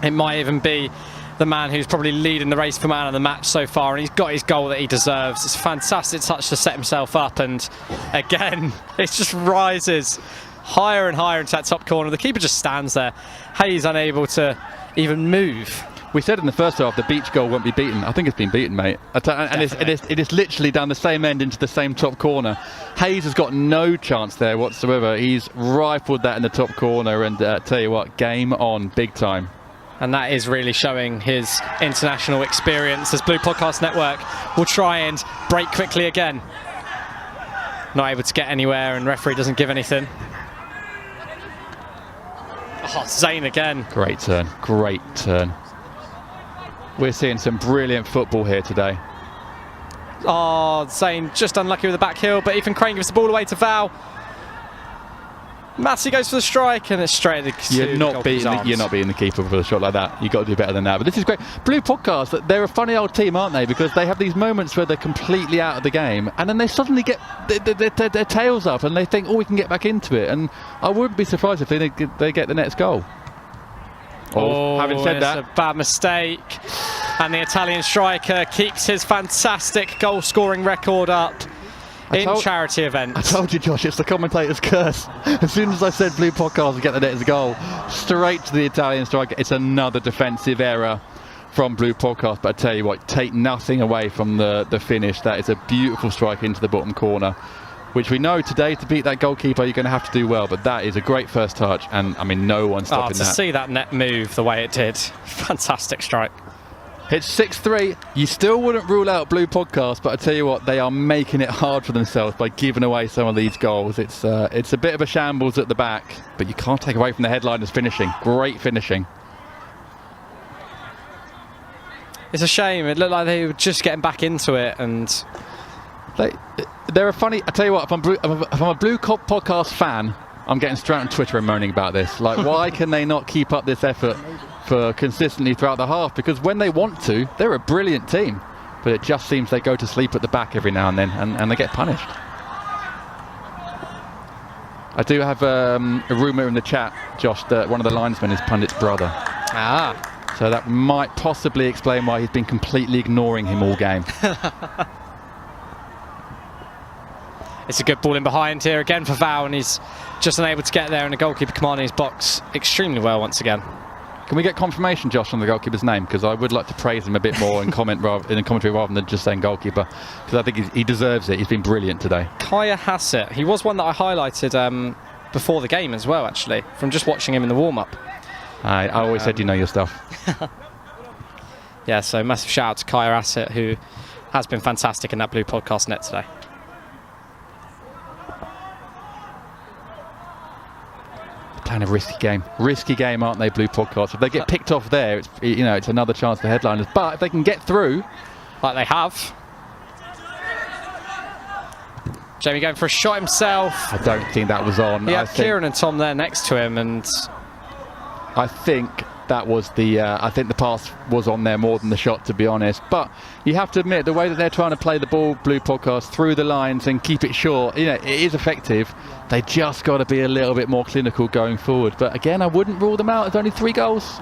It might even be the man who's probably leading the race for man of the match so far, and he's got his goal that he deserves. It's a fantastic touch to set himself up, and again, it just rises higher and higher into that top corner. The keeper just stands there. Hayes unable to even move. We said in the first half the beach goal won't be beaten. I think it's been beaten, mate. And it is literally down the same end into the same top corner. Hayes has got no chance there whatsoever. He's rifled that in the top corner, and tell you what, game on, big time. And that is really showing his international experience, as Blue Podcast Network will try and break quickly again. Not able to get anywhere, and referee doesn't give anything. Oh, Zane again. Great turn, great turn. We're seeing some brilliant football here today. Oh, Zane just unlucky with the back heel, but Ethan Crane gives the ball away to Val. Massey goes for the strike, and it's straight at the You're not beating the keeper with a shot like that. You've got to do better than that. But this is great. Blue Podcast, they're a funny old team, aren't they? Because they have these moments where they're completely out of the game, and then they suddenly get their tails up, and they think, oh, we can get back into it. And I wouldn't be surprised if they get the next goal. Having said that, it's a bad mistake, and the Italian striker keeps his fantastic goal-scoring record up in charity events. I told you, Josh, it's the commentator's curse. As soon as I said Blue Podcast would get the net as a goal, straight to the Italian striker. It's another defensive error from Blue Podcast, but I tell you what, take nothing away from the finish. That is a beautiful strike into the bottom corner, which we know today, to beat that goalkeeper, you're going to have to do well. But that is a great first touch, and I mean, no one's stopping that. To see that net move the way it did, fantastic strike. It's 6-3. You still wouldn't rule out Blue Podcast, but I tell you what, they are making it hard for themselves by giving away some of these goals. It's a bit of a shambles at the back, but you can't take away from the headliners finishing. Great finishing. It's a shame. It looked like they were just getting back into it, and they're a funny. I tell you what, if I'm a Blue Podcast fan, I'm getting straight on Twitter and moaning about this. Like, why can they not keep up this effort for consistently throughout the half? Because when they want to, they're a brilliant team, but it just seems they go to sleep at the back every now and then, and they get punished. I do have a rumour in the chat, Josh, that one of the linesmen is Pundit's brother. So that might possibly explain why he's been completely ignoring him all game. It's a good ball in behind here again for Val, and he's just unable to get there, and the goalkeeper commanding his box extremely well once again. Can we get confirmation, Josh, on the goalkeeper's name? Because I would like to praise him a bit more in commentary rather than just saying goalkeeper, because I think he deserves it. He's been brilliant today. Kaya Hassett. He was one that I highlighted before the game as well, actually, from just watching him in the warm-up. I always said you know your stuff. Yeah, so massive shout out to Kaya Hassett, who has been fantastic in that Blue Podcast net today. Playing a risky game, aren't they, Blue Podcast? If they get picked off there, it's another chance for headliners. But if they can get through, like they have. Jamie going for a shot himself. I don't think that was on. He had Kieran and Tom there next to him, and I think that was I think the pass was on there more than the shot, to be honest. But you have to admit, the way that they're trying to play the ball, Blue Podcast, through the lines and keep it short, it is effective. They just got to be a little bit more clinical going forward. But again, I wouldn't rule them out. There's only 3 goals.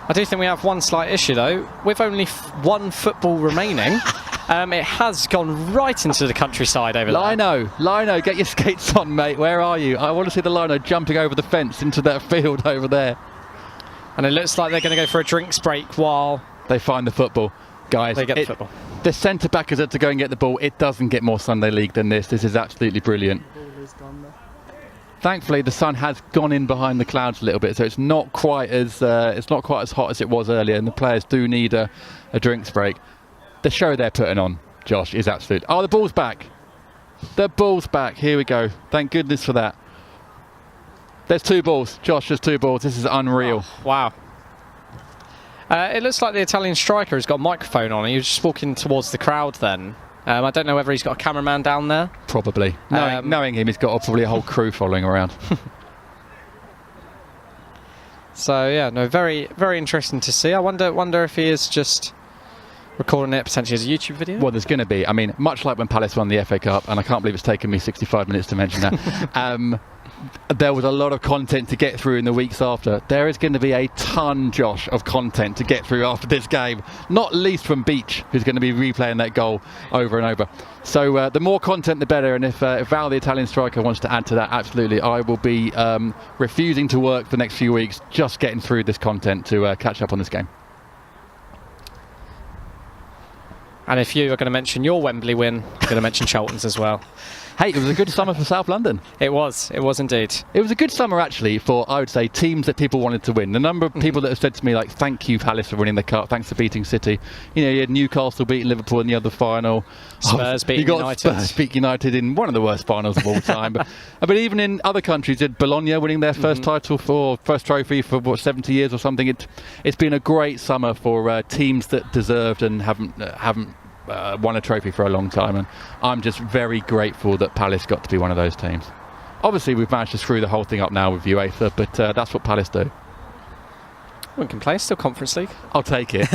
I do think we have one slight issue, though. With only one football remaining, it has gone right into the countryside over there. Lino, get your skates on, mate. Where are you? I want to see the Lino jumping over the fence into that field over there. And it looks like they're going to go for a drinks break while they find the football. Guys, they get the football. The centre-back is had to go and get the ball. It doesn't get more Sunday League than this. This is absolutely brilliant. Thankfully, the sun has gone in behind the clouds a little bit, so it's not quite as hot as it was earlier, and the players do need a drinks break. The show they're putting on, Josh, is absolute. Oh, the ball's back. The ball's back. Here we go. Thank goodness for that. There's 2 balls. Josh, there's 2 balls. This is unreal. Oh, wow. It looks like the Italian striker has got a microphone on. He was just walking towards the crowd then. I don't know whether he's got a cameraman down there. Probably. Knowing him, he's got probably a whole crew following around. So, yeah, no, very, very interesting to see. I wonder if he is just recording it potentially as a YouTube video. Well, there's going to be. I mean, much like when Palace won the FA Cup, and I can't believe it's taken me 65 minutes to mention that. there was a lot of content to get through in the weeks after. There is going to be a ton, Josh, of content to get through after this game, not least from Beach, who's going to be replaying that goal over and over. So the more content, the better. And if Val, the Italian striker, wants to add to that, absolutely. I will be refusing to work for the next few weeks, just getting through this content to catch up on this game. And if you are going to mention your Wembley win, you're going to mention Charlton's as well. Hey, it was a good summer for South London. It was indeed. It was a good summer, actually, for, I would say, teams that people wanted to win. The number of people that have said to me, like, thank you, Palace, for winning the cup, thanks for beating City. You know, you had Newcastle beating Liverpool in the other final. Spurs beating United. Spurs beat United in one of the worst finals of all time. but even in other countries, you had Bologna winning their first first trophy for, 70 years or something. It's been a great summer for teams that deserved and haven't won a trophy for a long time, and I'm just very grateful that Palace got to be one of those teams. Obviously we've managed to screw the whole thing up now with UEFA, but that's what Palace do. Wouldn't complain, still Conference League. I'll take it.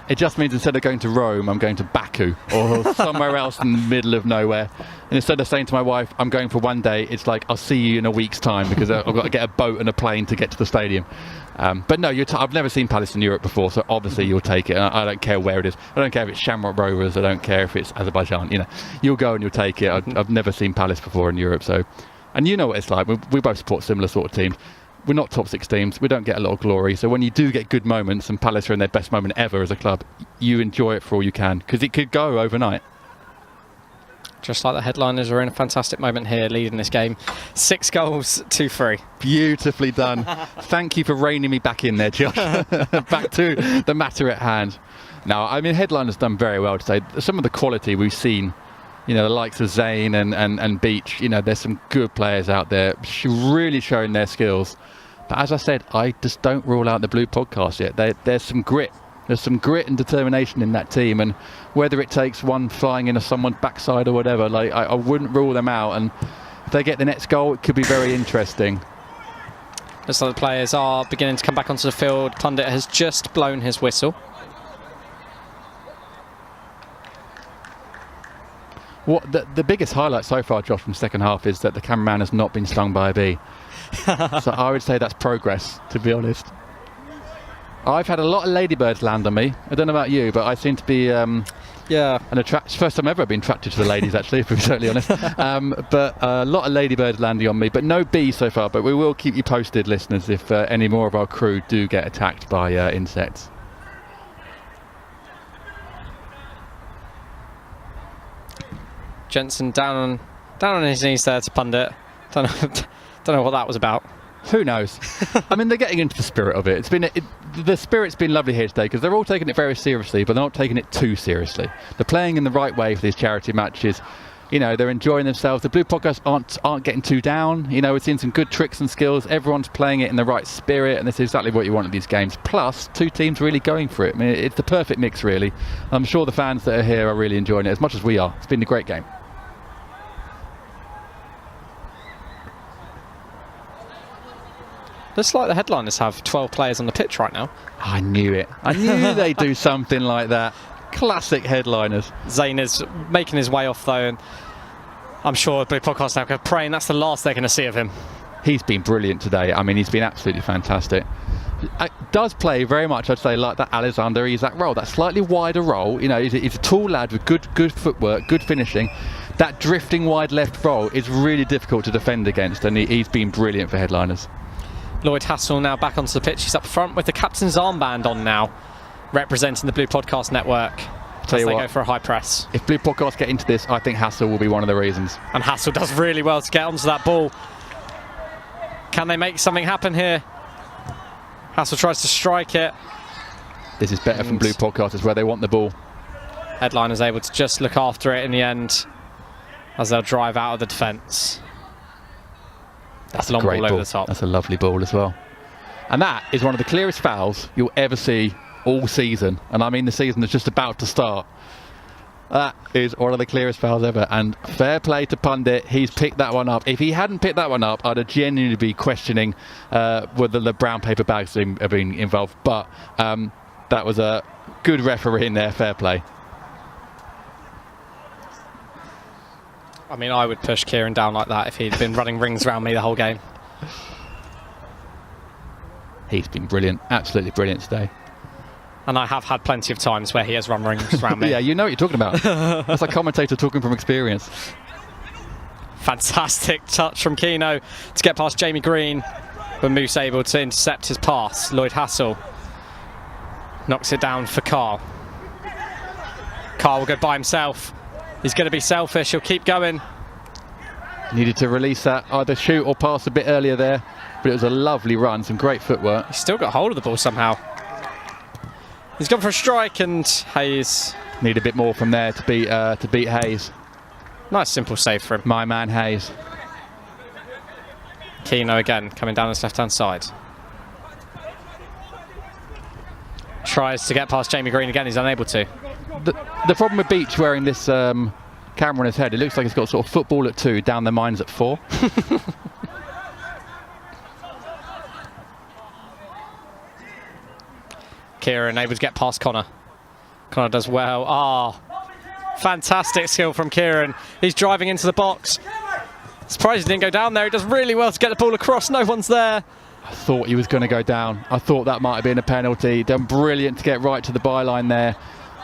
It just means instead of going to Rome, I'm going to Baku or somewhere else in the middle of nowhere. And instead of saying to my wife, I'm going for one day, it's like, I'll see you in a week's time, because I've got to get a boat and a plane to get to the stadium. But no, I've never seen Palace in Europe before, so obviously you'll take it. I don't care where it is. I don't care if it's Shamrock Rovers. I don't care if it's Azerbaijan. You know, you'll go and you'll take it. I've never seen Palace before in Europe, so. And you know what it's like. We both support similar sort of teams. We're not top six teams. We don't get a lot of glory. So when you do get good moments, and Palace are in their best moment ever as a club, you enjoy it for all you can, because it could go overnight. Just like the headliners are in a fantastic moment here, leading this game. 6 goals, 2-3. Beautifully done. Thank you for reining me back in there, Josh. Back to the matter at hand. Now, I mean, headliners done very well today. Some of the quality we've seen, you know, the likes of Zane and Beach, you know, there's some good players out there really showing their skills. But as I said, I just don't rule out the Blue podcast yet. There's some grit. There's some grit and determination in that team, and whether it takes one flying into someone's backside or whatever, like I wouldn't rule them out. And if they get the next goal, it could be very interesting. Looks like the players are beginning to come back onto the field. Pundit has just blown his whistle. What the biggest highlight so far, Josh, from the second half is that the cameraman has not been stung by a bee. So I would say that's progress, to be honest. I've had a lot of ladybirds land on me. I don't know about you, but I seem to be first time ever I've been attracted to the ladies, actually, if we're totally honest. But a lot of ladybirds landing on me, but no bees so far. But we will keep you posted, listeners, if any more of our crew do get attacked by insects. Jensen down on his knees there to Pundit. Don't know what that was about. Who knows? I mean, they're getting into the spirit of it. The spirit's been lovely here today, because they're all taking it very seriously, but they're not taking it too seriously. They're playing in the right way for these charity matches. You know, they're enjoying themselves. The Blue Podcast aren't getting too down. You know, we're seeing some good tricks and skills. Everyone's playing it in the right spirit, and this is exactly what you want in these games. Plus, 2 teams really going for it. I mean, it's the perfect mix, really. I'm sure the fans that are here are really enjoying it as much as we are. It's been a great game. Looks like the headliners have 12 players on the pitch right now. I knew it. I knew they'd do something like that. Classic headliners. Zane is making his way off, though, and I'm sure the podcast now are praying that's the last they're going to see of him. He's been brilliant today. I mean, he's been absolutely fantastic. Does play very much, I'd say, like that Alexander Isak role, that slightly wider role. You know, he's a tall lad with good footwork, good finishing. That drifting wide left role is really difficult to defend against, and he's been brilliant for headliners. Lloyd Hassel now back onto the pitch. He's up front with the captain's armband on now, representing the Blue Podcast Network. Tell you they what, go for a high press. If Blue Podcast get into this, I think Hassel will be one of the reasons. And Hassel does really well to get onto that ball. Can they make something happen here? Hassel tries to strike it. This is better from Blue Podcast. It's where they want the ball. Headliner's able to just look after it in the end as they'll drive out of the defence. That's long a great ball ball. over the top. That's a lovely ball as well. And that is one of the clearest fouls you'll ever see all season. And I mean the season that's just about to start. That is one of the clearest fouls ever. And fair play to Pundit. He's picked that one up. If he hadn't picked that one up, I'd have genuinely be questioning whether the brown paper bags have been involved. But that was a good referee in there. Fair play. I mean, I would push Kieran down like that if he'd been running rings around me the whole game. He's been brilliant, absolutely brilliant today. And I have had plenty of times where he has run rings around me. Yeah, you know what you're talking about. That's a commentator talking from experience. Fantastic touch from Keno to get past Jamie Green, but Moose able to intercept his pass. Lloyd Hassel knocks it down for Carl. Carl will go by himself. He's going to be selfish. He'll keep going. Needed to release that, either shoot or pass a bit earlier there, but it was a lovely run, some great footwork. He's still got hold of the ball somehow. He's gone for a strike, and Hayes. Need a bit more from there to beat Hayes. Nice simple save for him. My man Hayes. Keno again coming down his left-hand side. Tries to get past Jamie Green again. He's unable to. The problem with Beach wearing this camera on his head, it looks like he's got sort of football at 2, down the mines at 4. Kieran able to get past Connor. Connor does well. Fantastic skill from Kieran. He's driving into the box. Surprised he didn't go down there. He does really well to get the ball across. No one's there. I thought he was going to go down. I thought that might have been a penalty. Done brilliant to get right to the byline there.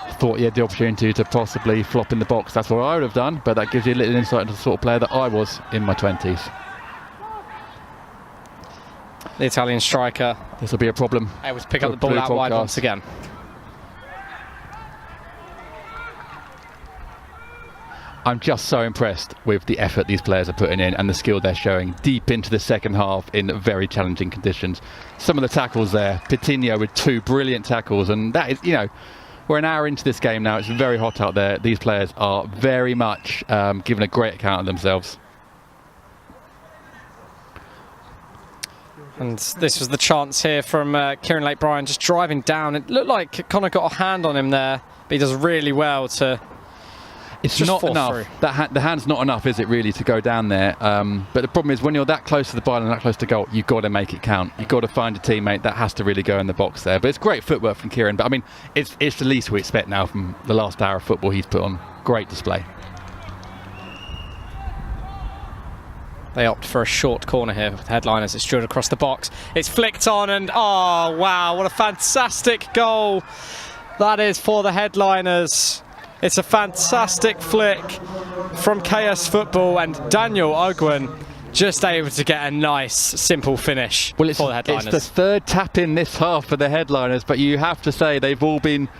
I thought he had the opportunity to possibly flop in the box. That's what I would have done, but that gives you a little insight into the sort of player that I was in my 20s. The Italian striker. This will be a problem. Able to pick up the ball out wide once again. I'm just so impressed with the effort these players are putting in and the skill they're showing deep into the second half in very challenging conditions. Some of the tackles there, Pitinho with 2 brilliant tackles, and that is, you know, we're an hour into this game now. It's very hot out there. These players are very much giving a great account of themselves. And this was the chance here from Kieran Lake Bryan, just driving down. It looked like Connor got a hand on him there, but he does really well to. It's just not fall enough. through. The hand's not enough, is it, really, to go down there? But the problem is when you're that close to the byline and that close to goal, you've got to make it count. You've got to find a teammate that has to really go in the box there. But it's great footwork from Kieran. But I mean, it's the least we expect now from the last hour of football he's put on. Great display. They opt for a short corner here with the headliners. It's drilled across the box. It's flicked on, and oh wow, what a fantastic goal that is for the headliners. It's a fantastic flick from KS Football, and Daniel Ogwen just able to get a nice, simple finish for the headliners. It's the third tap in this half for the headliners, but you have to say they've all been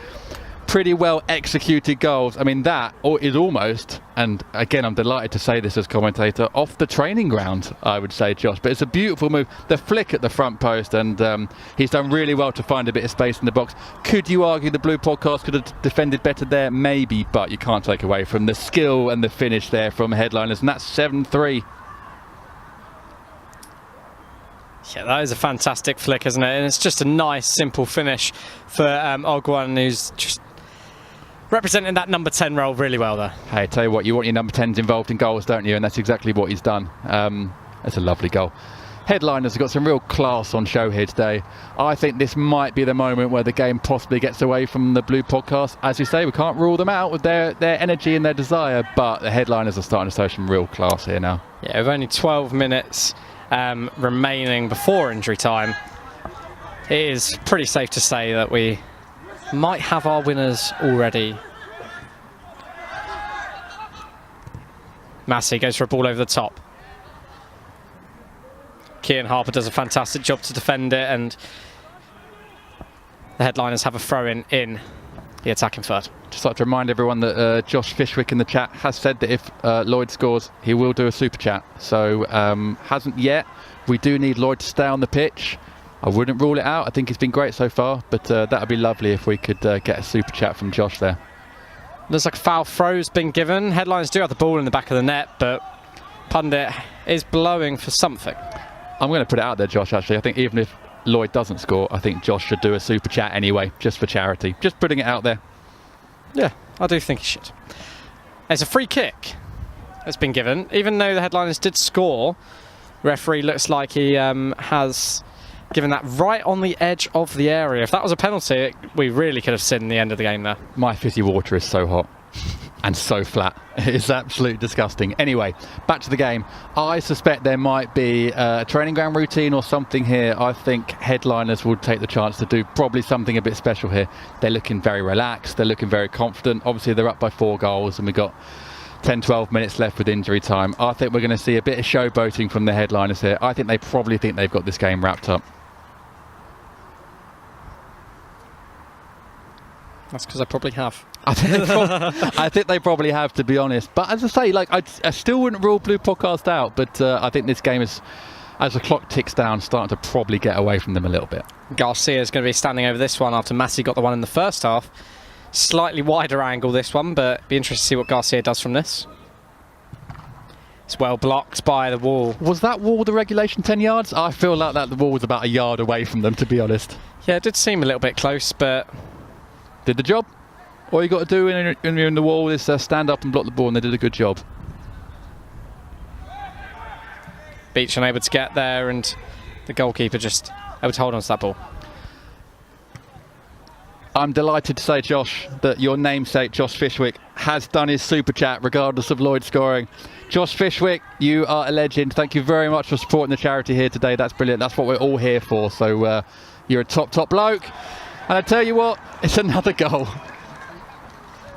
pretty well executed goals. I mean, that is almost, and again, I'm delighted to say this as commentator, off the training ground, I would say, Josh. But it's a beautiful move. The flick at the front post, and he's done really well to find a bit of space in the box. Could you argue the Blue Podcast could have defended better there? Maybe, but you can't take away from the skill and the finish there from headliners, and that's 7-3. Yeah, that is a fantastic flick, isn't it? And it's just a nice, simple finish for Ogwan, who's just representing that number 10 role really well there. Hey, I tell you what, you want your number 10s involved in goals, don't you? And that's exactly what he's done. That's a lovely goal. Headliners have got some real class on show here today. I think this might be the moment where the game possibly gets away from the Blue Podcast. As you say, we can't rule them out with their energy and their desire, but the headliners are starting to show some real class here now. Yeah, with only 12 minutes remaining before injury time, it is pretty safe to say that we might have our winners already. Massey goes for a ball over the top. Kian Harper does a fantastic job to defend it, and the headliners have a throw-in in the attacking third. Just like to remind everyone that Josh Fishwick in the chat has said that if Lloyd scores, he will do a super chat. So hasn't yet. We do need Lloyd to stay on the pitch. I wouldn't rule it out. I think he's been great so far, but that would be lovely if we could get a super chat from Josh there. Looks like a foul throw's been given. Headliners do have the ball in the back of the net, but Pundit is blowing for something. I'm going to put it out there, Josh, actually. I think even if Lloyd doesn't score, I think Josh should do a super chat anyway, just for charity. Just putting it out there. Yeah, I do think he should. There's a free kick that's been given. Even though the headliners did score, referee looks like he has given that right on the edge of the area. If that was a penalty, we really could have seen the end of the game there. My fizzy water is so hot. and so flat. It's absolutely disgusting. Anyway, back to the game. I suspect there might be a training ground routine or something here. I think headliners will take the chance to do probably something a bit special here. They're looking very relaxed. They're looking very confident. Obviously, they're up by 4 goals and we've got 10-12 minutes left with injury time. I think we're going to see a bit of showboating from the headliners here. I think they probably think they've got this game wrapped up. That's because I probably have. I think they probably have, to be honest. But as I say, like I still wouldn't rule Blue Podcast out. But I think this game is, as the clock ticks down, starting to probably get away from them a little bit. Garcia's going to be standing over this one after Massey got the one in the first half. Slightly wider angle this one, but be interested to see what Garcia does from this. It's well blocked by the wall. Was that wall the regulation 10 yards? I feel like that the wall was about a yard away from them, to be honest. Yeah, it did seem a little bit close, but did the job. All you got to do when you're in the wall is stand up and block the ball, and they did a good job. Beach unable to get there, and the goalkeeper just able to hold on to that ball. I'm delighted to say, Josh, that your namesake, Josh Fishwick, has done his super chat regardless of Lloyd scoring. Josh Fishwick, you are a legend. Thank you very much for supporting the charity here today. That's brilliant. That's what we're all here for. So you're a top bloke. And I tell you what, it's another goal.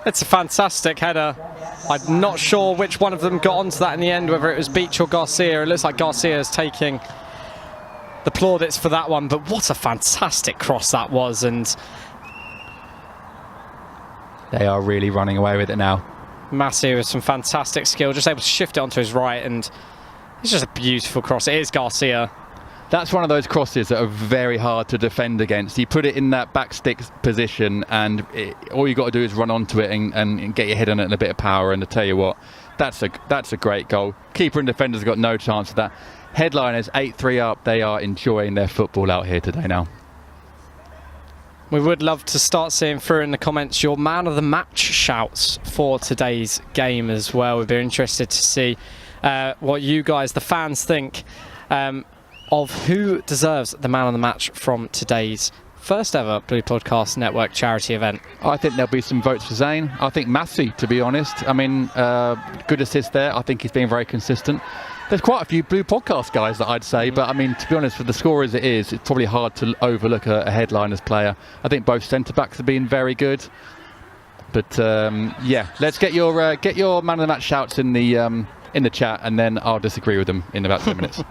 It's a fantastic header. I'm not sure which one of them got onto that in the end, whether it was Beach or Garcia. It looks like Garcia is taking the plaudits for that one, but what a fantastic cross that was. And they are really running away with it now. Massey with some fantastic skill, just able to shift it onto his right, and it's just a beautiful cross. It is Garcia. That's one of those crosses that are very hard to defend against. You put it in that back stick position, and all you got to do is run onto it and get your head on it and a bit of power. And to tell you what, that's a great goal. Keeper and defenders have got no chance of that. Headliners 8-3 up. They are enjoying their football out here today now. We would love to start seeing through in the comments your man of the match shouts for today's game as well. We'd be interested to see what you guys, the fans, think of who deserves the man of the match from today's first ever Blue Podcast Network charity event. I think there'll be some votes for Zane. I think Massey, to be honest. I mean, good assist there. I think he's been very consistent. There's quite a few Blue Podcast guys that I'd say, but I mean, to be honest, for the score as it is, it's probably hard to overlook a headliners player. I think both centre-backs have been very good. But yeah, let's get your man of the match shouts in the chat, and then I'll disagree with them in about 10 minutes.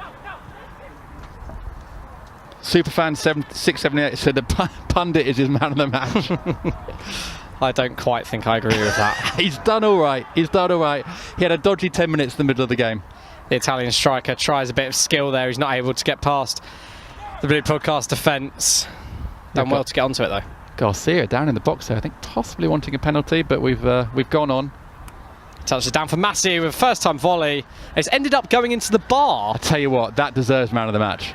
Superfan 678 said the pundit is his man of the match. I don't quite think I agree with that. He's done all right. He had a dodgy 10 minutes in the middle of the game. The Italian striker tries a bit of skill there. He's not able to get past the Blue Podcast defence. Done well to get onto it though. Garcia down in the box there, I think possibly wanting a penalty, but we've gone on. Touches down for Massey with first time volley. It's ended up going into the bar. I tell you what, that deserves man of the match.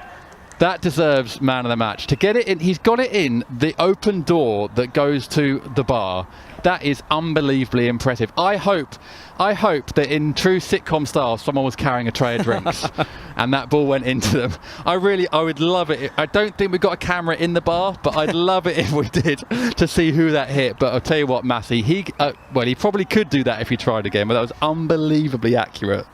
That deserves man of the match. To get it in, he's got it in the open door that goes to the bar. That is unbelievably impressive. I hope that in true sitcom style, someone was carrying a tray of drinks and that ball went into them. I would love it. I don't think we've got a camera in the bar, but I'd love it if we did to see who that hit. But I'll tell you what, Massey, he probably could do that if he tried again, but that was unbelievably accurate.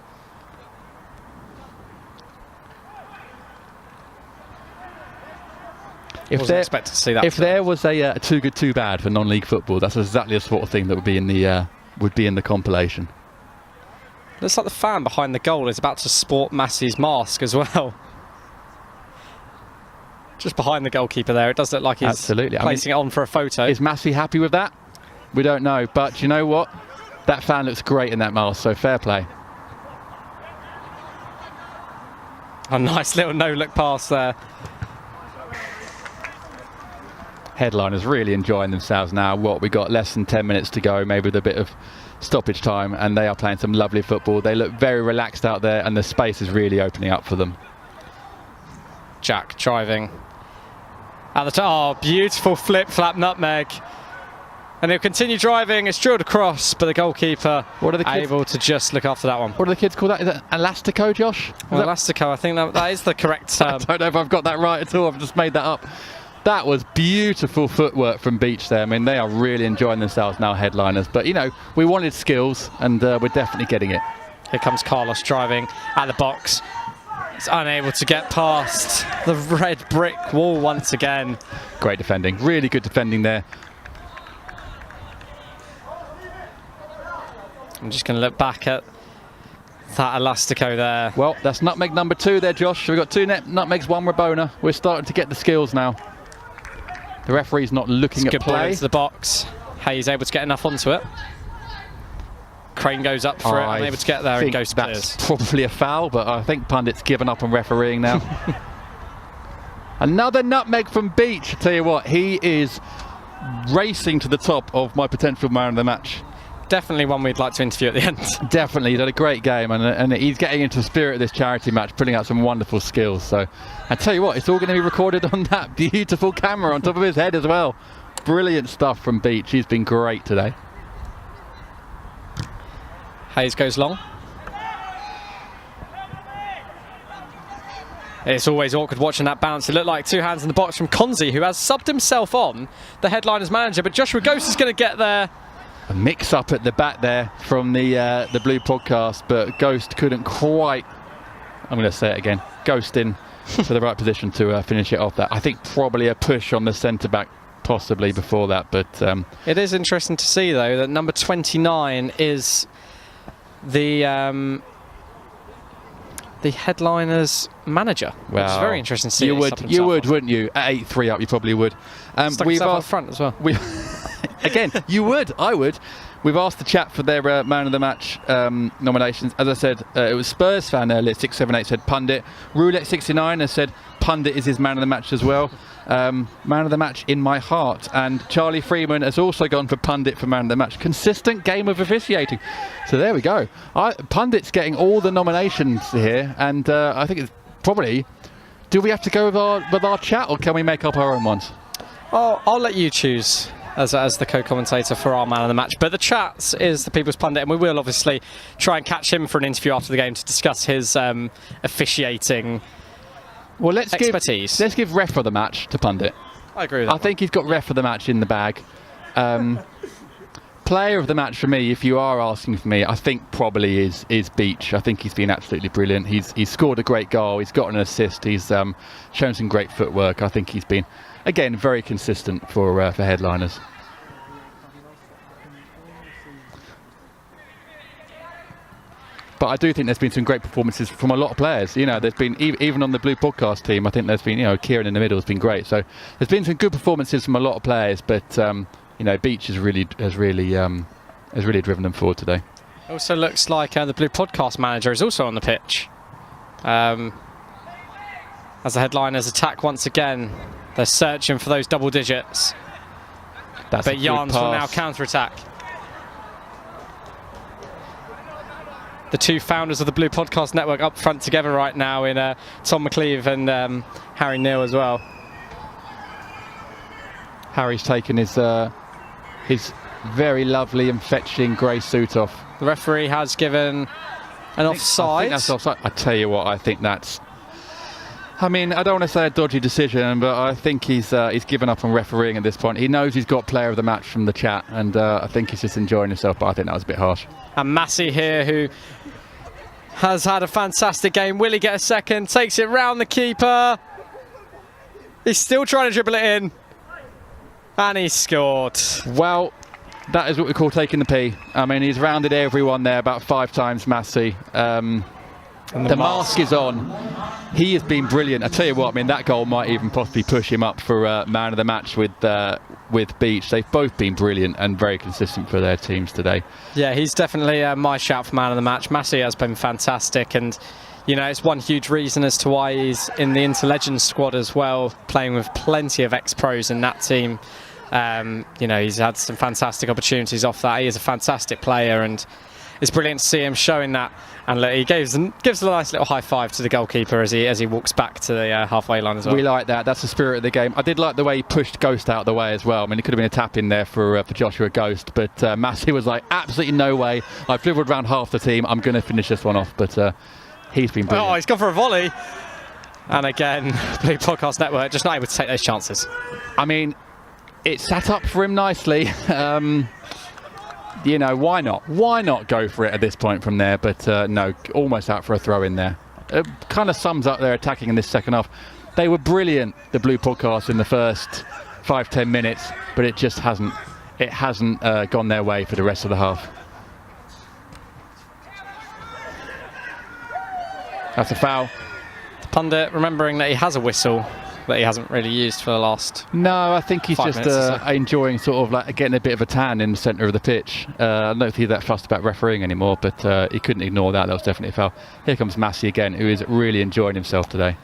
Wasn't expected to see that. If there was a too good, too bad for non-league football, that's exactly the sort of thing that would be in the compilation. Looks like the fan behind the goal is about to sport Massey's mask as well. Just behind the goalkeeper there, it does look like he's absolutely placing it on for a photo. Is Massey happy with that? We don't know, but you know what? That fan looks great in that mask, so fair play. A nice little no-look pass there. Headliners really enjoying themselves now. We got less than 10 minutes to go, maybe with a bit of stoppage time, and they are playing some lovely football. They look very relaxed out there, and the space is really opening up for them. Jack driving at the top. Oh, beautiful flip-flap nutmeg. And he'll continue driving. It's drilled across, but the goalkeeper able to just look after that one. What do the kids call that? Is that elastico, Josh? Well, elastico, I think that is the correct term. I don't know if I've got that right at all. I've just made that up. That was beautiful footwork from Beach there. I mean, they are really enjoying themselves now, headliners. But, you know, we wanted skills, and we're definitely getting it. Here comes Carlos driving at the box. He's unable to get past the red brick wall once again. Great defending. Really good defending there. I'm just going to look back at that Elastico there. Well, that's nutmeg number 2 there, Josh. We've got 2 nutmegs, 1 Rabona. We're starting to get the skills now. The referee's not looking at play. Into the box. Hayes able to get enough onto it. Crane goes up for it, unable to get there, and goes to that's probably a foul, but I think Pundit's given up on refereeing now. Another nutmeg from Beach. I tell you what, he is racing to the top of my potential man of the match. Definitely one we'd like to interview at the end. Definitely, he's had a great game, and he's getting into the spirit of this charity match, putting out some wonderful skills. So I tell you what, it's all going to be recorded on that beautiful camera on top of his head as well. Brilliant stuff from Beach. He's been great today. Hayes goes long. It's always awkward watching that bounce. It looked like 2 hands in the box from Conzy, who has subbed himself on, the headliner's manager, but Joshua Ghost is going to get there. A mix-up at the back there from the Blue podcast, but Ghost couldn't quite, I'm going to say it again, Ghost in to the right position to finish it off. That I think probably a push on the centre-back possibly before that, but... It is interesting to see, though, that number 29 is the headliner's manager, which is very interesting to see. You would, wouldn't you? At 8-3 up, you probably would. We've up front as well. Again, you would, I would. We've asked the chat for their man of the match nominations. As I said, it was Spurs fan earlier, 678 said Pundit. Roulette 69 has said Pundit is his man of the match as well. Man of the match in my heart. And Charlie Freeman has also gone for Pundit for man of the match. Consistent game of officiating. So there we go. Pundit's getting all the nominations here, and I think it's probably... Do we have to go with our chat, or can we make up our own ones? Oh, I'll let you choose as the co-commentator for our man of the match. But the chat is the People's Pundit, and we will obviously try and catch him for an interview after the game to discuss his officiating expertise. Let's give ref of the match to Pundit. I agree with that. I think he's got ref of the match in the bag. Player of the match for me, if you are asking for me, I think probably is Beach. I think he's been absolutely brilliant. He's scored a great goal. He's got an assist. He's shown some great footwork. I think he's been, again, very consistent for headliners. But I do think there's been some great performances from a lot of players. You know, there's been even on the Blue podcast team. I think there's been, Kian in the middle has been great. So there's been some good performances from a lot of players. But Beach has really driven them forward today. Also looks like the Blue podcast manager is also on the pitch. As the headliners attack once again, they're searching for those double digits. But Jans will now counter-attack. The 2 founders of the Blue Podcast Network up front together right now in Tom McLeave and Harry Neal as well. Harry's taken his very lovely and fetching grey suit off. The referee has given an offside. I think that's offside. I tell you what, I think that's... I mean, I don't want to say a dodgy decision, but I think he's given up on refereeing at this point. He knows he's got player of the match from the chat, and I think he's just enjoying himself, but I think that was a bit harsh. And Massey here, who has had a fantastic game. Will he get a second? Takes it round the keeper. He's still trying to dribble it in. And he scored. Well, that is what we call taking the P. I mean, he's rounded everyone there about 5 times, Massey. The mask is on. He has been brilliant. I tell you what, I mean, that goal might even possibly push him up for man of the match with Beach. They've both been brilliant and very consistent for their teams today. Yeah, he's definitely my shout for man of the match. Massey has been fantastic, and it's one huge reason as to why he's in the Inter-Legends squad as well, playing with plenty of ex-pros in that team. He's had some fantastic opportunities off that. He is a fantastic player, and it's brilliant to see him showing that. And he gives a nice little high five to the goalkeeper as he walks back to the halfway line as well. We like that. That's the spirit of the game. I did like the way he pushed Ghost out of the way as well. I mean, it could have been a tap in there for Joshua Ghost, but Massey was like, absolutely no way. I've dribbled around half the team. I'm going to finish this one off. But he's been brilliant. Oh, he's gone for a volley. And again, Blue Podcast Network just not able to take those chances. I mean, it sat up for him nicely. You know, why not? Why not go for it at this point from there? But no, almost out for a throw in there. It kind of sums up their attacking in this second half. They were brilliant, the Blue Podcast, in the first 5-10 minutes, but it just hasn't gone their way for the rest of the half. That's a foul. The pundit remembering that he has a whistle that he hasn't really used for the last. No, I think he's 5 just minutes or so. enjoying sort of like getting a bit of a tan in the centre of the pitch. I don't think he's that fussed about refereeing anymore, but he couldn't ignore that. That was definitely a foul. Here comes Massey again, who is really enjoying himself today.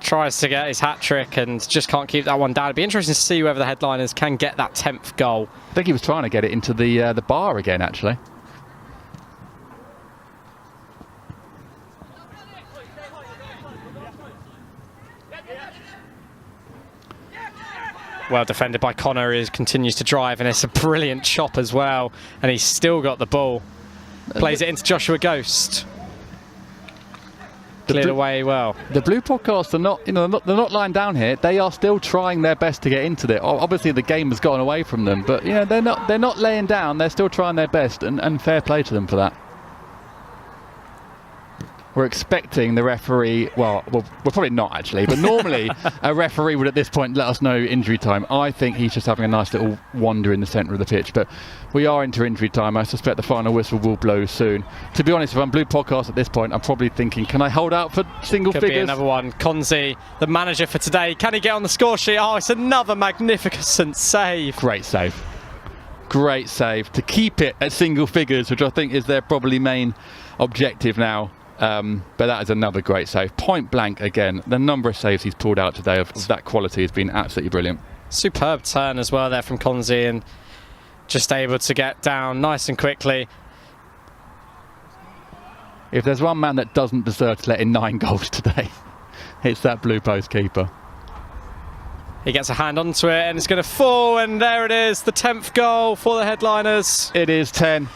Tries to get his hat-trick and just can't keep that one down. It'd be interesting to see whether the headliners can get that 10th goal. I think he was trying to get it into the bar again, actually. Well defended by Connor, who continues to drive, and it's a brilliant chop as well. And he's still got the ball. Plays it into Joshua Ghost. Cleared away well. The Blue Podcast are not, they're not lying down here. They are still trying their best to get into it. Obviously, the game has gotten away from them, but they're not laying down. They're still trying their best, and fair play to them for that. We're expecting the referee, well, we're probably not actually, but normally a referee would at this point let us know injury time. I think he's just having a nice little wander in the centre of the pitch, but we are into injury time. I suspect the final whistle will blow soon. To be honest, if I'm Blue Podcast at this point, I'm probably thinking, can I hold out for single Could figures? be another one. Conzy, the manager for today. Can he get on the score sheet? Oh, it's another magnificent save. Great save. Great save to keep it at single figures, which I think is their probably main objective now. But that is another great save. Point blank again. The number of saves he's pulled out today of that quality has been absolutely brilliant. Superb turn as well there from Conzy, and just able to get down nice and quickly. If there's one man that doesn't deserve to let in 9 goals today, it's that Blue Post keeper. He gets a hand onto it and it's going to fall, and there it is, the 10th goal for the headliners. It is 10.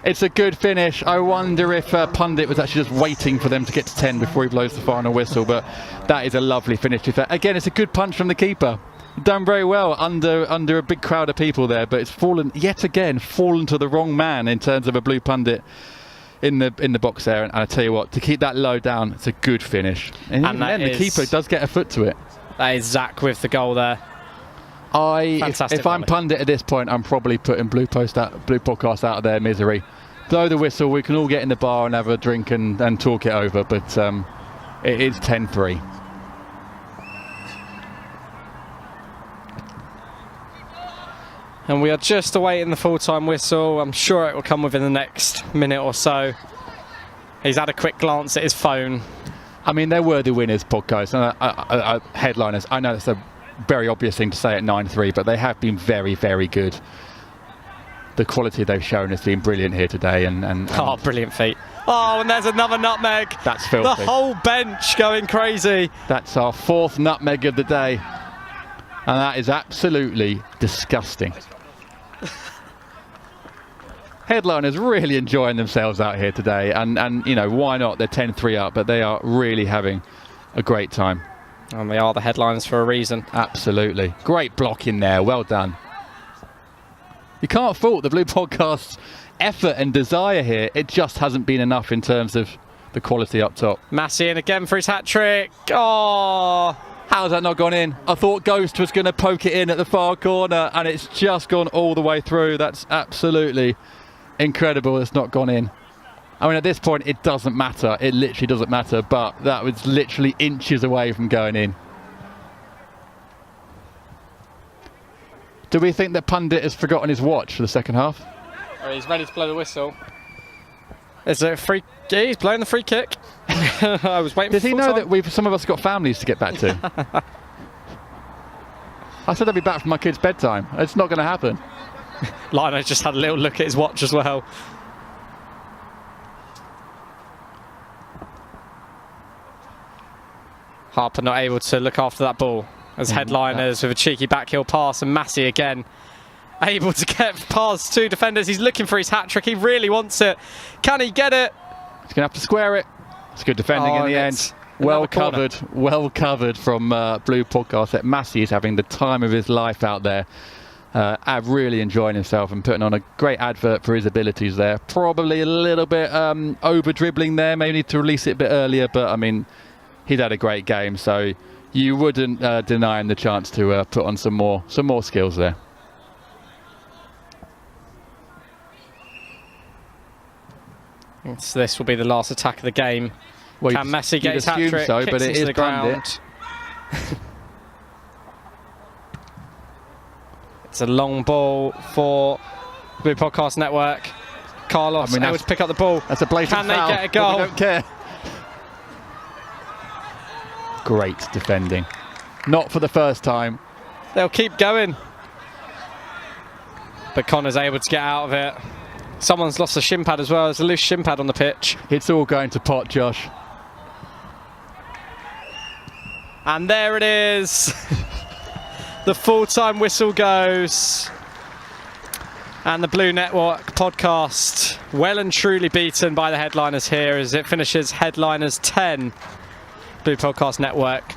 It's a good finish. I wonder if Pundit was actually just waiting for them to get to 10 before he blows the final whistle, but that is a lovely finish. Again, it's a good punch from the keeper. Done very well under a big crowd of people there, but it's fallen to the wrong man in terms of a Blue Pundit in the box there. And I tell you what, to keep that low down, it's a good finish. And then the keeper does get a foot to it. That is Zach with the goal there. If I'm Pundit at this point, I'm probably putting Blue Podcast out of their misery. Blow the whistle, we can all get in the bar and have a drink and talk it over, but it is 10-3. And we are just awaiting the full-time whistle. I'm sure it will come within the next minute or so. He's had a quick glance at his phone. I mean, they're worthy winners, Podcast, and headliners. I know that's a very obvious thing to say at 9-3, but they have been very, very good. The quality they've shown has been brilliant here today. And oh, brilliant feat. Oh, and there's another nutmeg. That's filthy. The whole bench going crazy. That's our 4th nutmeg of the day. And that is absolutely disgusting. Headliners really enjoying themselves out here today. And why not? They're 10-3 up, but they are really having a great time. And they are the headliners for a reason. Absolutely. Great block in there. Well done. You can't fault the Blue Podcast's effort and desire here. It just hasn't been enough in terms of the quality up top. Massey in again for his hat-trick. Oh, how's that not gone in? I thought Ghost was going to poke it in at the far corner, and it's just gone all the way through. That's absolutely incredible. It's not gone in. I mean, at this point, it doesn't matter. It literally doesn't matter, but that was literally inches away from going in. Do we think that Pundit has forgotten his watch for the second half? Oh, he's ready to blow the whistle. Is it a free? Yeah, he's blowing the free kick. I was waiting. Does for he know that some of us got families to get back to? I said I'd be back for my kids' bedtime. It's not going to happen. Lino just had a little look at his watch as well. Harper not able to look after that ball as headliners with a cheeky backheel pass, and Massey again able to get past 2 defenders. He's looking for his hat-trick. He really wants it. Can he get it? He's going to have to square it. It's good defending in the end. Well corner. covered from Blue Podcast that Massey is having the time of his life out there. Really enjoying himself and putting on a great advert for his abilities there. Probably a little bit over dribbling there, maybe need to release it a bit earlier, but I mean, he'd had a great game, so you wouldn't deny him the chance to put on some more skills there. So this will be the last attack of the game. Well, Can Messi get his assume hat-trick? so, Kicks but it into is the Bandit. ground. It's a long ball for Blue Podcast Network. Carlos able to pick up the ball. That's a blatant Can they foul, get a goal? but we don't care. Great defending. Not for the first time. They'll keep going. But Connor's able to get out of it. Someone's lost a shin pad as well. There's a loose shin pad on the pitch. It's all going to pot, Josh. And there it is. The full-time whistle goes. And the Blue Network podcast well and truly beaten by the headliners here as it finishes headliners 10. Blue Podcast Network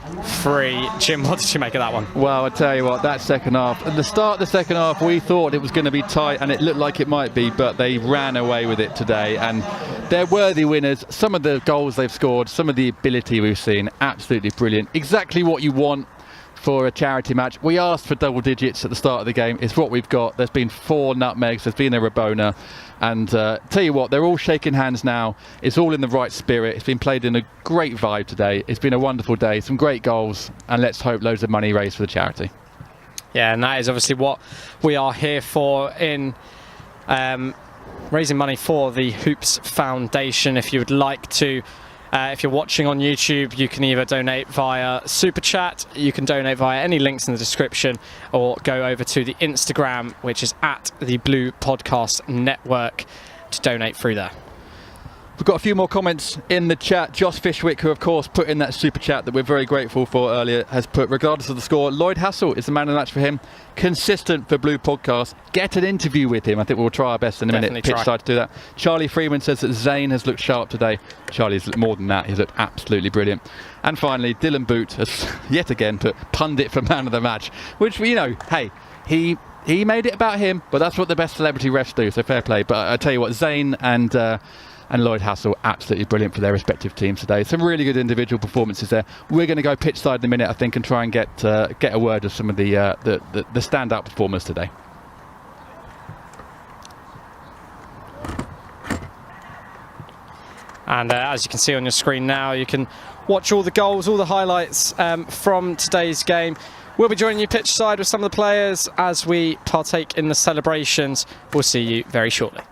3. Jim, what did you make of that one? Well, I tell you what, that second half, at the start of the second half, we thought it was going to be tight, and it looked like it might be, but they ran away with it today, and they're worthy winners. Some of the goals they've scored, some of the ability we've seen, absolutely brilliant. Exactly what you want for a charity match. We asked for double digits at the start of the game. It's what we've got. There's been 4 nutmegs, there's been a Rabona, and tell you what, they're all shaking hands now. It's all in the right spirit. It's been played in a great vibe today. It's been a wonderful day, some great goals, and let's hope loads of money raised for the charity. Yeah, and that is obviously what we are here for in raising money for the Hoops Foundation. If you would like to, if you're watching on YouTube, you can either donate via Super Chat, you can donate via any links in the description, or go over to the Instagram, which is at the Blue Podcast Network, to donate through there. We've got a few more comments in the chat. Josh Fishwick, who of course put in that super chat that we're very grateful for earlier, has put, regardless of the score, Lloyd Hassel is the man of the match for him. Consistent for Blue Podcast. Get an interview with him. I think we'll try our best in a minute. Pitch side to do that. Charlie Freeman says that Zane has looked sharp today. Charlie's looked more than that. He's looked absolutely brilliant. And finally, Dylan Boot has yet again put pundit for man of the match, which, you know, hey, he made it about him, but that's what the best celebrity refs do, so fair play. But I tell you what, Zane and Lloyd Hassel, absolutely brilliant for their respective teams today. Some really good individual performances there. We're going to go pitch side in a minute, I think, and try and get a word of some of the stand-up performers today. And as you can see on your screen now, you can watch all the goals, all the highlights from today's game. We'll be joining you pitch side with some of the players as we partake in the celebrations. We'll see you very shortly.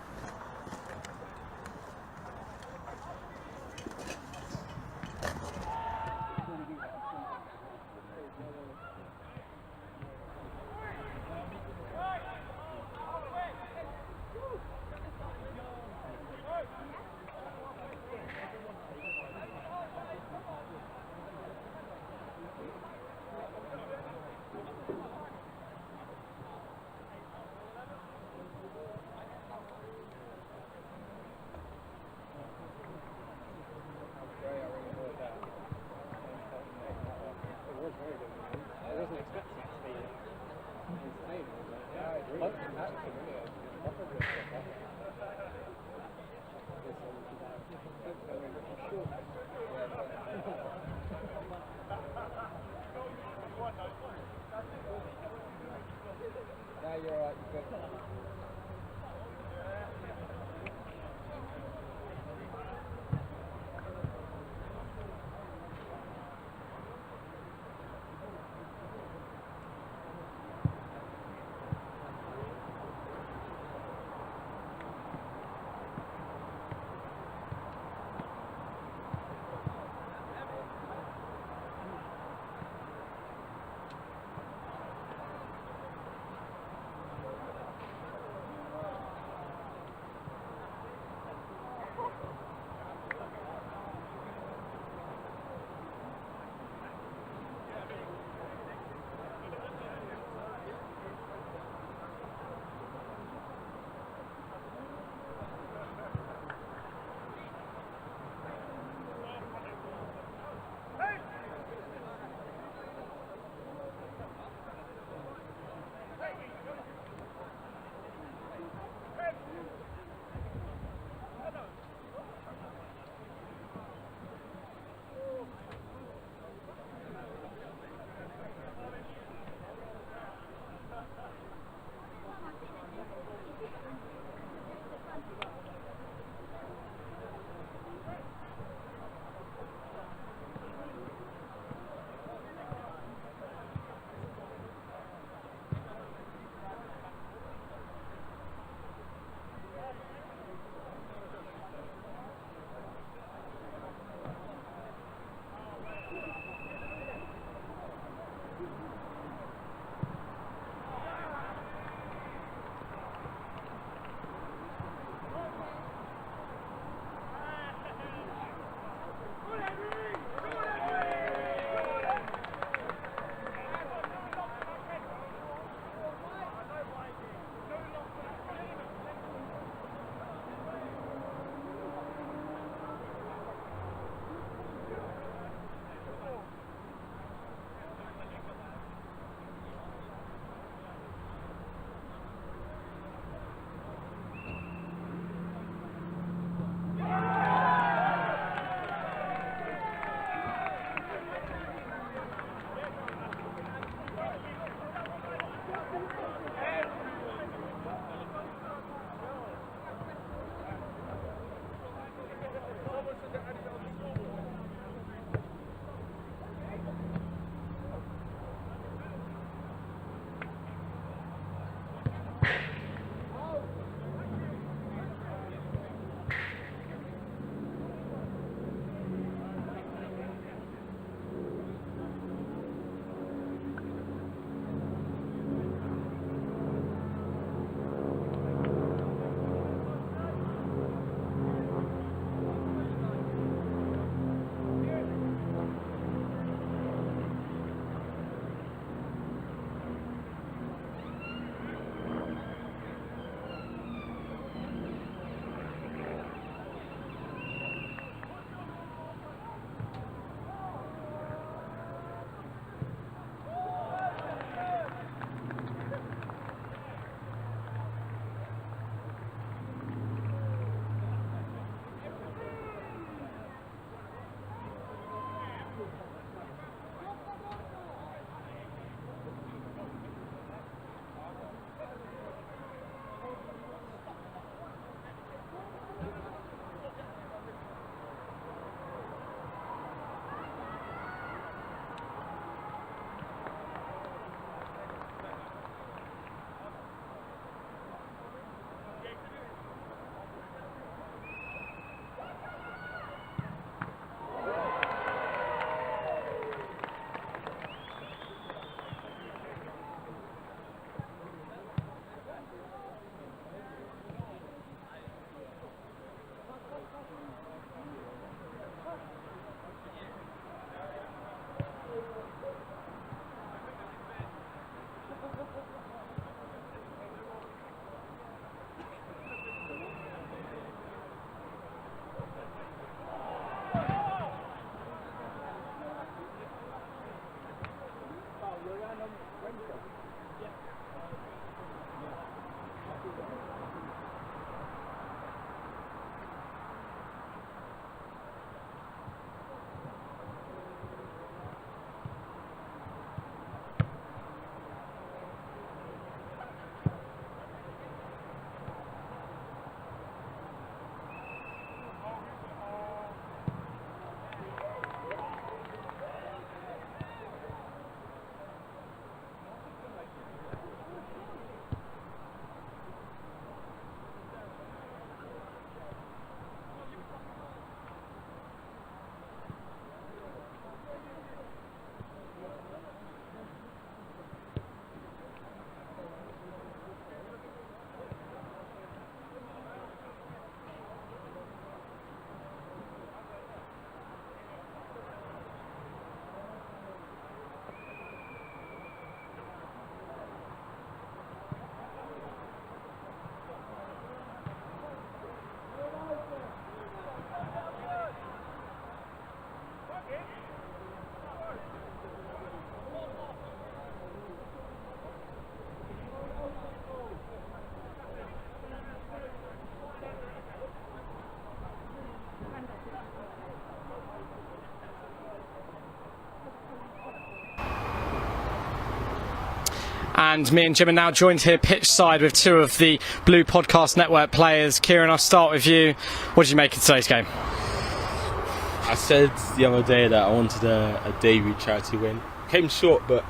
And me and Jim are now joined here pitch side with two of the Blue Podcast Network players. Kieran, I'll start with you. What did you make of today's game? I said the other day that I wanted a debut charity win. Came short, but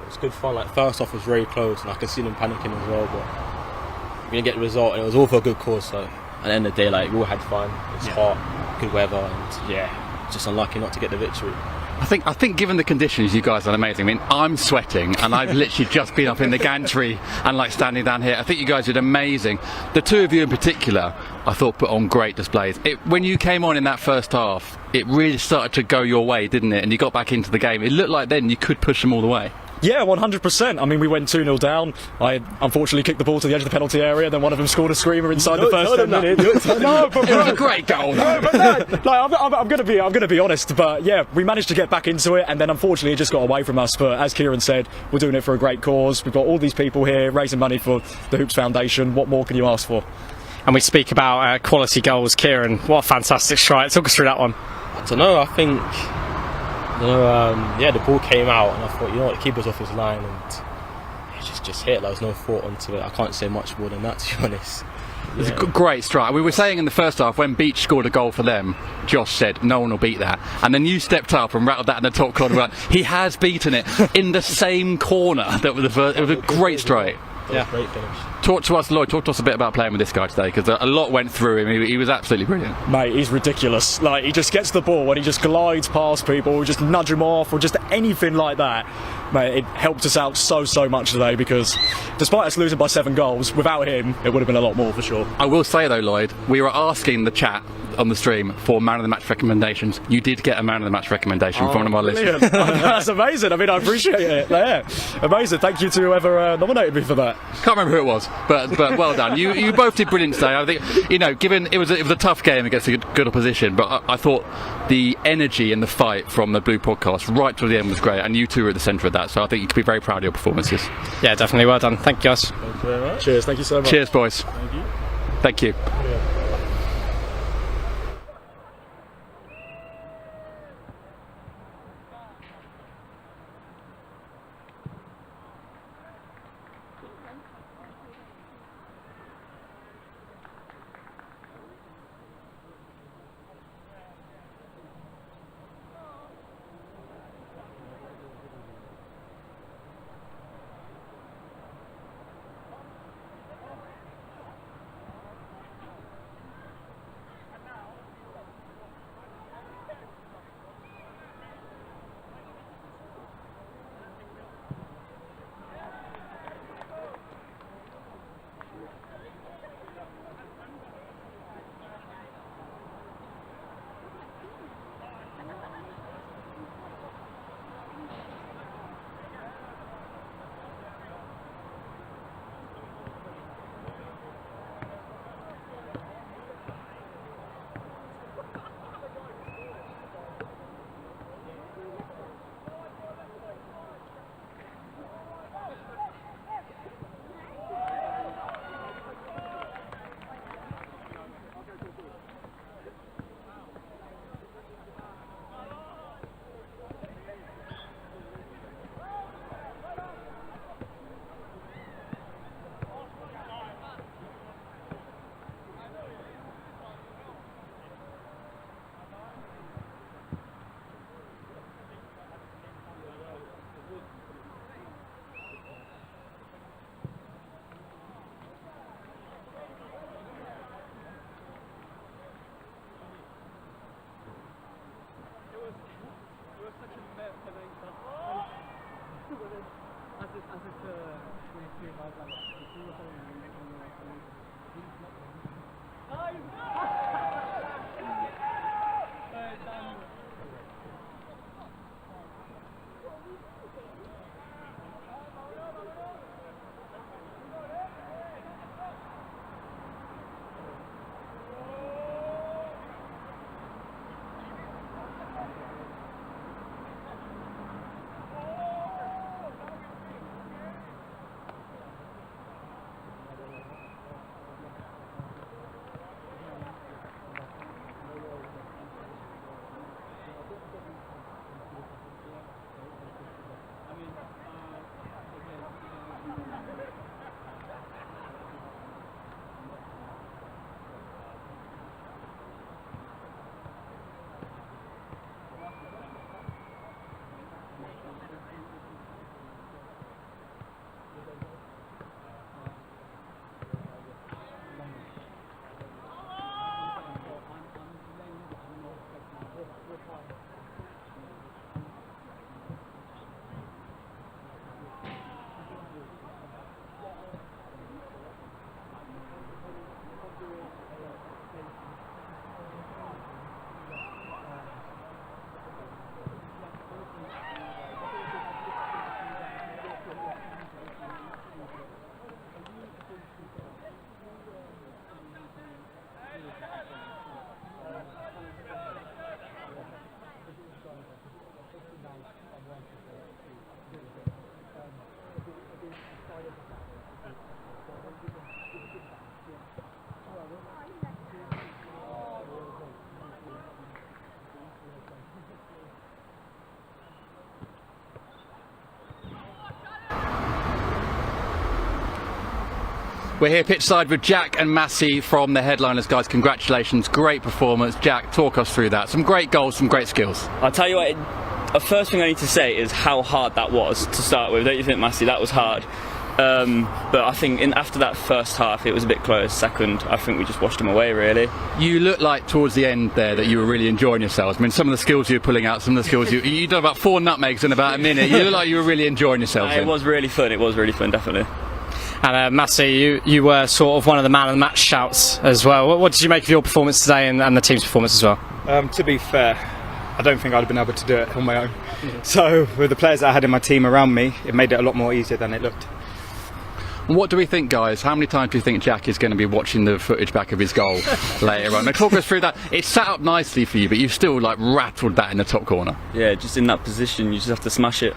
it was good fun. Like, first off was very close, and I could see them panicking as well, but we didn't get the result, and it was all for a good cause. So at the end of the day, like, we all had fun. It's hot, good weather, and just unlucky not to get the victory. I think given the conditions, you guys are amazing. I mean, I'm sweating and I've literally just been up in the gantry and like standing down here. I think you guys did amazing. The two of you in particular, I thought put on great displays. When you came on in that first half, it really started to go your way, didn't it? And you got back into the game. It looked like then you could push them all the way. Yeah, 100%. I mean, we went 2-0 down. I unfortunately kicked the ball to the edge of the penalty area, then one of them scored a screamer inside the first 10 minutes. No, but It was a great goal. no, but no, like, I'm gonna be honest. But yeah, we managed to get back into it, and then unfortunately it just got away from us. But as Kieran said, we're doing it for a great cause. We've got all these people here raising money for the Hoops Foundation. What more can you ask for? And we speak about quality goals. Kieran, what a fantastic strike. Talk us through that one. I don't know, I think, the ball came out, and I thought, the keeper's off his line, and it just hit. There was no thought onto it. I can't say much more than that, to be honest. It was a great strike. We were saying in the first half, when Beach scored a goal for them, Josh said, no one will beat that. And then you stepped up and rattled that in the top corner. Like, he has beaten it in the same corner. It was a great strike. Yeah, great finish. Talk to us, Lloyd. Talk to us a bit about playing with this guy today, because a lot went through him. He was absolutely brilliant. Mate, he's ridiculous. Like, he just gets the ball and he just glides past people, or just nudge him off, or just anything like that. Mate, it helped us out so much today, because despite us losing by 7 goals, without him, it would have been a lot more for sure. I will say though, Lloyd, we were asking the chat on the stream for man of the match recommendations. You did get a man of the match recommendation from one of our listeners. That's amazing. I mean, I appreciate it. Yeah, amazing. Thank you to whoever nominated me for that. Can't remember who it was, but well done. You both did brilliant today. I think, given it was a tough game against a good opposition, but I thought the energy and the fight from the Blue Podcast right to the end was great, and you two were at the centre of that. So I think you could be very proud of your performances. Yeah, definitely. Well done. Thank you, guys. Thank you very much. Cheers. Thank you so much. Cheers, boys. Thank you. Thank you. We're here pitchside with Jack and Massey from the headliners, guys. Congratulations, great performance. Jack, talk us through that. Some great goals, some great skills. I'll tell you what, the first thing I need to say is how hard that was to start with. Don't you think, Massey? That was hard. But I think after that first half, it was a bit close. Second, I think we just washed them away, really. You look like towards the end there that you were really enjoying yourselves. I mean, some of the skills you were pulling out, some of the skills you done about 4 nutmegs in about a minute. You look like you were really enjoying yourselves. It was really fun. It was really fun, definitely. And Massey, you were sort of one of the man of the match shouts as well. What did you make of your performance today and the team's performance as well? To be fair, I don't think I'd have been able to do it on my own. So with the players that I had in my team around me, it made it a lot more easier than it looked. What do we think, guys? How many times do you think Jack is going to be watching the footage back of his goal later on? Now, talk us through that. It's set up nicely for you, but you've still like rattled that in the top corner. Yeah, just in that position, you just have to smash it.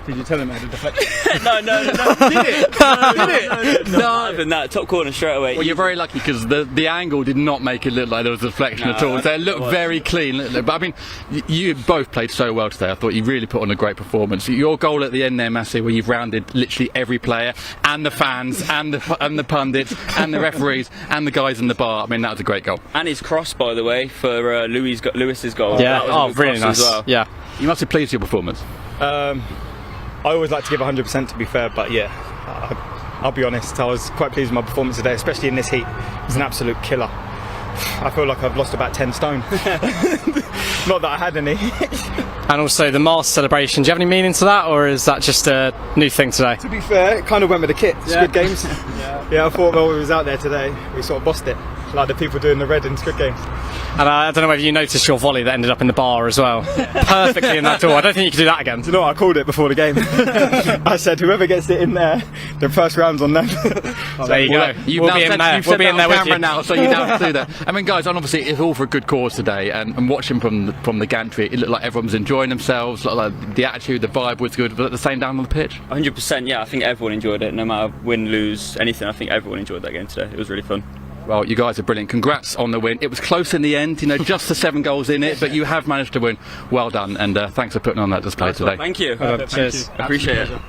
Did you tell him I had a deflection? No. Did it? No. Than that, top corner straight away. Well, you're very lucky because the angle did not make it look like there was a deflection at all. So it looked very clean. But I mean, you both played so well today. I thought you really put on a great performance. Your goal at the end there, Massey, where you've rounded literally every player and the fans and the pundits and the referees and the guys in the bar. I mean, that was a great goal. And his cross, by the way, for Lewis's goal. Yeah, that was a good really cross nice. as well. Yeah. You must be pleased with your performance. I always like to give 100% to be fair, but yeah, I'll be honest, I was quite pleased with my performance today, especially in this heat. It's an absolute killer. I feel like I've lost about 10 stone. Not that I had any. And also the Mars celebration, do you have any meaning to that, or is that just a new thing today? To be fair, it kind of went with the kit, Squid Games. Yeah, I thought while we was out there today, we sort of bossed it, like the people doing the red in Squid Games. And I don't know whether you noticed your volley that ended up in the bar as well. Perfectly in that door. I don't think you could do that again. Do you know what, I called it before the game. I said whoever gets it in there, the first round's on them. So there you go. You've We'll now be said, in there. you've We'll said be that in there on with camera you. now, so you don't have to do that. I mean, guys, and obviously it's all for a good cause today. And watching from the gantry, it looked like everyone was enjoying themselves. Like the attitude, the vibe was good. But the same down on the pitch. 100%. Yeah, I think everyone enjoyed it. No matter win, lose, anything. I think everyone enjoyed that game today. It was really fun. Well, you guys are brilliant. Congrats on the win. It was close in the end, just the 7 goals in it, but you have managed to win. Well done, and thanks for putting on that display today. Thank you. Cheers. Appreciate it.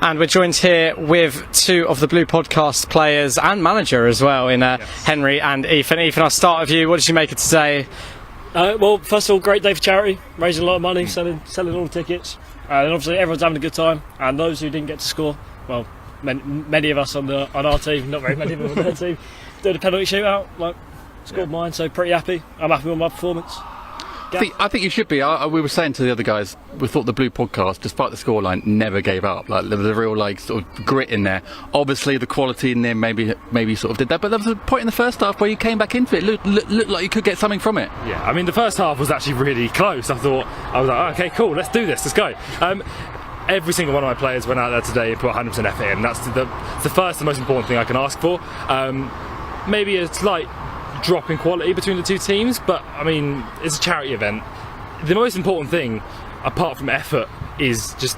And we're joined here with 2 of the Blue Podcast players and manager as well, in Henry and Ethan. Ethan, I'll start with you. What did you make of today? Well, first of all, great day for charity, raising a lot of money, selling all the tickets, and obviously everyone's having a good time. And those who didn't get to score, well, many of us on our team, not very many of them on their team, did a penalty shootout, like scored mine, so pretty happy. I'm happy with my performance. I think you should be. We were saying to the other guys, we thought the Blue podcast, despite the scoreline, never gave up. Like there was a real sort of grit in there. Obviously, the quality in there maybe sort of did that. But there was a point in the first half where you came back into it. Looked like you could get something from it. Yeah, I mean the first half was actually really close. I was like, oh, okay, cool, let's do this, let's go. Every single one of my players went out there today and put 100% effort in. That's the first and most important thing I can ask for. Maybe a slight drop in quality between the two teams, but I mean it's a charity event. The most important thing apart from effort is just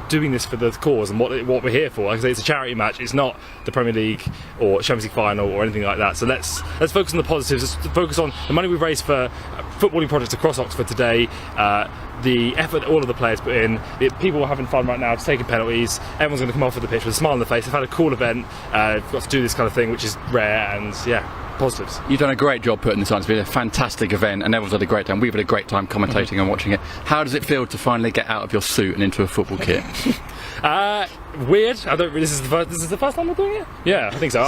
doing this for the cause and what we're here for. Like I say, it's a charity match, it's not the Premier League or Champions League final or anything like that, so let's focus on the positives. Let's focus on the money we've raised for footballing projects across Oxford today, the effort that all of the players put in. People are having fun right now, taking penalties, everyone's going to come off of the pitch with a smile on their face. They've had a cool event, got to do this kind of thing, which is rare, and yeah, positives. You've done a great job putting this on. It's been a fantastic event and everyone's had a great time. We've had a great time commentating and watching it. How does it feel to finally get out of your suit and into a football kit? Weird. This is the first time we're doing it? Yeah, I think so.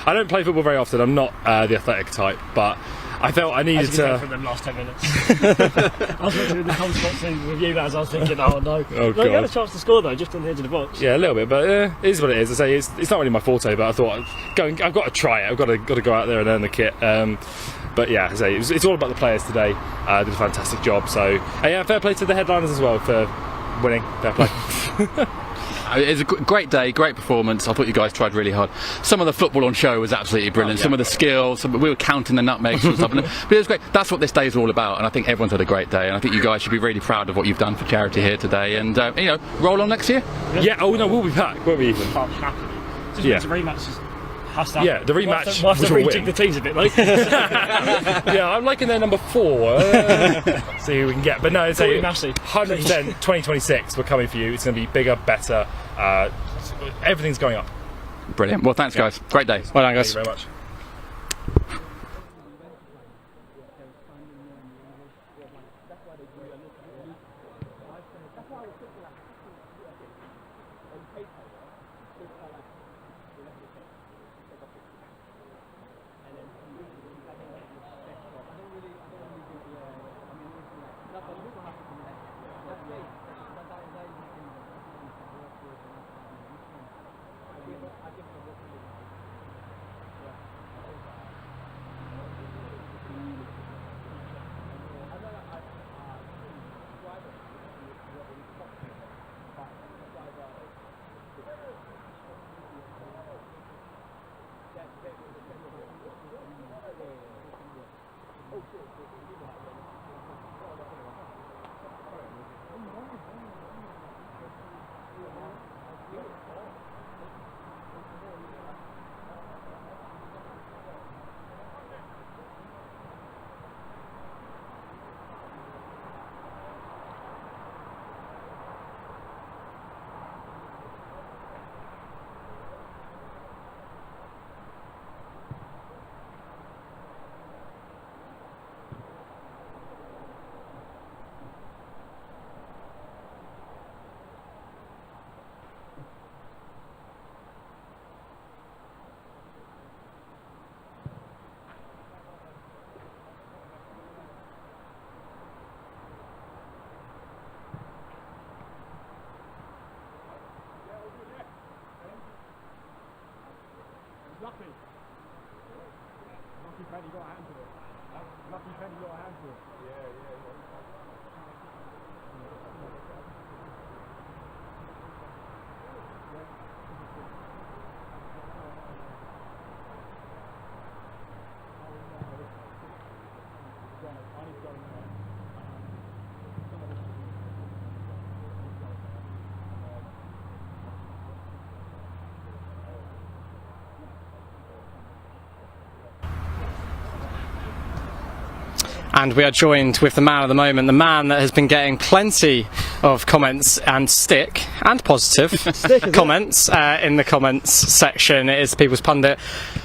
I don't play football very often. I'm not the athletic type, but I felt I needed to. From them last 10 minutes. I was watching the comspot thing with you guys. I was thinking, oh no. Oh, no, you had a chance to score though, just on the edge of the box. Yeah, a little bit, but it is what it is. I say it's not really my forte, but I thought I've got to try it. I've got to go out there and earn the kit. But yeah, I say it's all about the players today. Did a fantastic job. So yeah, fair play to the headliners as well for winning. Fair play. It was a great day, great performance. I thought you guys tried really hard. Some of the football on show was absolutely brilliant. Some of the skills, we were counting the nutmegs and stuff. But it was great. That's what this day is all about. And I think everyone's had a great day. And I think you guys should be really proud of what you've done for charity here today. And roll on next year. Yeah. Oh no, we'll be back. Won't we? Oh, happy. Just the rematch has to happen. Yeah, the rematch. We'll have to rejig the teams a bit, mate. Yeah, I'm liking their number 4. See who we can get. But no, it's 100% 2026. We're coming for you. It's going to be bigger, better. Everything's going up. Brilliant. Well, thanks, guys. Great day. Well done, guys. Thank you very much. And we are joined with the man of the moment, the man that has been getting plenty of comments and stick and positive comments in the comments section. It is People's Pundit.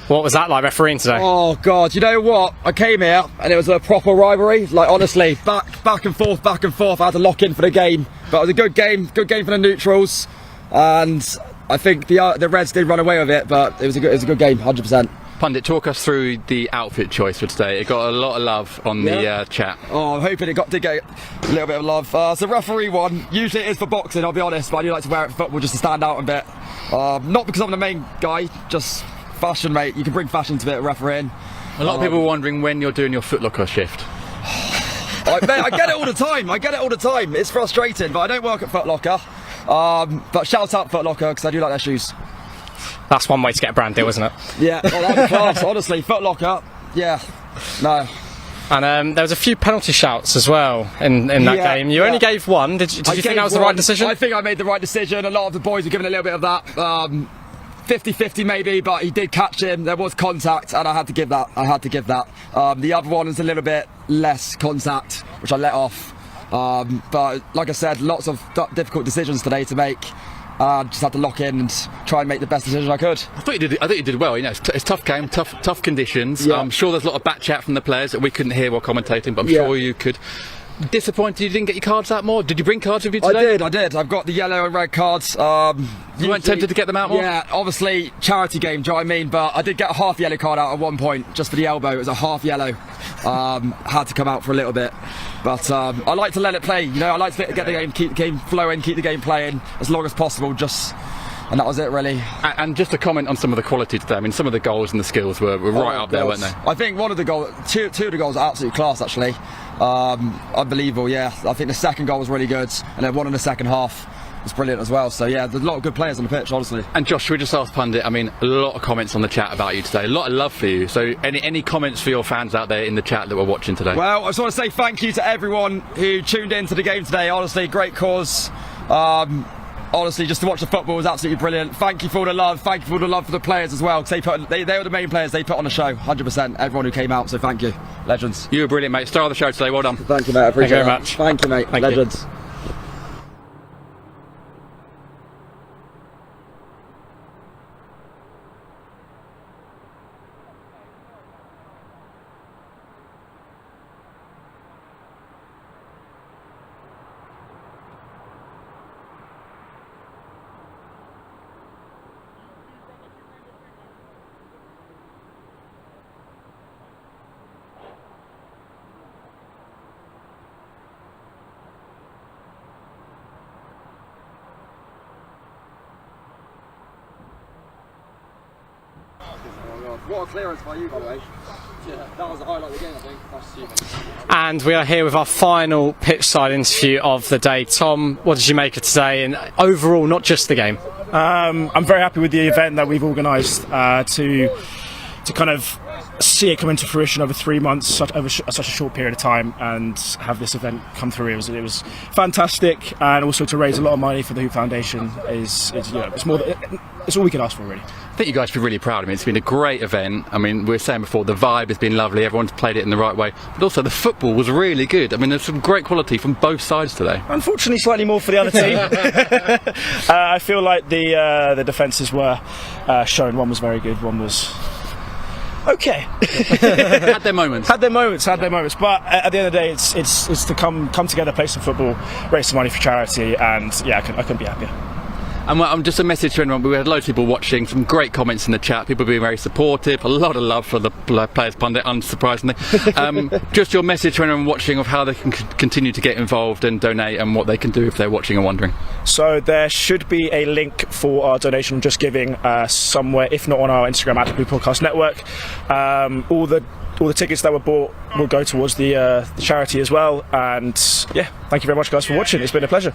What was that like refereeing today? Oh God, you know what? I came here and it was a proper rivalry. Like honestly, back and forth. I had to lock in for the game, but it was a good game for the neutrals. And I think the Reds did run away with it, but it was a good game, 100%. Pundit, talk us through the outfit choice for today. It got a lot of love on the chat. Oh, I'm hoping it did get a little bit of love. It's a referee one. Usually it is for boxing, I'll be honest, but I do like to wear it for football just to stand out a bit. Not because I'm the main guy, just fashion, mate. You can bring fashion to a bit of refereeing. A lot of people are wondering when you're doing your Foot Locker shift. I get it all the time. It's frustrating, but I don't work at Foot Locker. But shout out Foot Locker because I do like their shoes. That's one way to get a brand deal, isn't it? Yeah, that'd be class, honestly. Foot Locker, yeah, no. And there was a few penalty shouts as well in that game. You only gave one. Did you think that was the right decision? I think I made the right decision. A lot of the boys were giving a little bit of that. 50-50 maybe, but he did catch him. There was contact, and I had to give that. The other one is a little bit less contact, which I let off. But like I said, lots of difficult decisions today to make. Just had to lock in and try and make the best decision I could. I thought you did well. You know, it's tough game, tough conditions. Yeah. I'm sure there's a lot of back chat from the players that we couldn't hear while commentating, but I'm sure you could. Disappointed you didn't get your cards out more? Did you bring cards with you today? I did. I've got the yellow and red cards. You weren't tempted to get them out more? Yeah, obviously charity game, do you know what I mean? But I did get a half yellow card out at one point, just for the elbow. It was a half yellow. Had to come out for a little bit. But I like to let it play, you know, I like to get the game, keep the game flowing, keep the game playing as long as possible, and that was it really. And just to comment on some of the quality today, I mean, some of the goals and the skills were right up there, weren't they? I think one of the goals, two of the goals are absolutely class actually. Unbelievable, yeah. I think the second goal was really good, and then one in the second half was brilliant as well. So yeah, there's a lot of good players on the pitch, honestly. And Josh, should we just ask Pundit, I mean, a lot of comments on the chat about you today, a lot of love for you. So any comments for your fans out there in the chat that were watching today? Well, I just want to say thank you to everyone who tuned in to the game today. Honestly, great cause. Honestly, just to watch the football was absolutely brilliant. Thank you for all the love. Thank you for all the love for the players as well. Because they were the main players. They put on a show, 100%. Everyone who came out. So thank you, legends. You were brilliant, mate. Star of the show today. Well done. Thank you, mate. I appreciate it. Thank you very much. Thank you, mate. Thank legends. You. What a clearance by you, by the way. Yeah, that was the highlight of the game, I think. And we are here with our final pitch side interview of the day. Tom, what did you make of today, and overall, not just the game? I'm very happy with the event that we've organised to kind of see it come into fruition over 3 months, over such a short period of time, and have this event come through. It was fantastic, and also to raise a lot of money for the Hoop Foundation is it's all we could ask for, really. I think you guys should be really proud. I mean, it's been a great event. I mean, we were saying before, the vibe has been lovely. Everyone's played it in the right way, but also the football was really good. I mean, there's some great quality from both sides today. Unfortunately, slightly more for the other team. I feel like the defences were shown. One was very good. One was okay. Had their moments. But at the end of the day, it's to come together, play some football, raise some money for charity, and yeah, I couldn't be happier. And just a message to anyone, we had loads of people watching, some great comments in the chat, people being very supportive, a lot of love for the Players Pundit, unsurprisingly. Just your message to anyone watching of how they can continue to get involved and donate, and what they can do if they're watching and wondering. So there should be a link for our donation Just Giving somewhere, if not on our Instagram at the Blue Podcast Network. All the tickets that were bought will go towards the charity as well. And yeah, thank you very much, guys, for watching. It's been a pleasure.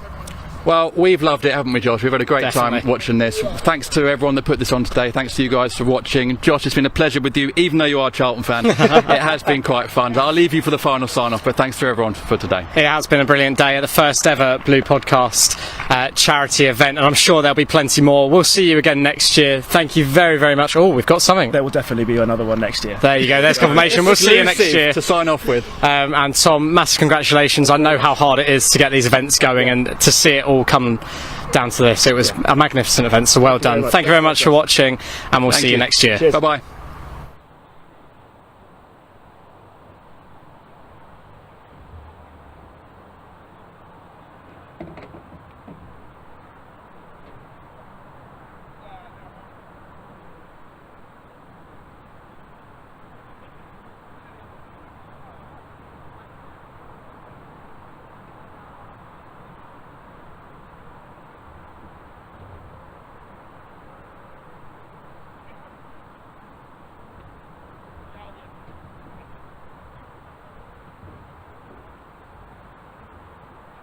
Well, we've loved it, haven't we, Josh? We've had a great Definitely. time watching this. Thanks to everyone that put this on today. Thanks to you guys for watching. Josh, it's been a pleasure with you, even though you are a Charlton fan. It has been quite fun. I'll leave you for the final sign-off, but thanks to everyone for today. It has been a brilliant day at the first ever Blue Podcast charity event, and I'm sure there'll be plenty more. We'll see you again next year. Thank you very, very much. Oh, we've got something. There will definitely be another one next year. There you go. There's confirmation. We'll see you next year. To sign off with. And Tom, massive congratulations. I know how hard it is to get these events going, and to see it all come down to this. It was a magnificent event, so well done. Thank you very much for watching, and we'll see you next year. Cheers. Bye-bye.